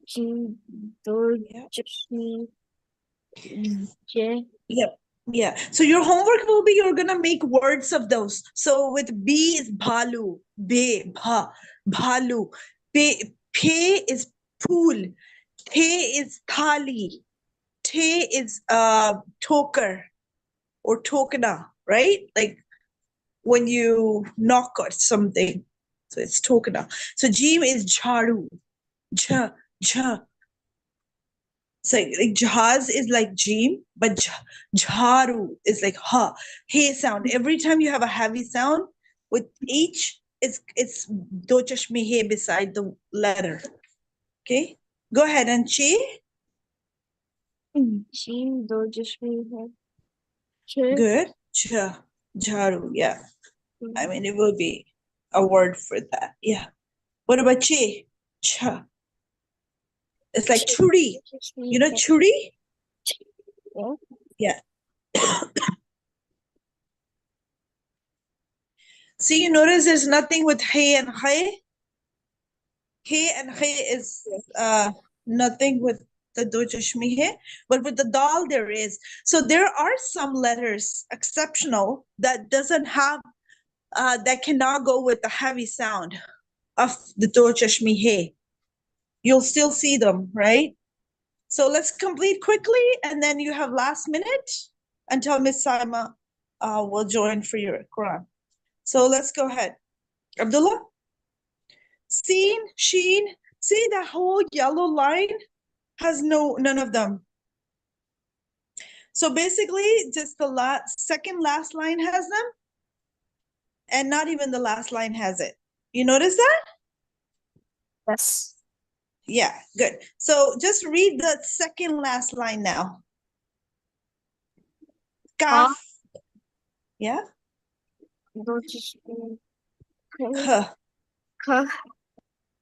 Jim do Yeah. chashmi je. Yep. Yeah. So your homework will be you're gonna make words of those. So with B is bhalu, be, bha, bhalu. Pe is pool. Te is thali. Te is toker or tokana, right? Like when you knock or something. So it's tokana. So jeem is jharu. Jha, jha. So like jahaz is like jeem, but jharu is like ha. Hey sound. Every time you have a heavy sound with H, it's do chashmi he beside the letter. Okay, go ahead and chi. Jim do chashmi hai. Che. Good. Cha, jharu. Yeah. I mean, it will be a word for that. Yeah. What about chi? Cha. It's like churi. You know churi? Yeah. Yeah. See, you notice there's nothing with hey and hay. Hey and hey is nothing with the do chashmi hai, but with the dal there is. So there are some letters exceptional that doesn't have that cannot go with the heavy sound of the do chashmi hai. You'll still see them, right? So let's complete quickly, and then you have last minute until Miss Saima will join for your Quran. So let's go ahead. Abdullah? Seen, sheen, see the whole yellow line has none of them. So basically, just the second last line has them, and not even the last line has it. You notice that? Yes. Yeah, good. So just read the second last line now. Kaf. Yeah. Do chashmi hai. Huh. Ka.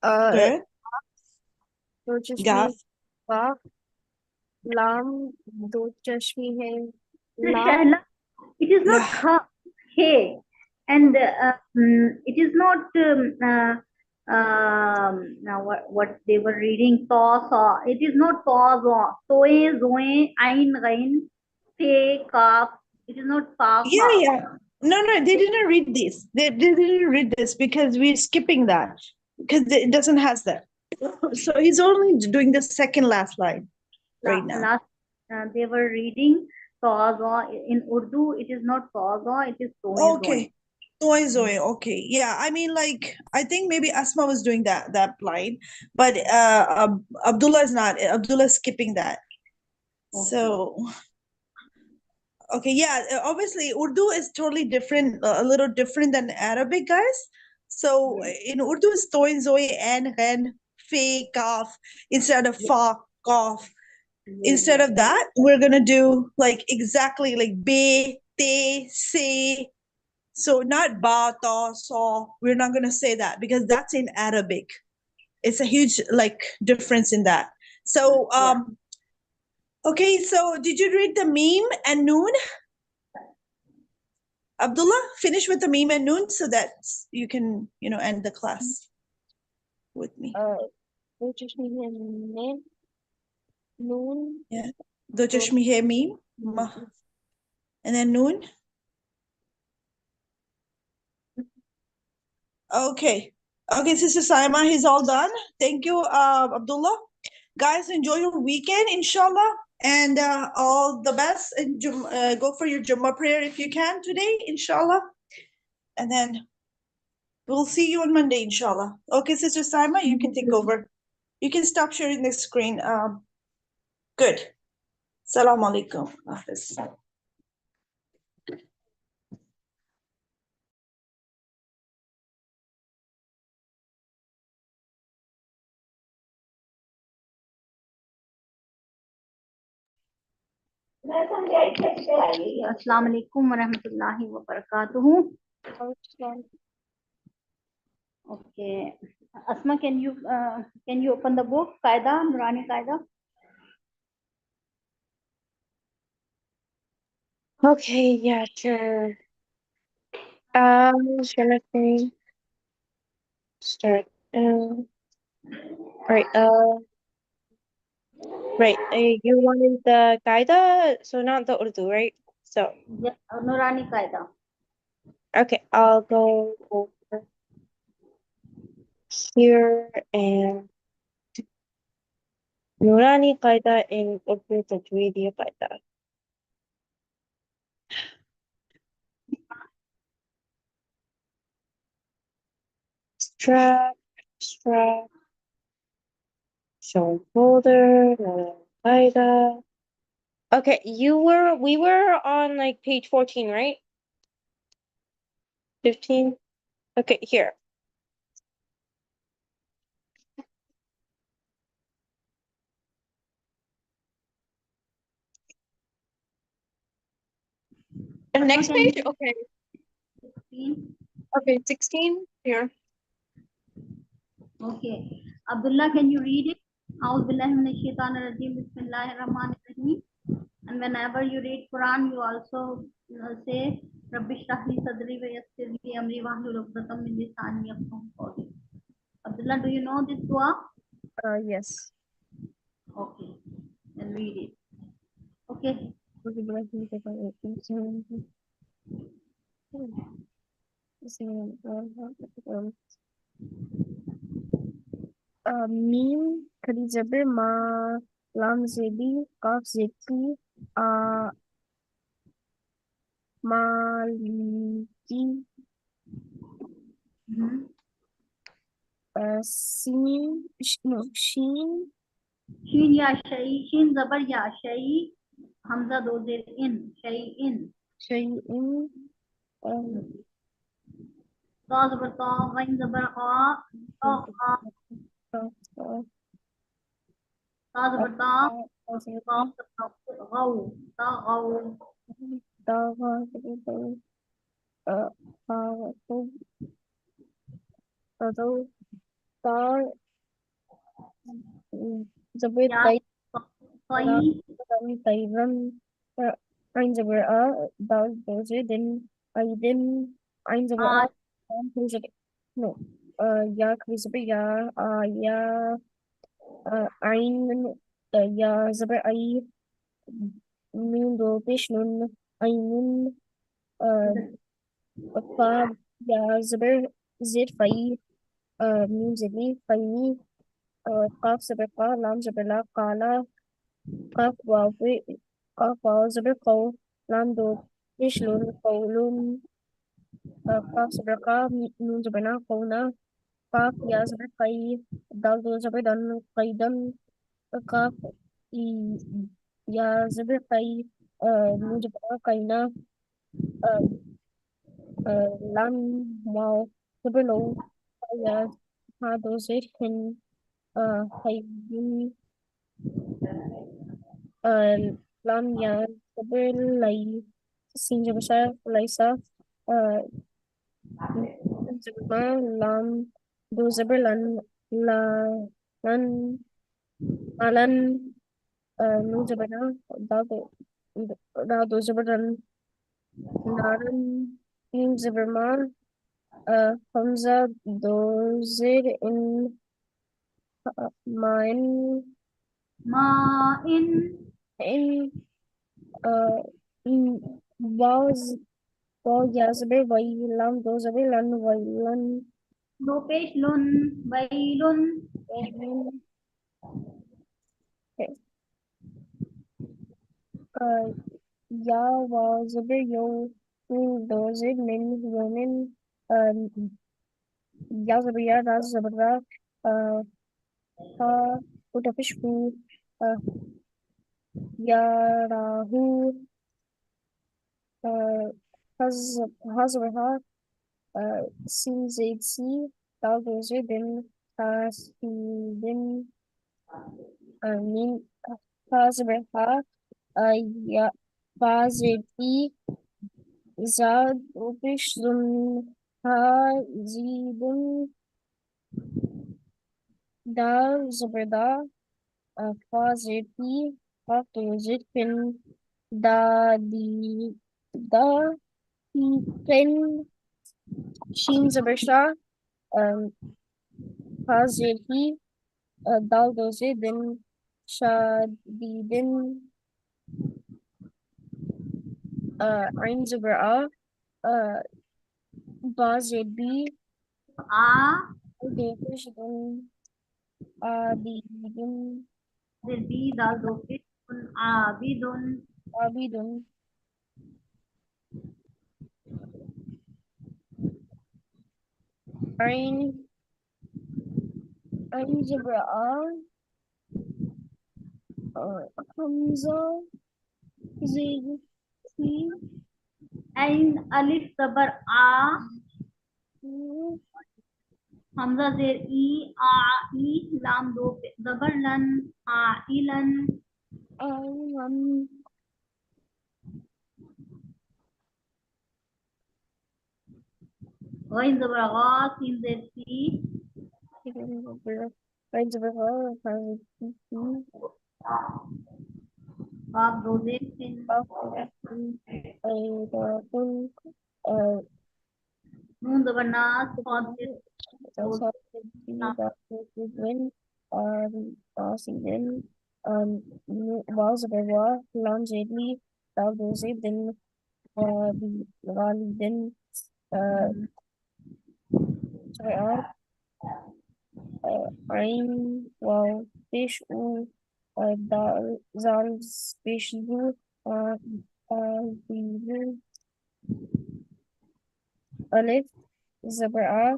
Good. Do chashmi Gaf. ba. Lam do chashmi hai. La. Shahla, it is not La. kha, hey, and it is not now what they were reading saw. It is not saw. Soe, zoe, ain, gain, te, kaf. It is not fa, Yeah, kha. yeah. No, they didn't read this. They didn't read this because we're skipping that because it doesn't has that. So he's only doing the second last line right now. Last they were reading saw. In Urdu, it is not saw. It is soe, Okay. Zoe. Okay. Yeah. I mean, like, I think maybe Asma was doing that line, but Abdullah is not. Abdullah is skipping that. So okay, yeah. Obviously, Urdu is totally different, a little different than Arabic, guys. So in Urdu, it's toin, zoe, and ren, fe, kaf, instead of fa, kaf. Instead of that, we're gonna do like exactly like be, te, se. So not ba, ta, sa. We're not gonna say that because that's in Arabic. It's a huge like difference in that. So okay, so did you read the meme and noon? Abdullah, finish with the meme and noon so that you can, end the class with me. Do chashmi hai. Nen. Noon. Yeah. Do chashmi hai meme. And then noon. Okay. Okay, Sister Saima, he's all done. Thank you, Abdullah. Guys, enjoy your weekend, inshallah. And all the best. And go for your Jummah prayer if you can today, inshallah. And then we'll see you on Monday, inshallah. Okay, Sister Saima, you can take over. You can stop sharing the screen. Good. Assalamu alaikum. Hafiz. Assalamu alaikum wa rahmatullahi wa barakatuhu. Okay. Asma, can you open the book? Qaida, Nurani Qaida. Okay, yeah, sure. Share my screen. Start. Right. Right. You wanted the Qaida, so not the Urdu, right? So, Yeah, Nurani Qaida. okay, I'll go over here and Nurani Qaida in Urdu Tajweedi Qaida. Strap, show folder, Qaida. Okay, we were on like page 14, right? 15? Okay, here. The next page? Okay. 16. Okay, 16 here. Okay. Abdullah, can you read it? A'udhu billahi minash shaitanir rajim. Bismillahir rahmanir rahim. And whenever you read Quran, you also say Rabbi shrah li sadri wa yassir li amri wahlul 'uqdatam min lisani yafqahu qawli. Abdullah, do you know this dua? Yes. Okay. Then read it. Okay. Mim, Kalizabir, Ma, Lam Zebi, Kaf Zeki, Maliki, Sin, no, Sheen, Shin ya shay, shin zabar ya shay, hamza do zir in, shay in. Shayin, Ta zabar ta, ghain zabar gha, ta gha, ta zabar ta, ghaw zabar ghaw, ta ghaw. Zabir, Ya Tai, tay, Tairan, Ein Zabir, Dal, Doze, then Ein Zabir, a, no, Ya, Krizabir, Ya, Ya, Ein, Ya, Zabir, I, Nun, Do, Pish, Nun, Ainun, Fa, Ya, Zabir, Zid, Fai, Nun, Zidli, Fai, Qaf, Zabir, Qa, Lam, Zabir, La, Qala, Qaf, Waw, Qaf, Waw, Zabir, Qaw, Lam, Do, Pish, Nun, Qawlun, Qaf, Zabir, Qa, Nun, Zabir, Na, Qawna, Qaf, Ya, Zabir, Qai, Dal, Do, Zabir, Dan, Qaidan, Qaf, Ya, Zabir, Qai, Nun, Zabir, Na, Qaina, Lam, Waw, Zabir, Lo, Ya, Ha, Do, Zir, Hin, Qayyim, Lam, Ya, Zabir, Lai, Sin, Zabir, Sa, Laisa, Zabir, Lam, Do, Zabir, Lan, La, Lan, Alan, Nun, Zabir, Na, Da, Do, Zabir, Dan, Naran, Mim, Zabir, Ma, Hamza, Do, Zir, In, Mine, ma, in, was, Ya, Zabir, Wai, Lam, Do, Zabir, Lan, Wailan, do pesh lun, bailun, Wailan, Ya, Wa, Zabir, Yo, Do, Zir, Min, Yomin, Ya, Zabir, Ya, Raz, Zabir, Ra, Ha, Utafish, Hu, Ya, Rahu, Hazar, Ha, Sin, Zaid, Si, Dal, Do, Zir, Din, Ha, Si, Din, Min, Ha, Zabir, Ha, Ya Bazeti Zad Ubishun Hazidun Dal Zuberda Fazeti Fatuzipin Da Pen Shin Zubersha Fazeti Dal Dozidin Shadidin Ain Zubra Bazeti Dofishidun Adidin Zirbi dal dofish un abidun Abidun Ain Zubra Hamza Zid Ain alif zabar a Hamza zir i lam do zabar lan ilan Alam Ghain zabar gha sin zir si Ain Zubra Kaf do zir sin Aidatun Nun zabar nas Qad zir do Win Oxygen was Bava Longevity Daldosi then then sorry I'm well fish zal special the Alif Zabra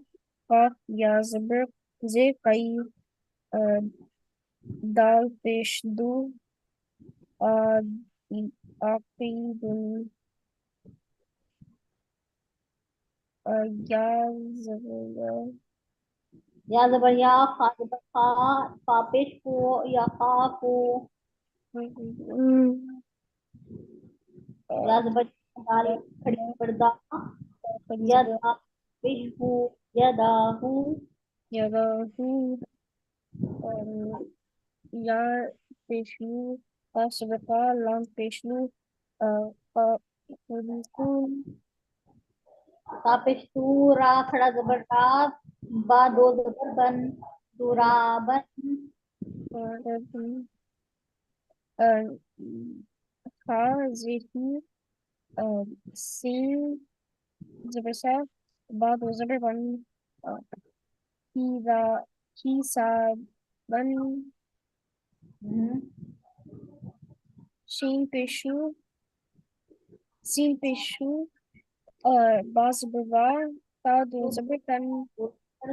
Qaf Ya Zabr Ze Kai Dal fish do Aqidun Ya Zabra Ya zabar ya Kha zabar kha Fa pesh ko ya kha ko Ya zabar dal khadi zabar da Ya da pesh ko ya da hu Yadahu Ya Peshu Asabata Lam Peshu Hudikun Ta pesh tu ra khada zabar ta Ba do zabar ban Turaban Ha Zihi Sin Zabasa Badu Zabarban Hida Hisa Ban Shin Peshu Sin Peshu Basabava Tadu Zabartan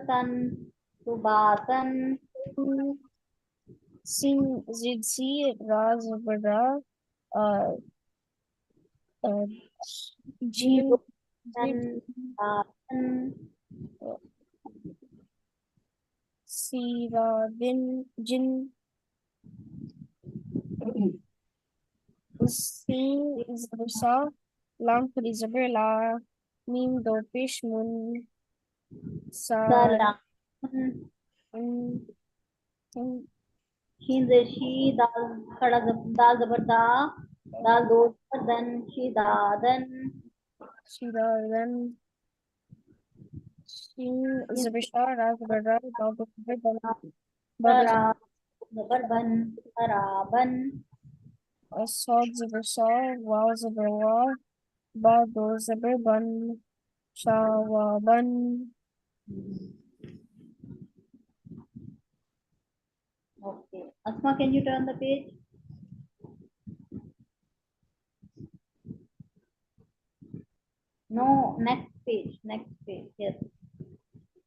Tan Subatan Sin Zidsi Raz Zabara Jin Tan Tan Sira Jin Sin Zabasa Lam Zabela Mim Do Pishmun Sa Salam Shin zir shi dal khada dal zabar da Dal do zabar dan shi dadan Shira Shin Zabisha Raz Zabara Babu Badu Tara zabar ban Taraban Asad Zabasa Wow Zabara Badu Zabarban Shawaban Okay. Asma, can you turn the page? No, next page. Next page. Yes.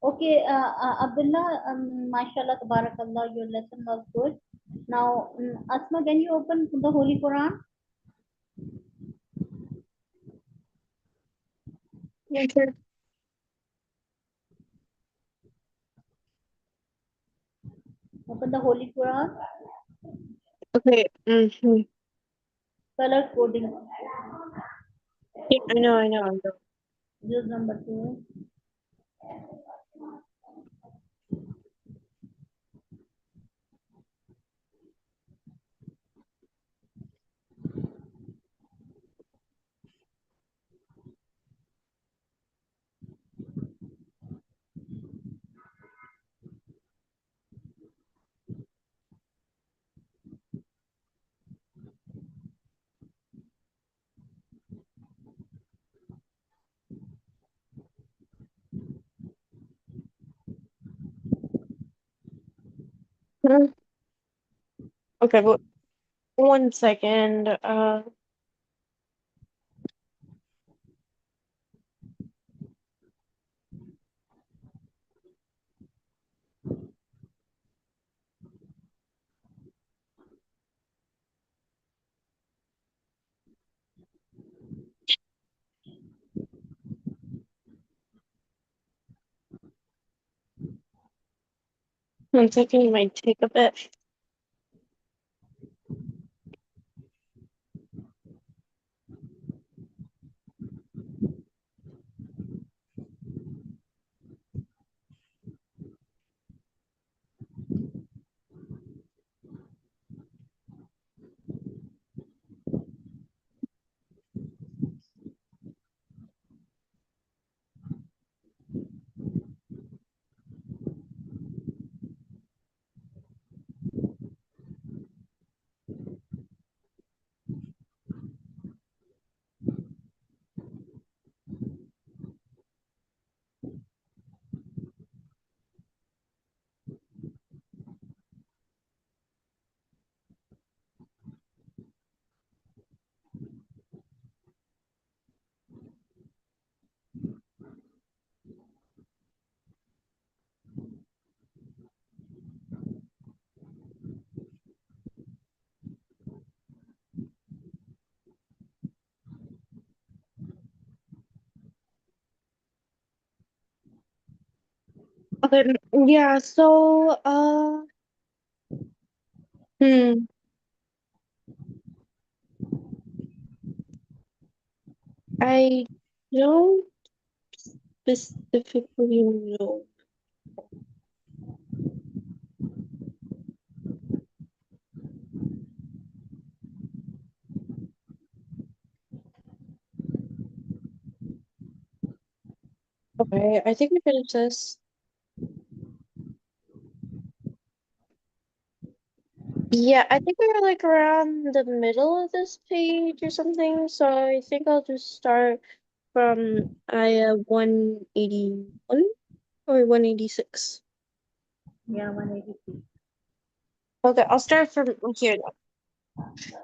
Okay, Abdullah, mashallah, tabarakallah, your lesson was good. Now, Asma, can you open the Holy Quran? Yes, sir. Open the Holy Quran. Okay. color coding. Yeah, I know, I know, I know. Juz number 2. Hmm. Okay, but 1 second. 1 second might take a bit. Okay, yeah, so hmm, I don't specifically know. Okay, I think we finished this. Yeah, I think we were like around the middle of this page or something, so I think I'll just start from ayah 181 or 186. Yeah, 183. Okay, I'll start from here.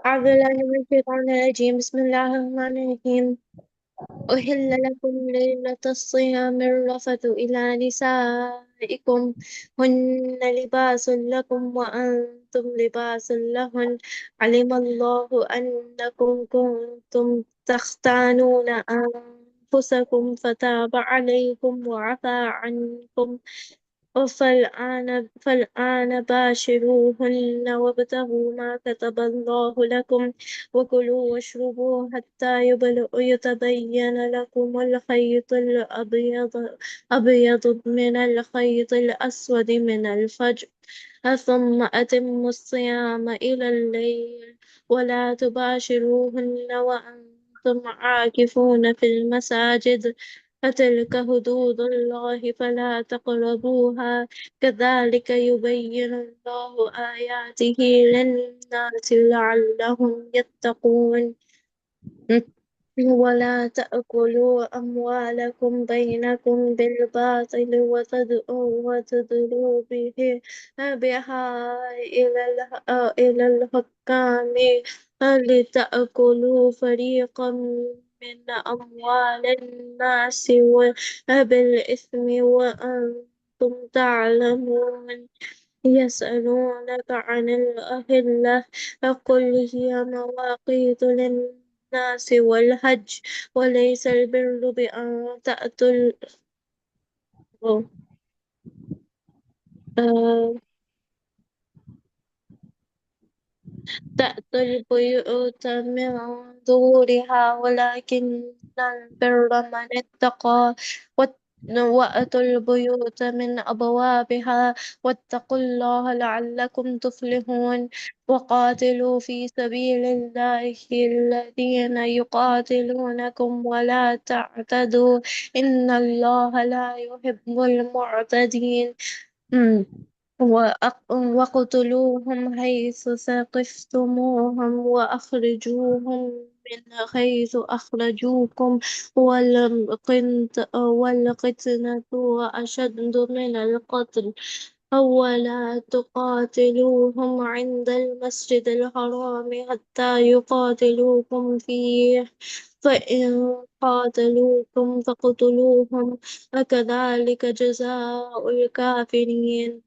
أعوذ بالله من الشيطان الرجيم بسم الله الرحمن الرحيم أحل لكم ليلة الصيام الرفث إلى نسائكم هن لباس لكم وأنتم لباس لهن علم الله أنكم كنتم تختانون أنفسكم فتاب عليكم وعفى عنكم فالآن باشروهن وابتغوا ما كتب الله لكم وكلوا واشربوا حتى يتبين لكم الخيط الأبيض من الخيط الأسود من الفجر ثم أتموا الصيام إلى الليل ولا تباشروهن وأنتم عاكفون في المساجد فتلك حدود الله فلا تقربوها كذلك يبين الله آياته للناس لعلهم يتقون ولا تأكلوا أموالكم بينكم بالباطل وتدلوا بها إلى الحكام لتأكلوا فريقا من أموال الناس بالإثم وأنتم تعلمون يسألونك عن الأهلة فقل هي مواقيت للناس والحج وليس البر بأن تأتوا آه، تأتوا البيوت من ظهورها ولكن البر من اتقى وأتوا البيوت من أبوابها واتقوا الله لعلكم تفلحون وقاتلوا في سبيل الله الذين يقاتلونكم ولا تعتدوا إن الله لا يحب المعتدين. واقتلوهم حيث ثقفتموهم وأخرجوهم من حيث أخرجوكم والقتنة أشد من القتل أولا تقاتلوهم عند المسجد الحرام حتى يقاتلوكم فيه فإن قاتلوكم فاقتلوهم وكذلك جزاء الكافرين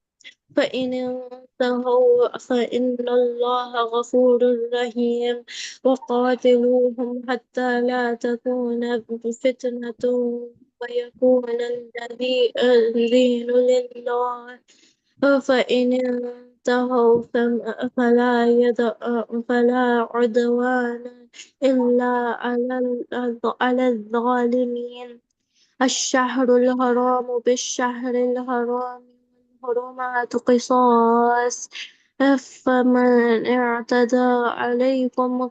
فإن انتهوا فإن الله غفور رحيم وقاتلوهم حتى لا تكون فتنة ويكون الدين لله فإن انتهوا فلا عدوان إلا على الظالمين الشهر الحرام بالشهر الحرام والحرمات قصاص فمن اعتدى عليكم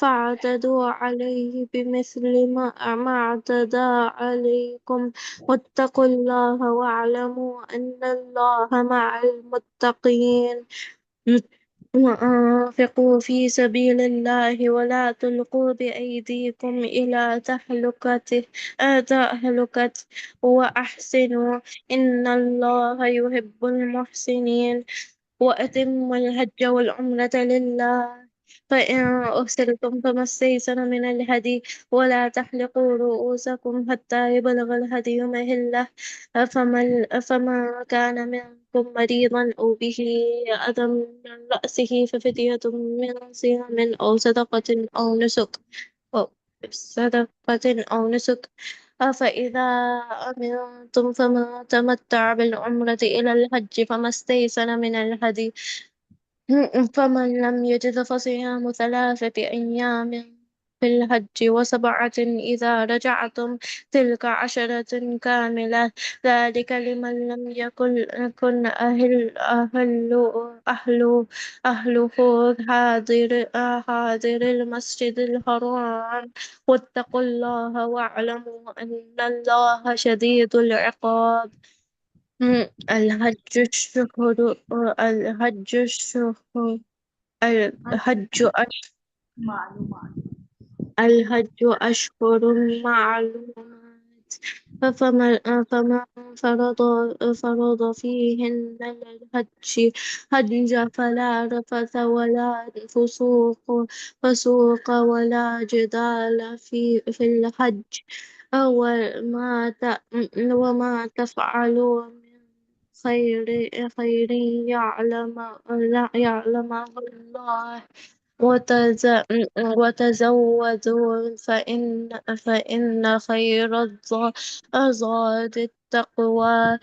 فاعتدوا عليه بمثل ما اعتدى عليكم واتقوا الله واعلموا أن الله مع المتقين وأنفقوا في سبيل الله ولا تلقوا بأيديكم إلى تهلكة وأحسنوا إن الله يحب المحسنين وأتموا الحج والعمرة لله فإن أحسنتم فما استيسر من الهدي ولا تحلقوا رؤوسكم حتى يبلغ الهدي مهله فمن كان منكم مريضا أو به أذى من رأسه ففدية من صيام أو صدقة أو نسك فإذا أمنتم فمن تمتع بالعمرة إلى الحج فما استيسر من الهدي فمن لم يجد فصيام 3 أيام في الحج وسبعة إذا رجعتم تلك 10 كاملة ذلك لمن لم يكن أهله حاضر المسجد الحرام واتقوا الله واعلموا أن الله شديد العقاب. الحج الشهر الحج أشهر معلومات. الحج أشهر معلومات فمن فرض فيهن الحج فلا رفث ولا فسوق ولا جدال في الحج وما تفعلوا من خير يعلمه الله وتزودوا فإن خير الزاد التقوى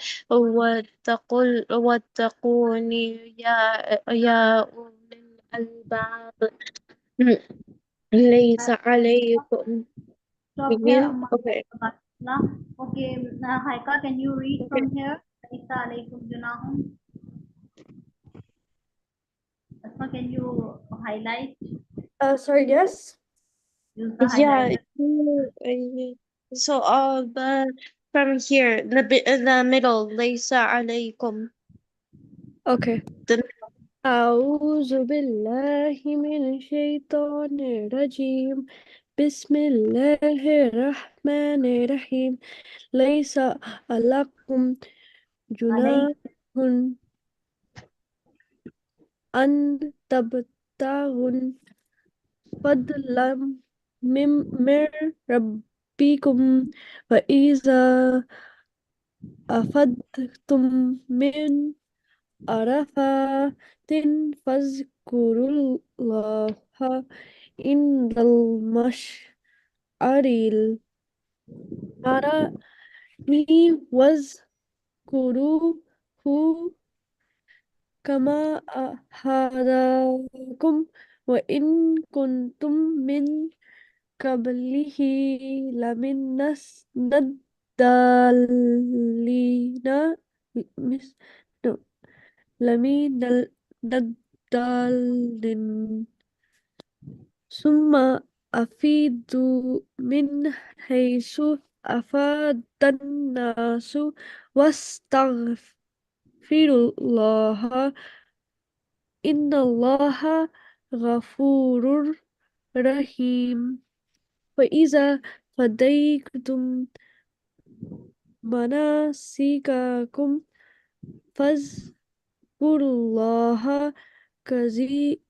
واتقوني يا أولي الألباب ليس عليكم Stop here. begin okay Okay, Haika, can you read okay from here? Laisa alaykum junahun. Asma, can you highlight? sorry yes Use the yeah highlighter. so but from here the middle ليس عليكم Okay. the أعوذ بالله من الشيطان الرجيم بسم الله الرحمن الرحيم ليس لكم جناح أن تبتغوا فضلا من ربكم فإذا أفضتم من عرفات فاذكروا الله عند المشعر الحرام واذكروه كما هداكم وإن كنتم من قبله لمن الضالين مس- no، لمن الضالين ثم أفيضوا من حيث أفاد الناس واستغفروا الله إن الله غفور رحيم وإذا قضيتم مناسككم فاذكروا الله كذي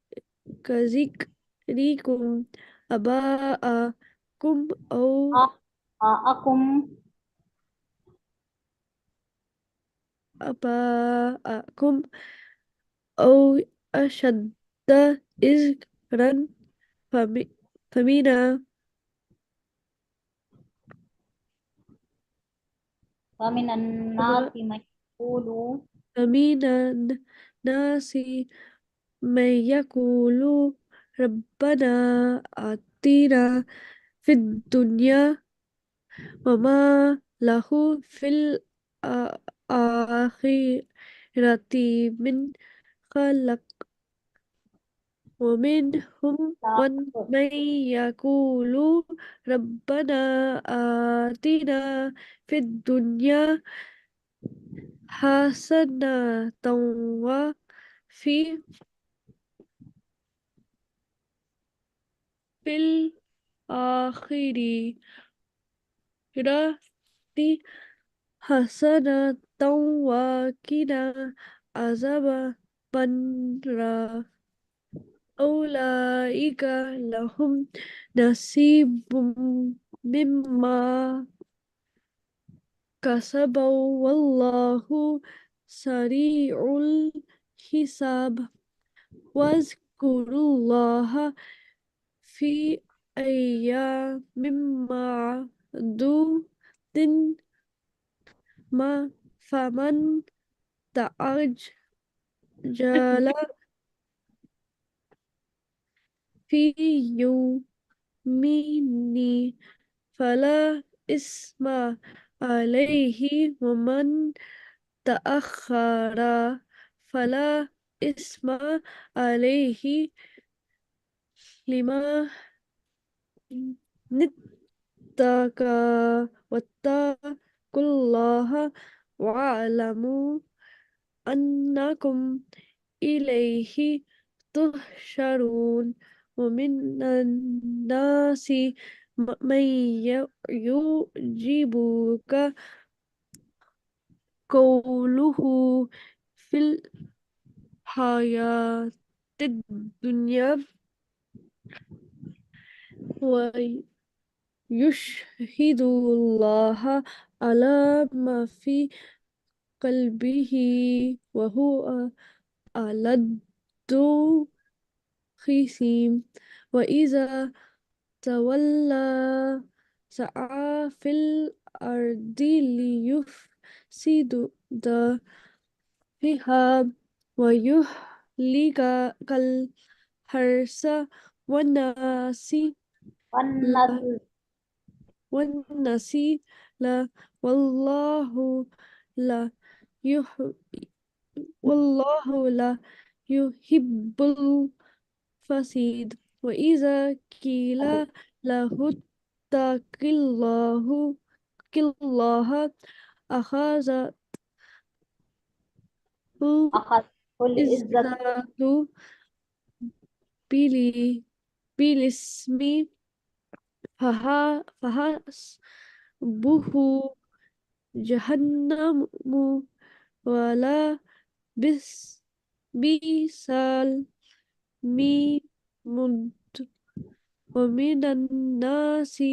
كذكركم آباءكم أو أكم آباءكم أو أشد ذكرا فمن ومن الناس من يقول فمن الناس من يقول ربنا آتنا في الدنيا وما له في الآخرة من خلق ومنهم من يقول ربنا آتنا في الدنيا حسنة وفي الآخرة حسنة وقنا عذاب النار أولئك لهم نصيب مما كسبوا والله سريع الحساب واذكروا الله في أيام معدودة ما فمن تعجل في يومين فلا إثم عليه ومن تأخر فلا إثم عليه لما واتقوا الله واعلموا أنكم إليه تحشرون ومن الناس من يعجبك قوله في الحياة الدنيا ويشهد الله على ما في قلبه وهو ألد خصيم وإذا تولى سعى في الأرض ليفسد فيها ويهلك الحرث والناس والنسل والناس لا والله لا يح والله لا يحب الفساد وإذا قيل له اتق الله أخذته أخذ كل عزة العزة بالاسم فحسبه جهنم ولا بئس المهاد ومن الناس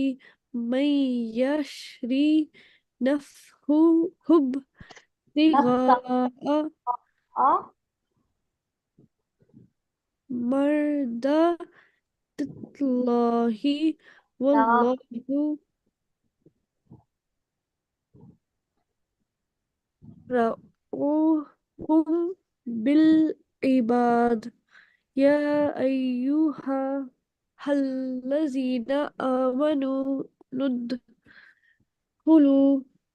من يشري نفسه نفسه ابتغاء مرضات الله والله رؤوف بالعباد يا أيها الذين آمنوا ندخلوا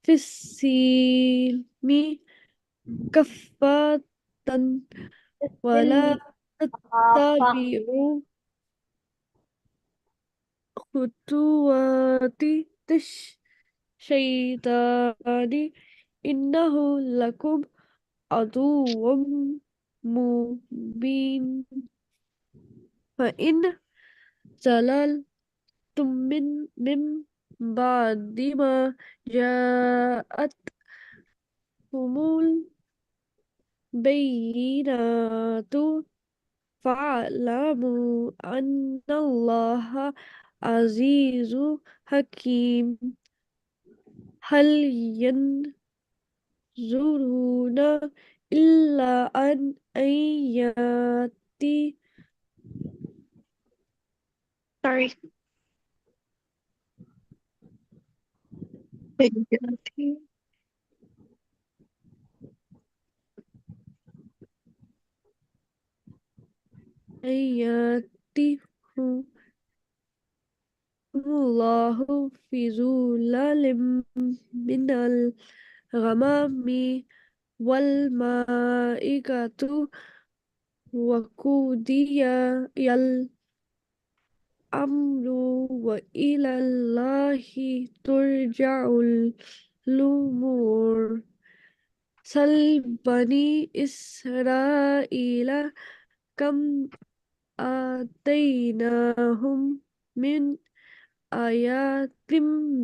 في السلم كفة ولا تتبعوا خطوات الشيطان إنه لكم عدو مبين فإن زللتم من بعد ما جاءتكم البينات فاعلموا أن الله عزيز حكيم هل ينظرون إلا أن يأتي Sorry. يأتيهم الله في ظلال من الغمام والملائكة وقضي الأمر وإلى الله ترجع الأمور سل بني إسرائيل كم آتيناهم من آيات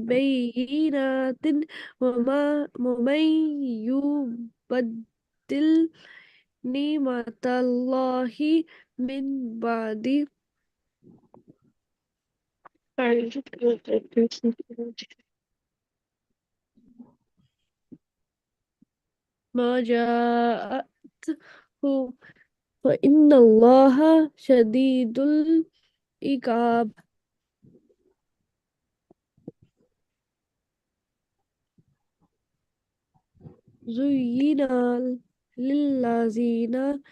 بينات ومن يبدل نعمة الله من بعد Sorry. ما جاءته فإن الله شديد العقاب زين للذين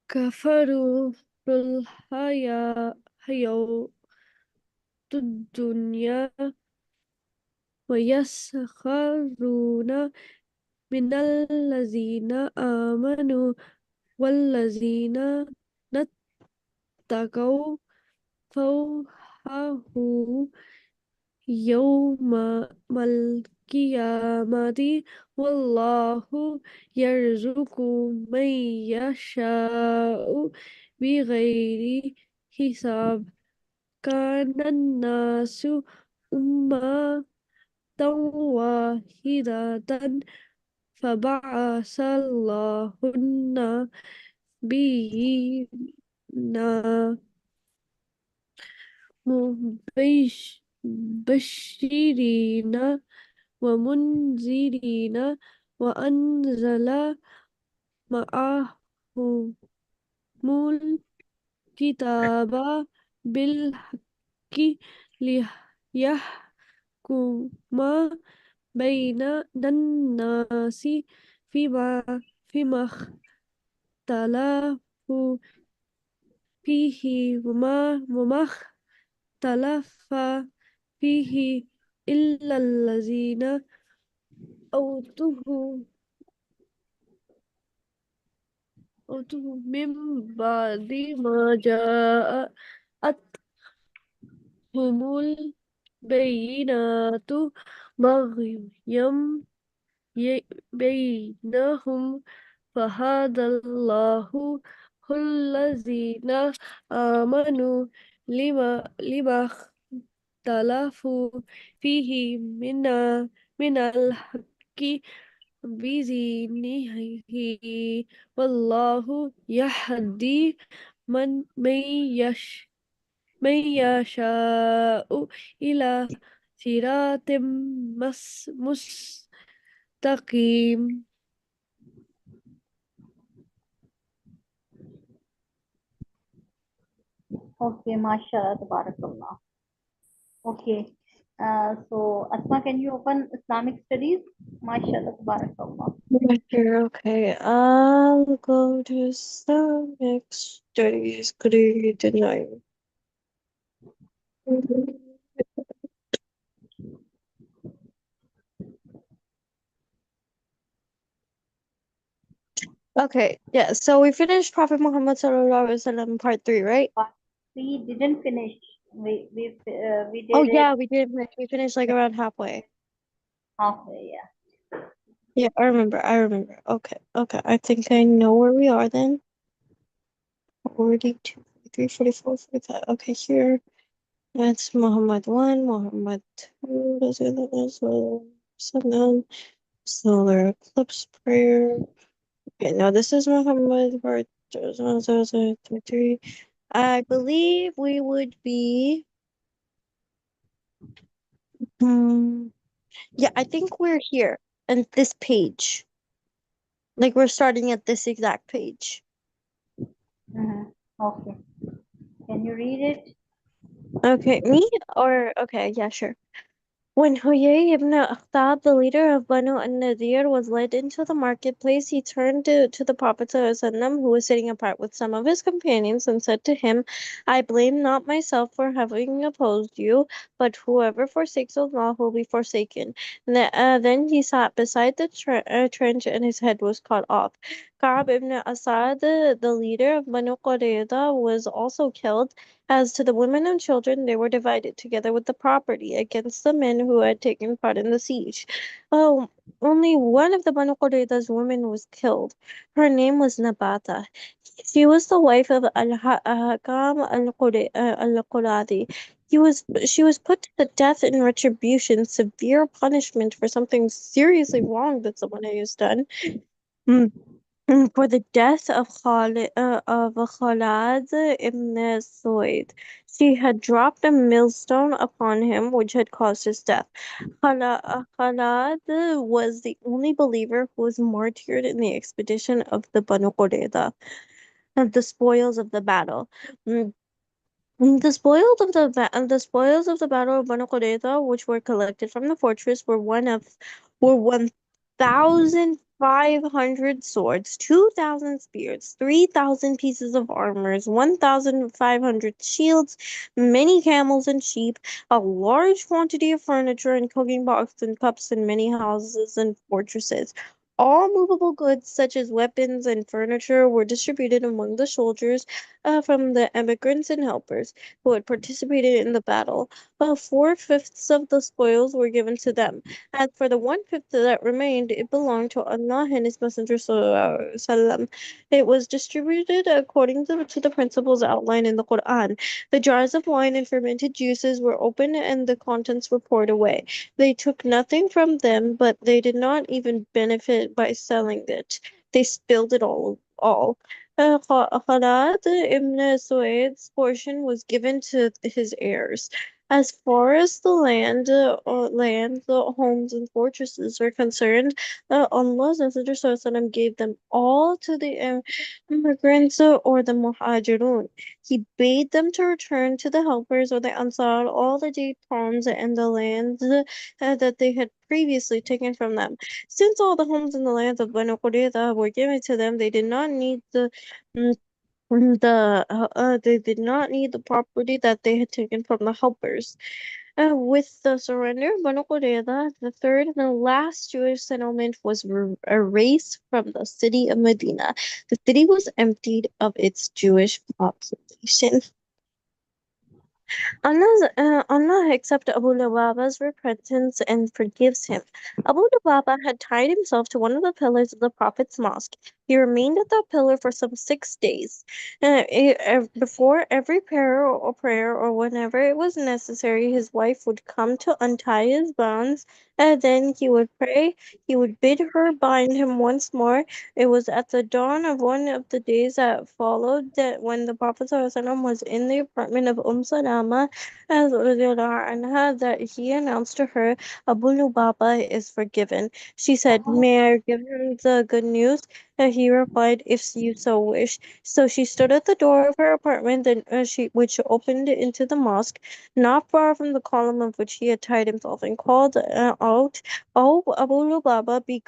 كفروا الحياة الدنيا ويسخرون من الذين آمنوا والذين اتقوا فوقهم يوم القيامة والله يرزق من يشاء بغير حساب كان الناس أمة واحدة فبعث الله النبيين مبشرين ومنذرين وأنزل معهم الكتاب بالحق ليحكم بين الناس فيما اختلفوا فيه وما اختلف فيه إلا الذين أوتوه من بعد ما جاءتهم البينات بغيا بينهم فهدى الله الذين آمنوا لما اختلفوا فيه من الحق بإذنه والله يهدي من يشاء إلى صراط مستقيم. Okay, mashallah, tabarakallah. Okay. So, Asma, can you open Islamic Studies? MashaAllah, tabarakallah. Right here, okay. I'll go to Islamic Studies, grade 9. Okay, yeah, so we finished Prophet Muhammad Sallallahu Alaihi Wasallam part 3, right? But we didn't finish. We Oh, did it yeah, we did finish. We finished like around halfway. halfway. Yeah. Yeah, I remember. Okay, okay. I think I know where we are then. 42, 43, 44, 45. Okay, here. That's Muhammad 1, Muhammad 2, Salam, solar eclipse prayer. Okay, now this is Muhammad part 3. I believe we would be. Hmm, yeah, I think we're here on this page. Like we're starting at this exact page. Okay. Can you read it? Okay, me or okay, yeah, sure. When Huyay ibn Akhtab, the leader of Banu an-Nadir, was led into the marketplace, he turned to the Prophet ﷺ, who was sitting apart with some of his companions, and said to him, I blame not myself for having opposed you, but whoever forsakes Allah will be forsaken. Then he sat beside the trench, and his head was cut off. Ka'b ibn Asad, the leader of Banu Qurayza, was also killed. As to the women and children, they were divided together with the property against the men who had taken part in the siege. Oh, only one of the Banu Qurayza's women was killed. Her name was Nabata. She was the wife of Al-Hakam al-Quradi. She was put to death in retribution, severe punishment for something seriously wrong that someone has done. Hmm. For the death of Khalad ibn Suwaid. She had dropped a millstone upon him, which had caused his death. Khalad was the only believer who was martyred in the expedition of the Banu Qurayza, of the spoils of the battle. Mm, the spoils of the Battle of Banu Qurayza, which were collected from the fortress, were 1,500 swords, 2,000 spears, 3,000 pieces of armors, 1,500 shields, many camels and sheep, a large quantity of furniture and cooking boxes and cups in many houses and fortresses. All movable goods, such as weapons and furniture, were distributed among the soldiers from the emigrants and helpers who had participated in the battle. 4/5 of the spoils were given to them. As for the 1/5 that remained, it belonged to Allah and His Messenger Sallallahu Alaihi Wasallam. It was distributed according to the principles outlined in the Quran. The jars of wine and fermented juices were opened and the contents were poured away. They took nothing from them, but they did not even benefit by selling it. They spilled it all. Khalad ibn Suwaid's portion was given to his heirs. As far as the the homes and fortresses were concerned, Allah's Messenger SAW gave them all to the immigrants or the Muhajirun. He bade them to return to the helpers or the Ansar all the date palms and the lands that they had previously taken from them. Since all the homes and the lands of Banu Qurayza were given to them, they did not need mm, they did not need the property that they had taken from the helpers. With the surrender of Banu Qurayza, the third and the last Jewish settlement was erased from the city of Medina. The city was emptied of its Jewish population. Allah accepted Abu Lubaba's repentance and forgives him. Abu Lubaba had tied himself to one of the pillars of the Prophet's mosque. He remained at that pillar for some 6 days. Before every prayer or whenever it was necessary, his wife would come to untie his bonds, and then he would pray. He would bid her bind him once more. It was at the dawn of one of the days that followed that when the Prophet ﷺ was in the apartment of Salama as anha, that he announced to her, Abu Lubaba is forgiven. She said, May I give him the good news? And he replied, If you so wish. So she stood at the door of her apartment, which opened into the mosque, not far from the column of which he had tied himself, and called out, "O Abu Lubaba, be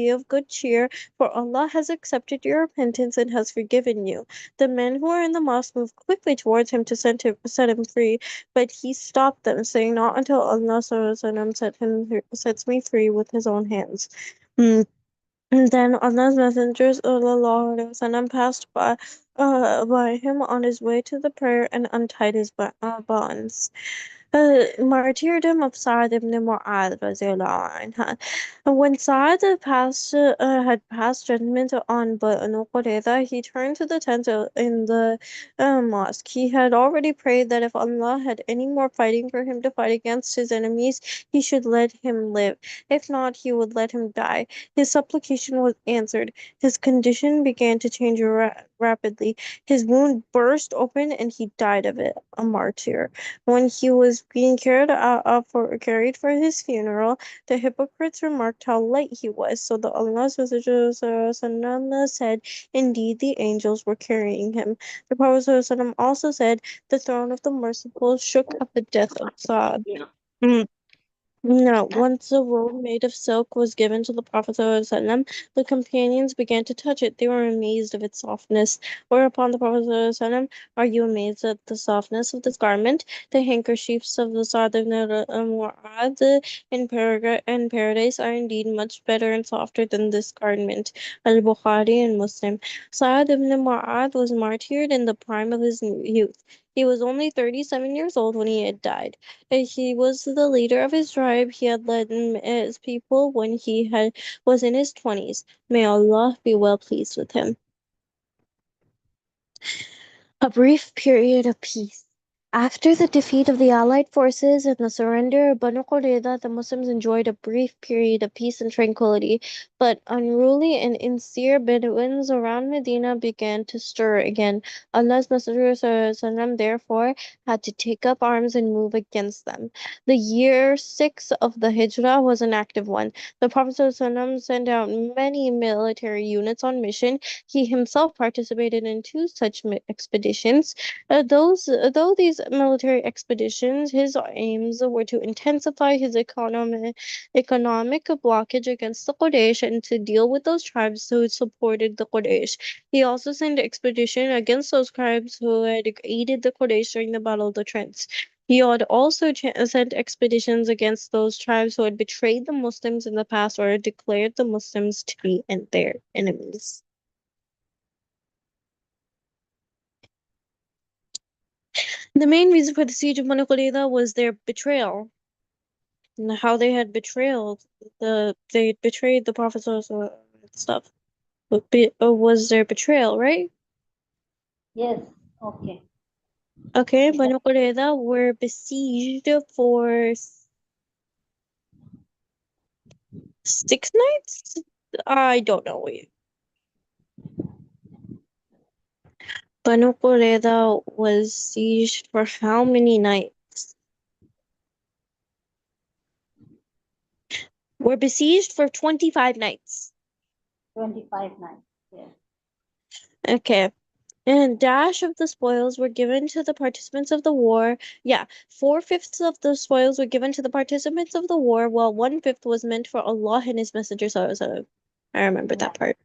of good cheer, for Allah has accepted your repentance and has forgiven you." The men who were in the mosque moved quickly towards him to set him free, but he stopped them, saying, "Not until Allah sets me free with his own hands." Mm. And then Allah's Messenger ﷺ passed by him on his way to the prayer and untied his bonds. Martyrdom of Sa'd ibn Mu'adh radiallahu anha. When Sa'd had passed judgment on Banu Qurayza, he turned to the tent in the mosque. He had already prayed that if Allah had any more fighting for him to fight against his enemies, he should let him live. If not, he would let him die. His supplication was answered. His condition began to change rapidly. His wound burst open and he died of it, a martyr. When he was being carried for his funeral, the hypocrites remarked how light he was. So the Allah's Messenger said, "Indeed, the angels were carrying him." The Prophet also said, "The throne of the merciful shook at the death of Sa'd." Now, once a robe made of silk was given to the Prophet ﷺ, the companions began to touch it. They were amazed of its softness. Whereupon the Prophet ﷺ, "Are you amazed at the softness of this garment? The handkerchiefs of the Sa'd ibn Mu'adh in paradise are indeed much better and softer than this garment." Al-Bukhari and Muslim. Sa'd ibn Mu'adh was martyred in the prime of his youth. He was only 37 years old when he had died. He was the leader of his tribe. He had led his people when was in his 20s. May Allah be well pleased with him. A brief period of peace. After the defeat of the Allied forces and the surrender of Banu Qurayza, the Muslims enjoyed a brief period of peace and tranquility, but unruly and insincere Bedouins around Medina began to stir again. Allah's Messenger ﷺ therefore had to take up arms and move against them. The year 6 of the Hijrah was an active one. The Prophet ﷺ sent out many military units on mission. He himself participated in 2 such expeditions. Though these military expeditions, his aims were to intensify his economic blockage against the Quraysh and to deal with those tribes who supported the Quraysh. He also sent expedition against those tribes who had aided the Quraysh during the Battle of the Trent. He had also sent expeditions against those tribes who had betrayed the Muslims in the past or declared the Muslims to be their enemies. The main reason for the siege of Banu Qurayza was their betrayal, and how they had they betrayed the Prophet and stuff. Was their betrayal, right? Yes. Okay. Okay, Banu Qurayza were besieged for 6 nights? I don't know. Banu Qurayza was sieged for how many nights? Were besieged for 25 nights. 25 nights. Yes. Okay. And dash of the spoils were given to the participants of the war. Yeah, 4/5 of the spoils were given to the participants of the war, while 1/5 was meant for Allah and His Messenger. So I remember that part.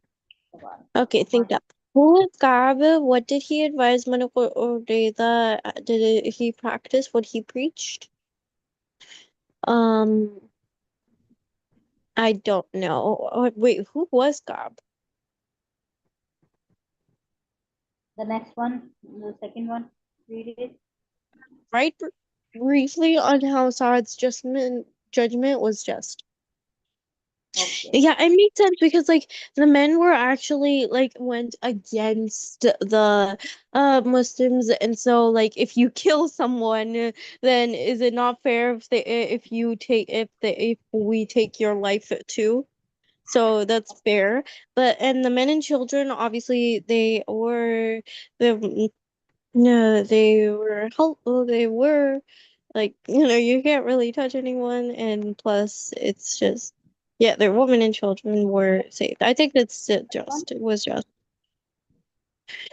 Okay, think up. Who was Ka'b? What did he advise Banu Qurayza? Did he practice what he preached? I don't know. Wait, who was Ka'b? The next one, the second one, read it. Right, briefly on how Sa'd's judgment was just. Okay. Yeah, it makes sense because like the men were actually like went against the Muslims, and so like if you kill someone, then is it not fair if we take your life too? So that's fair. But and the men and children, obviously the no, they were like, you can't really touch anyone, and plus it's just, yeah, their women and children were saved. I think that's just, it was just.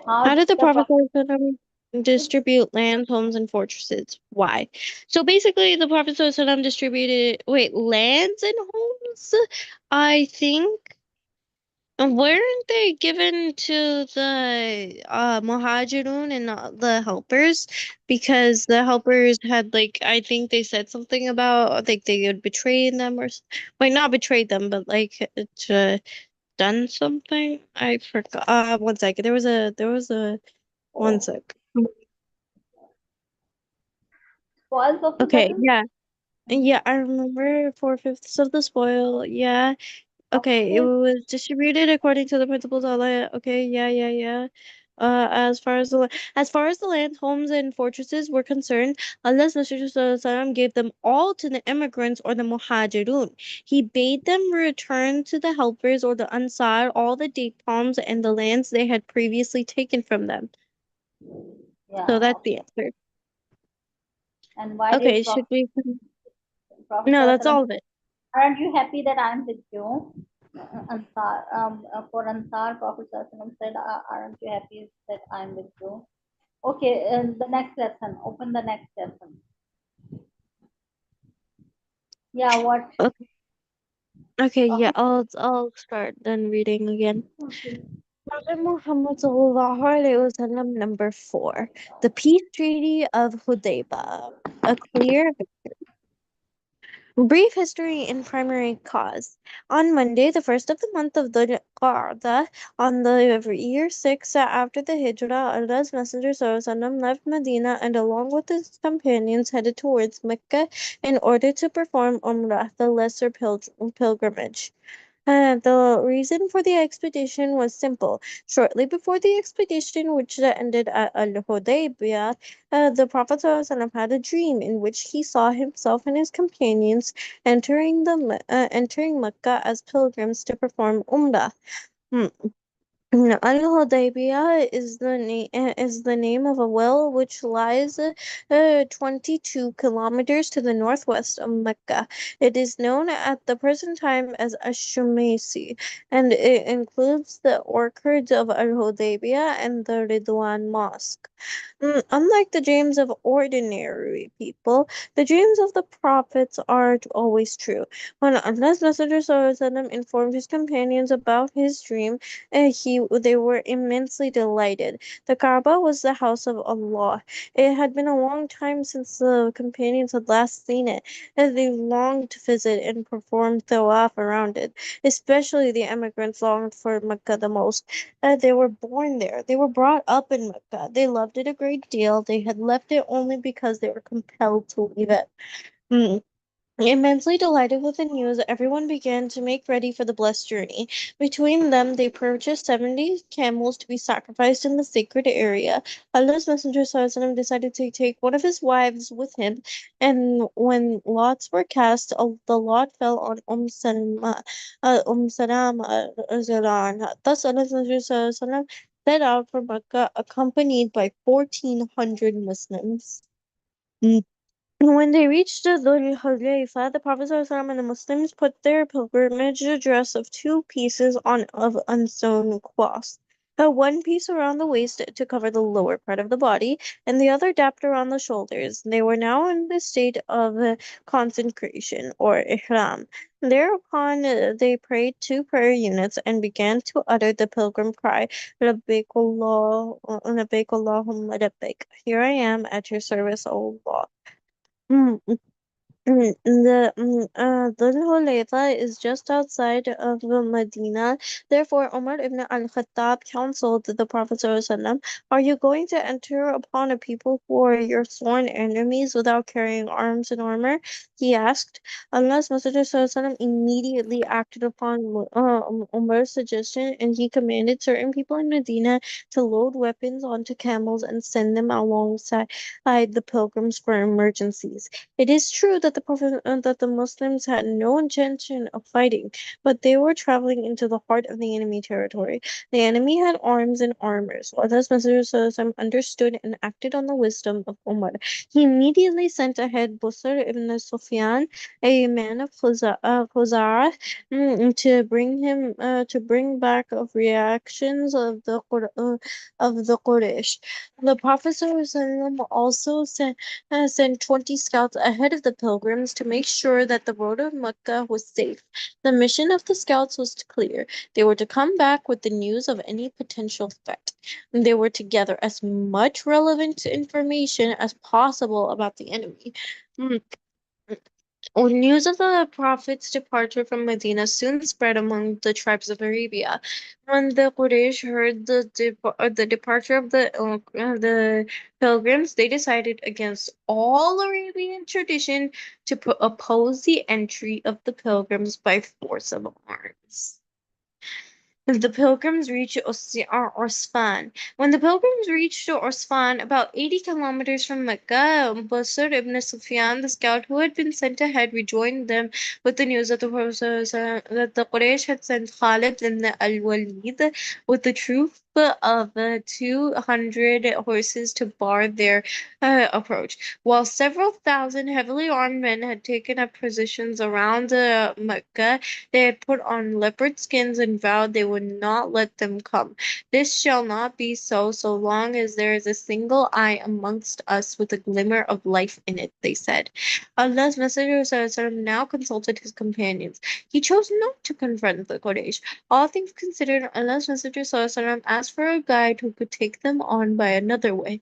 How How did the the Prophet Prophet, ﷺ distribute lands, homes, and fortresses. Why? So basically, the Prophet ﷺ distributed, lands and homes? I think. Weren't they given to the Muhajirun and not the helpers? Because the helpers had, like, I think they said something about, like, they had betrayed them wait, not betrayed them, but like to done something. I forgot. One second. One sec. Spoils of the Okay, battle? yeah. Yeah, I remember 4/5 of the spoil. Yeah. Okay, it Okay. was distributed according to the principles of Allah. Okay, yeah, yeah, yeah. As far as the land, homes, and fortresses were concerned, Allah's Messenger ﷺ gave them all to the immigrants or the muhajirun. He bade them return to the helpers or the ansar all the date palms and the lands they had previously taken from them. So Yeah. that's the answer. And why did Okay, should we? Prophet No, that's ﷺ, all of it. aren't you happy that I'm with you? Ansar, for Ansar, Prophet ﷺ said, aren't you happy that I'm with you? Okay, the next lesson. Open the next lesson. Yeah, what? Okay, okay, yeah, Okay. I'll start then reading again. Okay. Prophet Muhammad Sallallahu Alaihi Wasallam, number 4, the Peace Treaty of Hudaybah, a clear brief history and primary cause. On Monday, the first of the month of the Qa'dah, on the year 6 after the Hijrah, Allah's Messenger Sallallahu left Medina and along with his companions headed towards Mecca in order to perform Umrah, the lesser pilgrimage. The reason for the expedition was simple. Shortly before the expedition, which ended at Al-Hudaybiyah, the Prophet ﷺ had a dream in which he saw himself and his companions entering Mecca as pilgrims to perform Umrah. Hmm. Al-Hudaybiyah is the name of a well which lies 22 kilometers to the northwest of Mecca. It is known at the present time as Ash-Shumaisi, and it includes the orchards of Al-Hudaybiyah and the Ridwan Mosque. Unlike the dreams of ordinary people, the dreams of the prophets are always true. When Allah's Messenger ﷺ informed his companions about his dream, they were immensely delighted. The Kaaba was the house of Allah. It had been a long time since the companions had last seen it, and they longed to visit and perform tawaf around it. Especially the immigrants longed for Mecca the most. They were born there. They were brought up in Mecca. They loved it a great deal. They had left it only because they were compelled to leave it. Mm. Immensely delighted with the news, everyone began to make ready for the blessed journey. Between them, they purchased 70 camels to be sacrificed in the sacred area. Allah's Messenger ﷺ decided to take one of his wives with him, and when lots were cast, the lot fell on Salama, radiallahu anha. Thus, Allah's Messenger ﷺ set out for Mecca, accompanied by 1,400 Muslims. Mm. When they reached the Dhul Hulayfa, the Prophet ﷺ and the Muslims put their pilgrimage dress of 2 pieces of unsewn cloth. One piece around the waist to cover the lower part of the body, and the other dapped around the shoulders. They were now in the state of consecration, or ihram. Thereupon they prayed 2 prayer units and began to utter the pilgrim cry, Labbaik Allah, Labbaik Allahumma Labbaik. Here I am at your service, O Allah. Mm, Dhul Hulayfa is just outside of Medina. Therefore, Umar ibn al-Khattab counseled the Prophet ﷺ, "Are you going to enter upon a people who are your sworn enemies without carrying arms and armor?" He asked. Allah's Messenger ﷺ immediately acted upon Umar's suggestion, and he commanded certain people in Medina to load weapons onto camels and send them alongside the pilgrims for emergencies. It is true that that the Muslims had no intention of fighting, but they were traveling into the heart of the enemy territory. The enemy had arms and armor. So Allah's Messenger ﷺ understood and acted on the wisdom of Umar. He immediately sent ahead Busr ibn Sufyan, a man of Khuza'ah, to bring back of reactions of the Quraysh. The Prophet ﷺ also sent 20 scouts ahead of the pilgrims to make sure that the road of Mecca was safe. The mission of the scouts was clear. They were to come back with the news of any potential threat. They were to gather as much relevant information as possible about the enemy. Mm, News of the Prophet's departure from Medina soon spread among the tribes of Arabia. When the Quraysh heard the departure of the pilgrims, they decided against all Arabian tradition to oppose the entry of the pilgrims by force of arms. The pilgrims reached Osfan. When the pilgrims reached Osfan, about 80 kilometers from Mecca, Busr ibn Sufyan, the scout who had been sent ahead, rejoined them with the news that the Quraysh had sent Khalid ibn al-Walid with a troop of 200 horses to bar their approach. While several thousand heavily armed men had taken up positions around Mecca, they had put on leopard skins and vowed they would not let them come. This shall not be so long as there is a single eye amongst us with a glimmer of life in it, they said. Allah's Messenger ﷺ now consulted his companions. He chose not to confront the Quraysh. All things considered, Allah's Messenger ﷺ asked for a guide who could take them on by another way.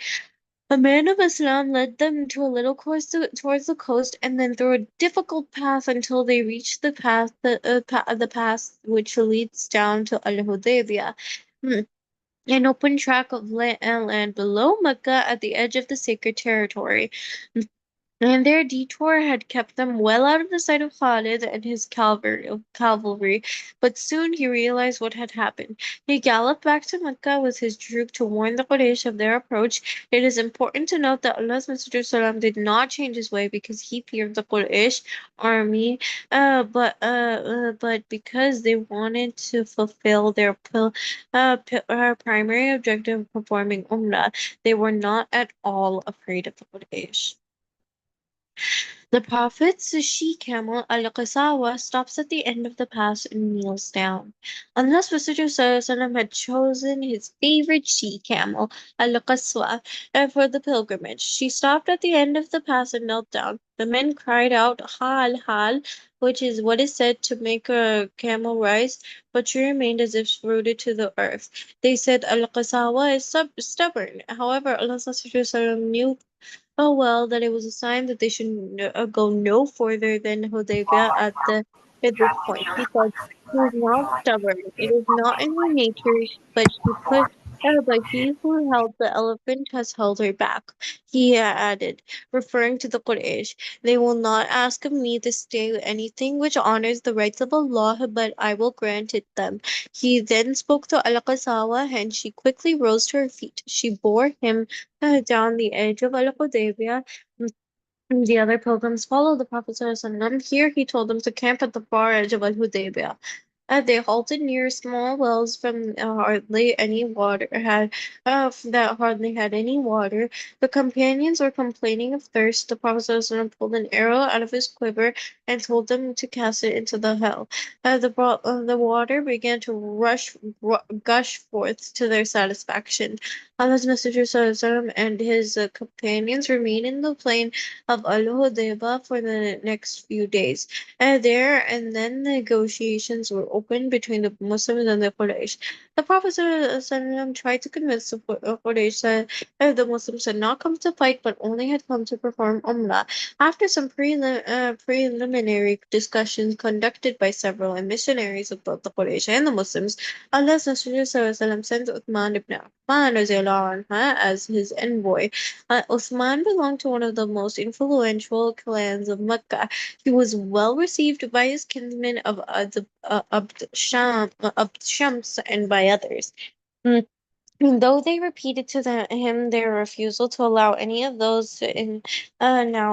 A man of Islam led them to a little course towards the coast, and then through a difficult path until they reached the pass which leads down to Al-Hudaybiyah, an open tract of land below Mecca at the edge of the sacred territory. And their detour had kept them well out of the sight of Khalid and his cavalry, but soon he realized what had happened. He galloped back to Mecca with his troop to warn the Quraysh of their approach. It is important to note that Allah's Messenger Sallam did not change his way because he feared the Quraysh army, but because they wanted to fulfill their primary objective of performing Umrah. They were not at all afraid of the Quraysh. The Prophet's she-camel Al-Qasawa stops at the end of the pass and kneels down. Allah's Messenger ﷺ had chosen his favorite she-camel, Al-Qaswa, for the pilgrimage. She stopped at the end of the pass and knelt down. The men cried out, Hal, Hal, which is what is said to make a camel rise, but she remained as if rooted to the earth. They said Al-Qasawa is stubborn. However, Allah's Messenger ﷺ knew well that it was a sign that they should go no further than Hudaybiyah at this point. He said, "He is not stubborn. It is not in her nature, but he who held the elephant has held her back." He added, referring to the Quraysh, "They will not ask of me this day anything which honors the rights of Allah, but I will grant it them." He then spoke to Al-Qasawa, and she quickly rose to her feet. She bore him down the edge of Al-Hudaybiyah. The other pilgrims followed the Prophet ﷺ. Here he told them to camp at the far edge of Al-Hudaybiyah. They halted near small wells from that hardly had any water. The companions were complaining of thirst. The Prophet ﷺ pulled an arrow out of his quiver and told them to cast it into the hell. The water began to gush forth to their satisfaction. Allah's Messenger ﷺ and his companions remained in the plain of Al-Hudaybah for the next few days. And then negotiations were opened between the Muslims and the Quraysh. The Prophet ﷺ tried to convince the Quraysh that the Muslims had not come to fight but only had come to perform Umrah. After some preliminary discussions conducted by several missionaries of both the Quraysh and the Muslims, Allah's Messenger ﷺ sent Uthman ibn Affan radiallahu anhu as his envoy. Uthman belonged to one of the most influential clans of Mecca. He was well received by his kinsmen of Abd Shams and by others. Though they repeated to him their refusal to allow any of those now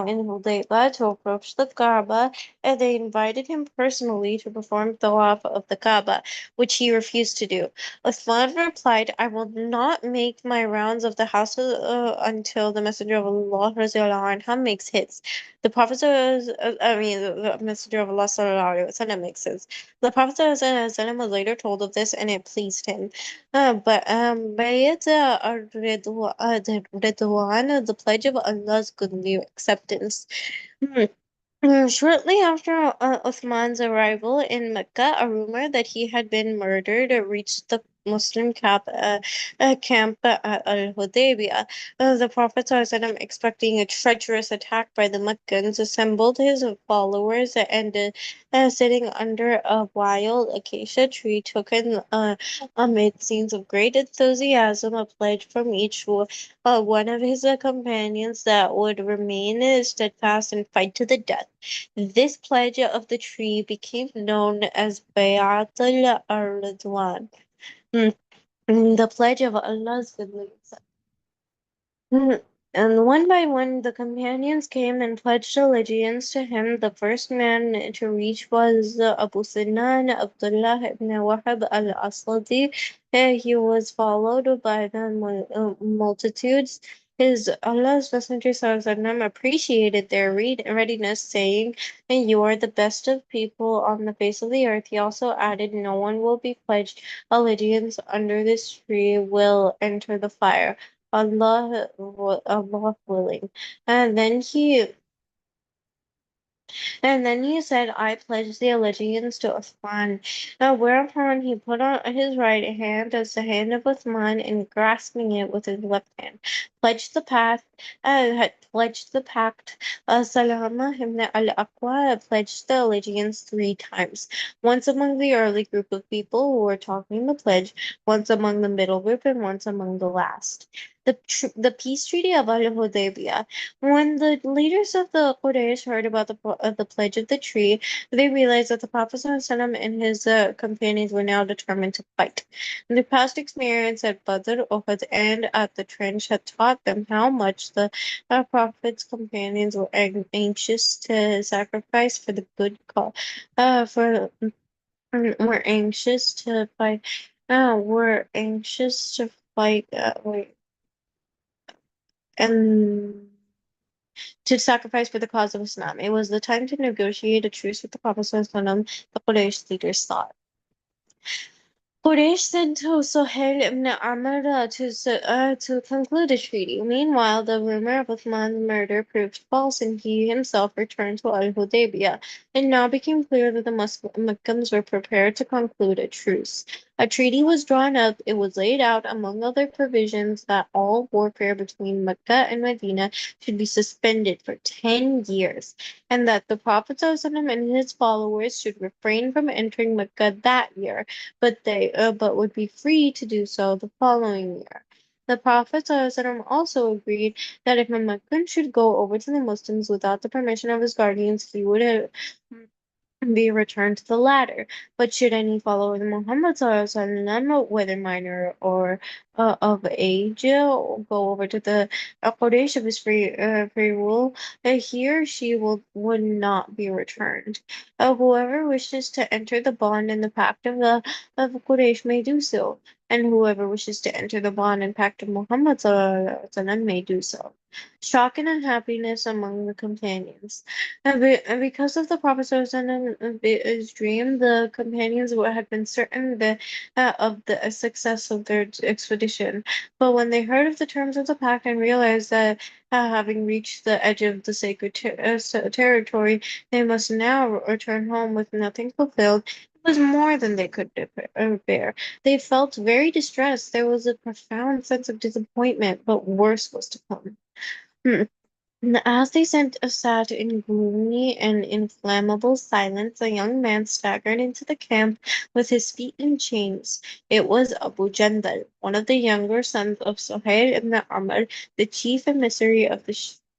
in Hudaybiya to approach the Kaaba, they invited him personally to perform tawaf of the Kaaba, which he refused to do. Uthman replied, I will not make my rounds of the house until the Messenger of Allah radiallahu anhu makes his. The Prophet, the Messenger of Allah sallallahu alaihi wasallam makes his. The Prophet sallallahu was later told of this, and it pleased him. But Bayat Ridwan, the pledge of Allah's goodly acceptance. Hmm. Shortly after Uthman's arrival in Mecca, a rumor that he had been murdered reached the Muslim camp at Al-Hudaybiyah. The Prophet ﷺ, expecting a treacherous attack by the Meccans, assembled his followers and, sitting under a wild acacia tree, took in, amid scenes of great enthusiasm, a pledge from each one of his companions that would remain steadfast and fight to the death. This pledge of the tree became known as Bayat al-Ridwan, the pledge of Allah's goodness. And one by one, the companions came and pledged allegiance to him. The first man to reach was Abu Sinan Abdullah ibn Wahab al-Asadi. He was followed by the multitudes. His Allah's Messenger Sallallahu appreciated their readiness, saying, and you are the best of people on the face of the earth. He also added, no one will be pledged allegiance under this tree will enter the fire. Allah willing. And then he and then he said, I pledge the allegiance to Uthman. Whereupon he put on his right hand as the hand of Uthman, and grasping it with his left hand, had pledged the pact. Salama ibn al-Aqwa pledged the allegiance 3 times. Once among the early group of people who were talking the pledge, once among the middle group, and once among the last. The peace treaty of Al-Hudaybiyah. When the leaders of the Quraysh heard about the pledge of the tree, they realized that the Prophet ﷺ and his companions were now determined to fight. Their past experience at Badr, Uhud, and at the trench had taught them how much the Prophet's companions were anxious to sacrifice for the good cause. Were anxious to fight. Were anxious to fight. And to sacrifice for the cause of Islam. It was the time to negotiate a truce with the Prophet ﷺ, the Quraysh leaders thought. Quraysh sent to Suhail ibn Amr to conclude a treaty. Meanwhile, the rumor of Uthman's murder proved false, and he himself returned to Al-Hudaybiyah. It now became clear that the Meccans were prepared to conclude a truce. A treaty was drawn up. It was laid out, among other provisions, that all warfare between Mecca and Medina should be suspended for 10 years, and that the Prophet ﷺ and his followers should refrain from entering Mecca that year, but would be free to do so the following year. The Prophet ﷺ also agreed that if a Meccan should go over to the Muslims without the permission of his guardians, he would be returned to the latter. But should any follower of Muhammad sallallahu, whether minor or of age, go over to the Quraysh of his free will, he or she would not be returned. Whoever wishes to enter the bond and the pact of Quraysh may do so, and whoever wishes to enter the bond and pact of Muhammad sallallahu may do so. Shock and unhappiness among the companions. And because of the Prophet's dream, the companions had been certain of the success of their expedition. But when they heard of the terms of the pact and realized that, having reached the edge of the sacred territory, they must now return home with nothing fulfilled, it was more than they could bear. They felt very distressed. There was a profound sense of disappointment, but worse was to come. Hmm. As they sat in gloomy and inflammable silence, a young man staggered into the camp with his feet in chains. It was Abu Jandal, one of the younger sons of Suhail ibn Amr, the chief emissary of the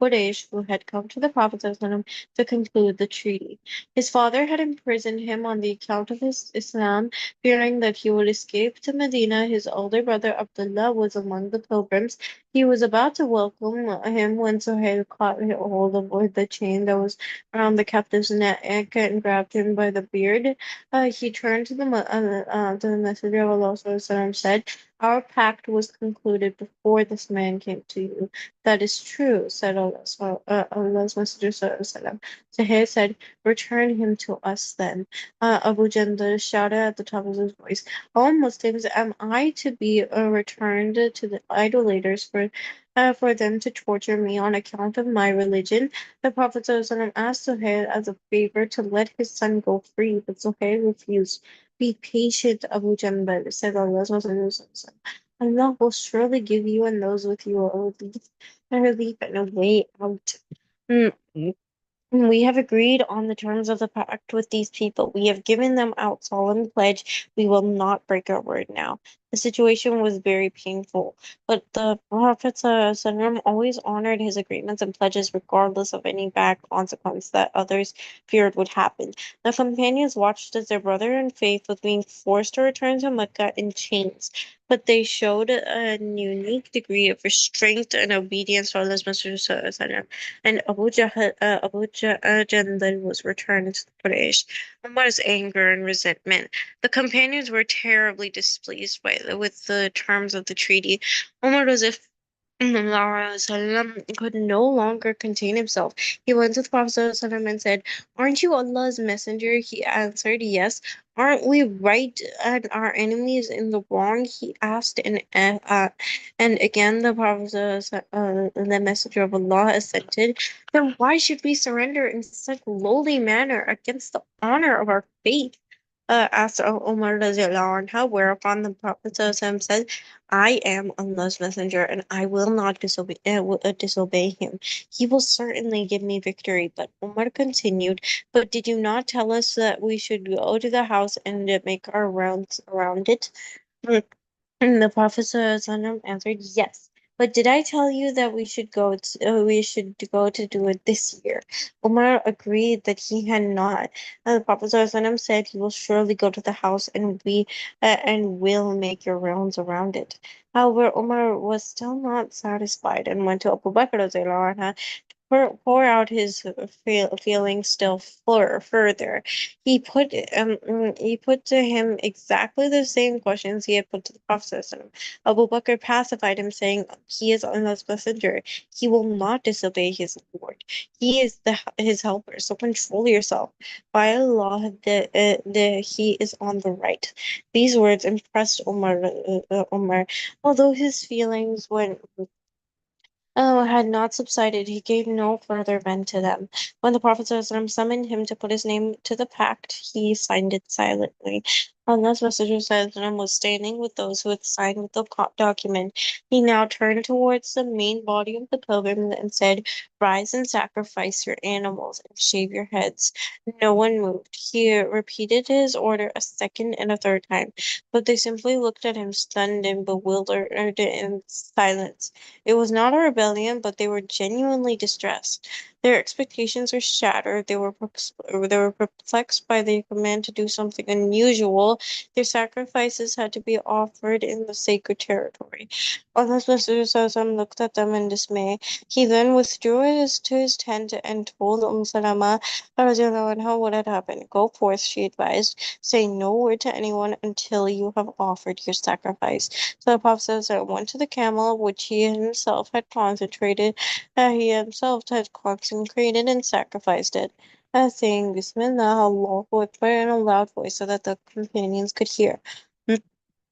Quraysh who had come to the Prophet ﷺ to conclude the treaty. His father had imprisoned him on the account of his Islam, fearing that he would escape to Medina. His older brother Abdullah was among the pilgrims. He was about to welcome him when Suhail caught hold of the chain that was around the captive's neck and grabbed him by the beard. He turned to the Messenger of Allah and said, "Our pact was concluded before this man came to you." "That is true," said Allah's Messenger sallallahu. Suhail said, "Return him to us then." Abu Jandal shouted at the top of his voice, "O Muslims, am I to be returned to the idolaters for them to torture me on account of my religion?" The Prophet ﷺ asked Suhail as a favor to let his son go free, but Suhail refused. "Be patient, Abu Jandal," said Allah's Messenger ﷺ. "Allah will surely give you and those with you a relief and a way out." Mm. "We have agreed on the terms of the pact with these people. We have given them our solemn pledge. We will not break our word now." The situation was very painful, but the Prophet ﷺ always honored his agreements and pledges regardless of any bad consequence that others feared would happen. The companions watched as their brother in faith was being forced to return to Mecca in chains, but they showed a unique degree of restraint and obedience to Allah's Messenger and Abu Jandal was returned to Quraysh. Umar's anger and resentment. The companions were terribly displeased with the terms of the treaty. Umar was if ﷺ could no longer contain himself. He went to the Prophet ﷺ and said, "Aren't you Allah's messenger?" He answered, "Yes." "Aren't we right and our enemies in the wrong?" he asked. And again the Prophet the messenger of Allah assented. "Then why should we surrender in such lowly manner against the honor of our faith?" Asked Umar radiallahu anha, whereupon the Prophet ﷺ said, "I am Allah's messenger and I will not disobey him. He will certainly give me victory." But Umar continued, "But did you not tell us that we should go to the house and make our rounds around it?" And the Prophet ﷺ answered, "Yes. But did I tell you that we should go to do it this year?" Umar agreed that he had not. And the Prophet ﷺ said, "He will surely go to the house and will make your rounds around it." However, Umar was still not satisfied and went to Abu Bakr radiallahu anhu pour out his feelings still further. He put to him exactly the same questions he had put to the Prophet. Abu Bakr pacified him, saying, "He is Allah's messenger. He will not disobey his Lord. He is his helper. So control yourself. By Allah, he is on the right." These words impressed Umar. Although his feelings had not subsided, he gave no further vent to them. When the Prophet ﷺ summoned him to put his name to the pact, he signed it silently. Allah's Messenger ﷺ was standing with those who had signed with the document. He now turned towards the main body of the pilgrims and said, "Rise and sacrifice your animals and shave your heads." No one moved. He repeated his order a second and a third time, but they simply looked at him, stunned and bewildered in silence. It was not a rebellion, but they were genuinely distressed. Their expectations were shattered. They were perplexed by the command to do something unusual. Their sacrifices had to be offered in the sacred territory. Allah's Messenger looked at them in dismay. He then withdrew to his tent and told Salama radiallahu anha what had happened. "Go forth," she advised. "Say no word to anyone until you have offered your sacrifice." So the Prophet went to the camel, which he himself had consecrated and sacrificed it, saying Bismillah, Allahu Akbar in a loud voice so that the companions could hear.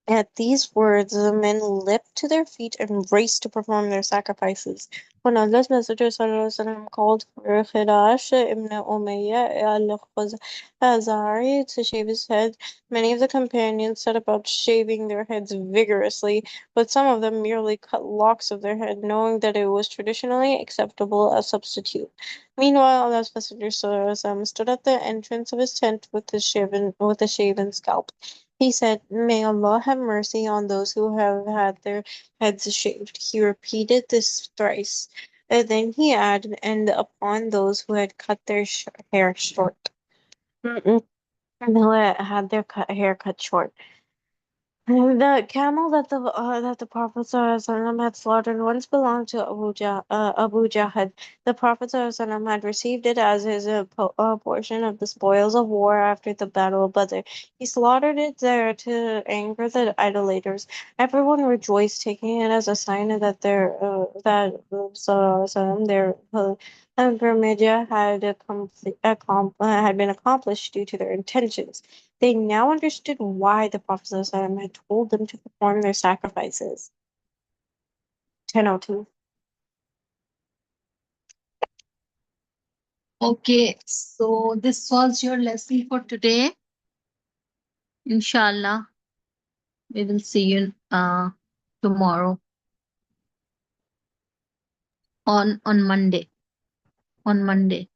At these words, the men leapt to their feet and raced to perform their sacrifices. When Allah's Messenger ﷺ called for Khirash ibn Umayyah al-Khuzari to shave his head, many of the companions set about shaving their heads vigorously, but some of them merely cut locks of their head, knowing that it was traditionally acceptable as substitute. Meanwhile, Allah's Messenger ﷺ stood at the entrance of his tent with a shaven scalp. He said, "May Allah have mercy on those who have had their heads shaved." He repeated this thrice. And then he added, and upon those who had cut their hair short. Mm-mm. And who had their hair cut short. The camel that the Prophet ﷺ had slaughtered once belonged to Abu Jahad. The Prophet ﷺ had received it as his portion of the spoils of war after the Battle of Badr. He slaughtered it there to anger the idolaters. Everyone rejoiced, taking it as a sign that their pilgrimage had been accomplished due to their intentions. They now understood why the Prophet ﷺ had told them to perform their sacrifices. 10:02. Okay, so this was your lesson for today. Inshallah, we will see you tomorrow on Monday. On Monday.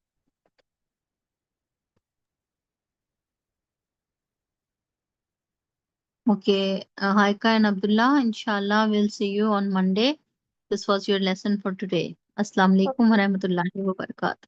Okay, Haika and Abdullah, inshallah, we'll see you on Monday. This was your lesson for today. Assalamu alaikum wa rahmatullahi wa barakatuh.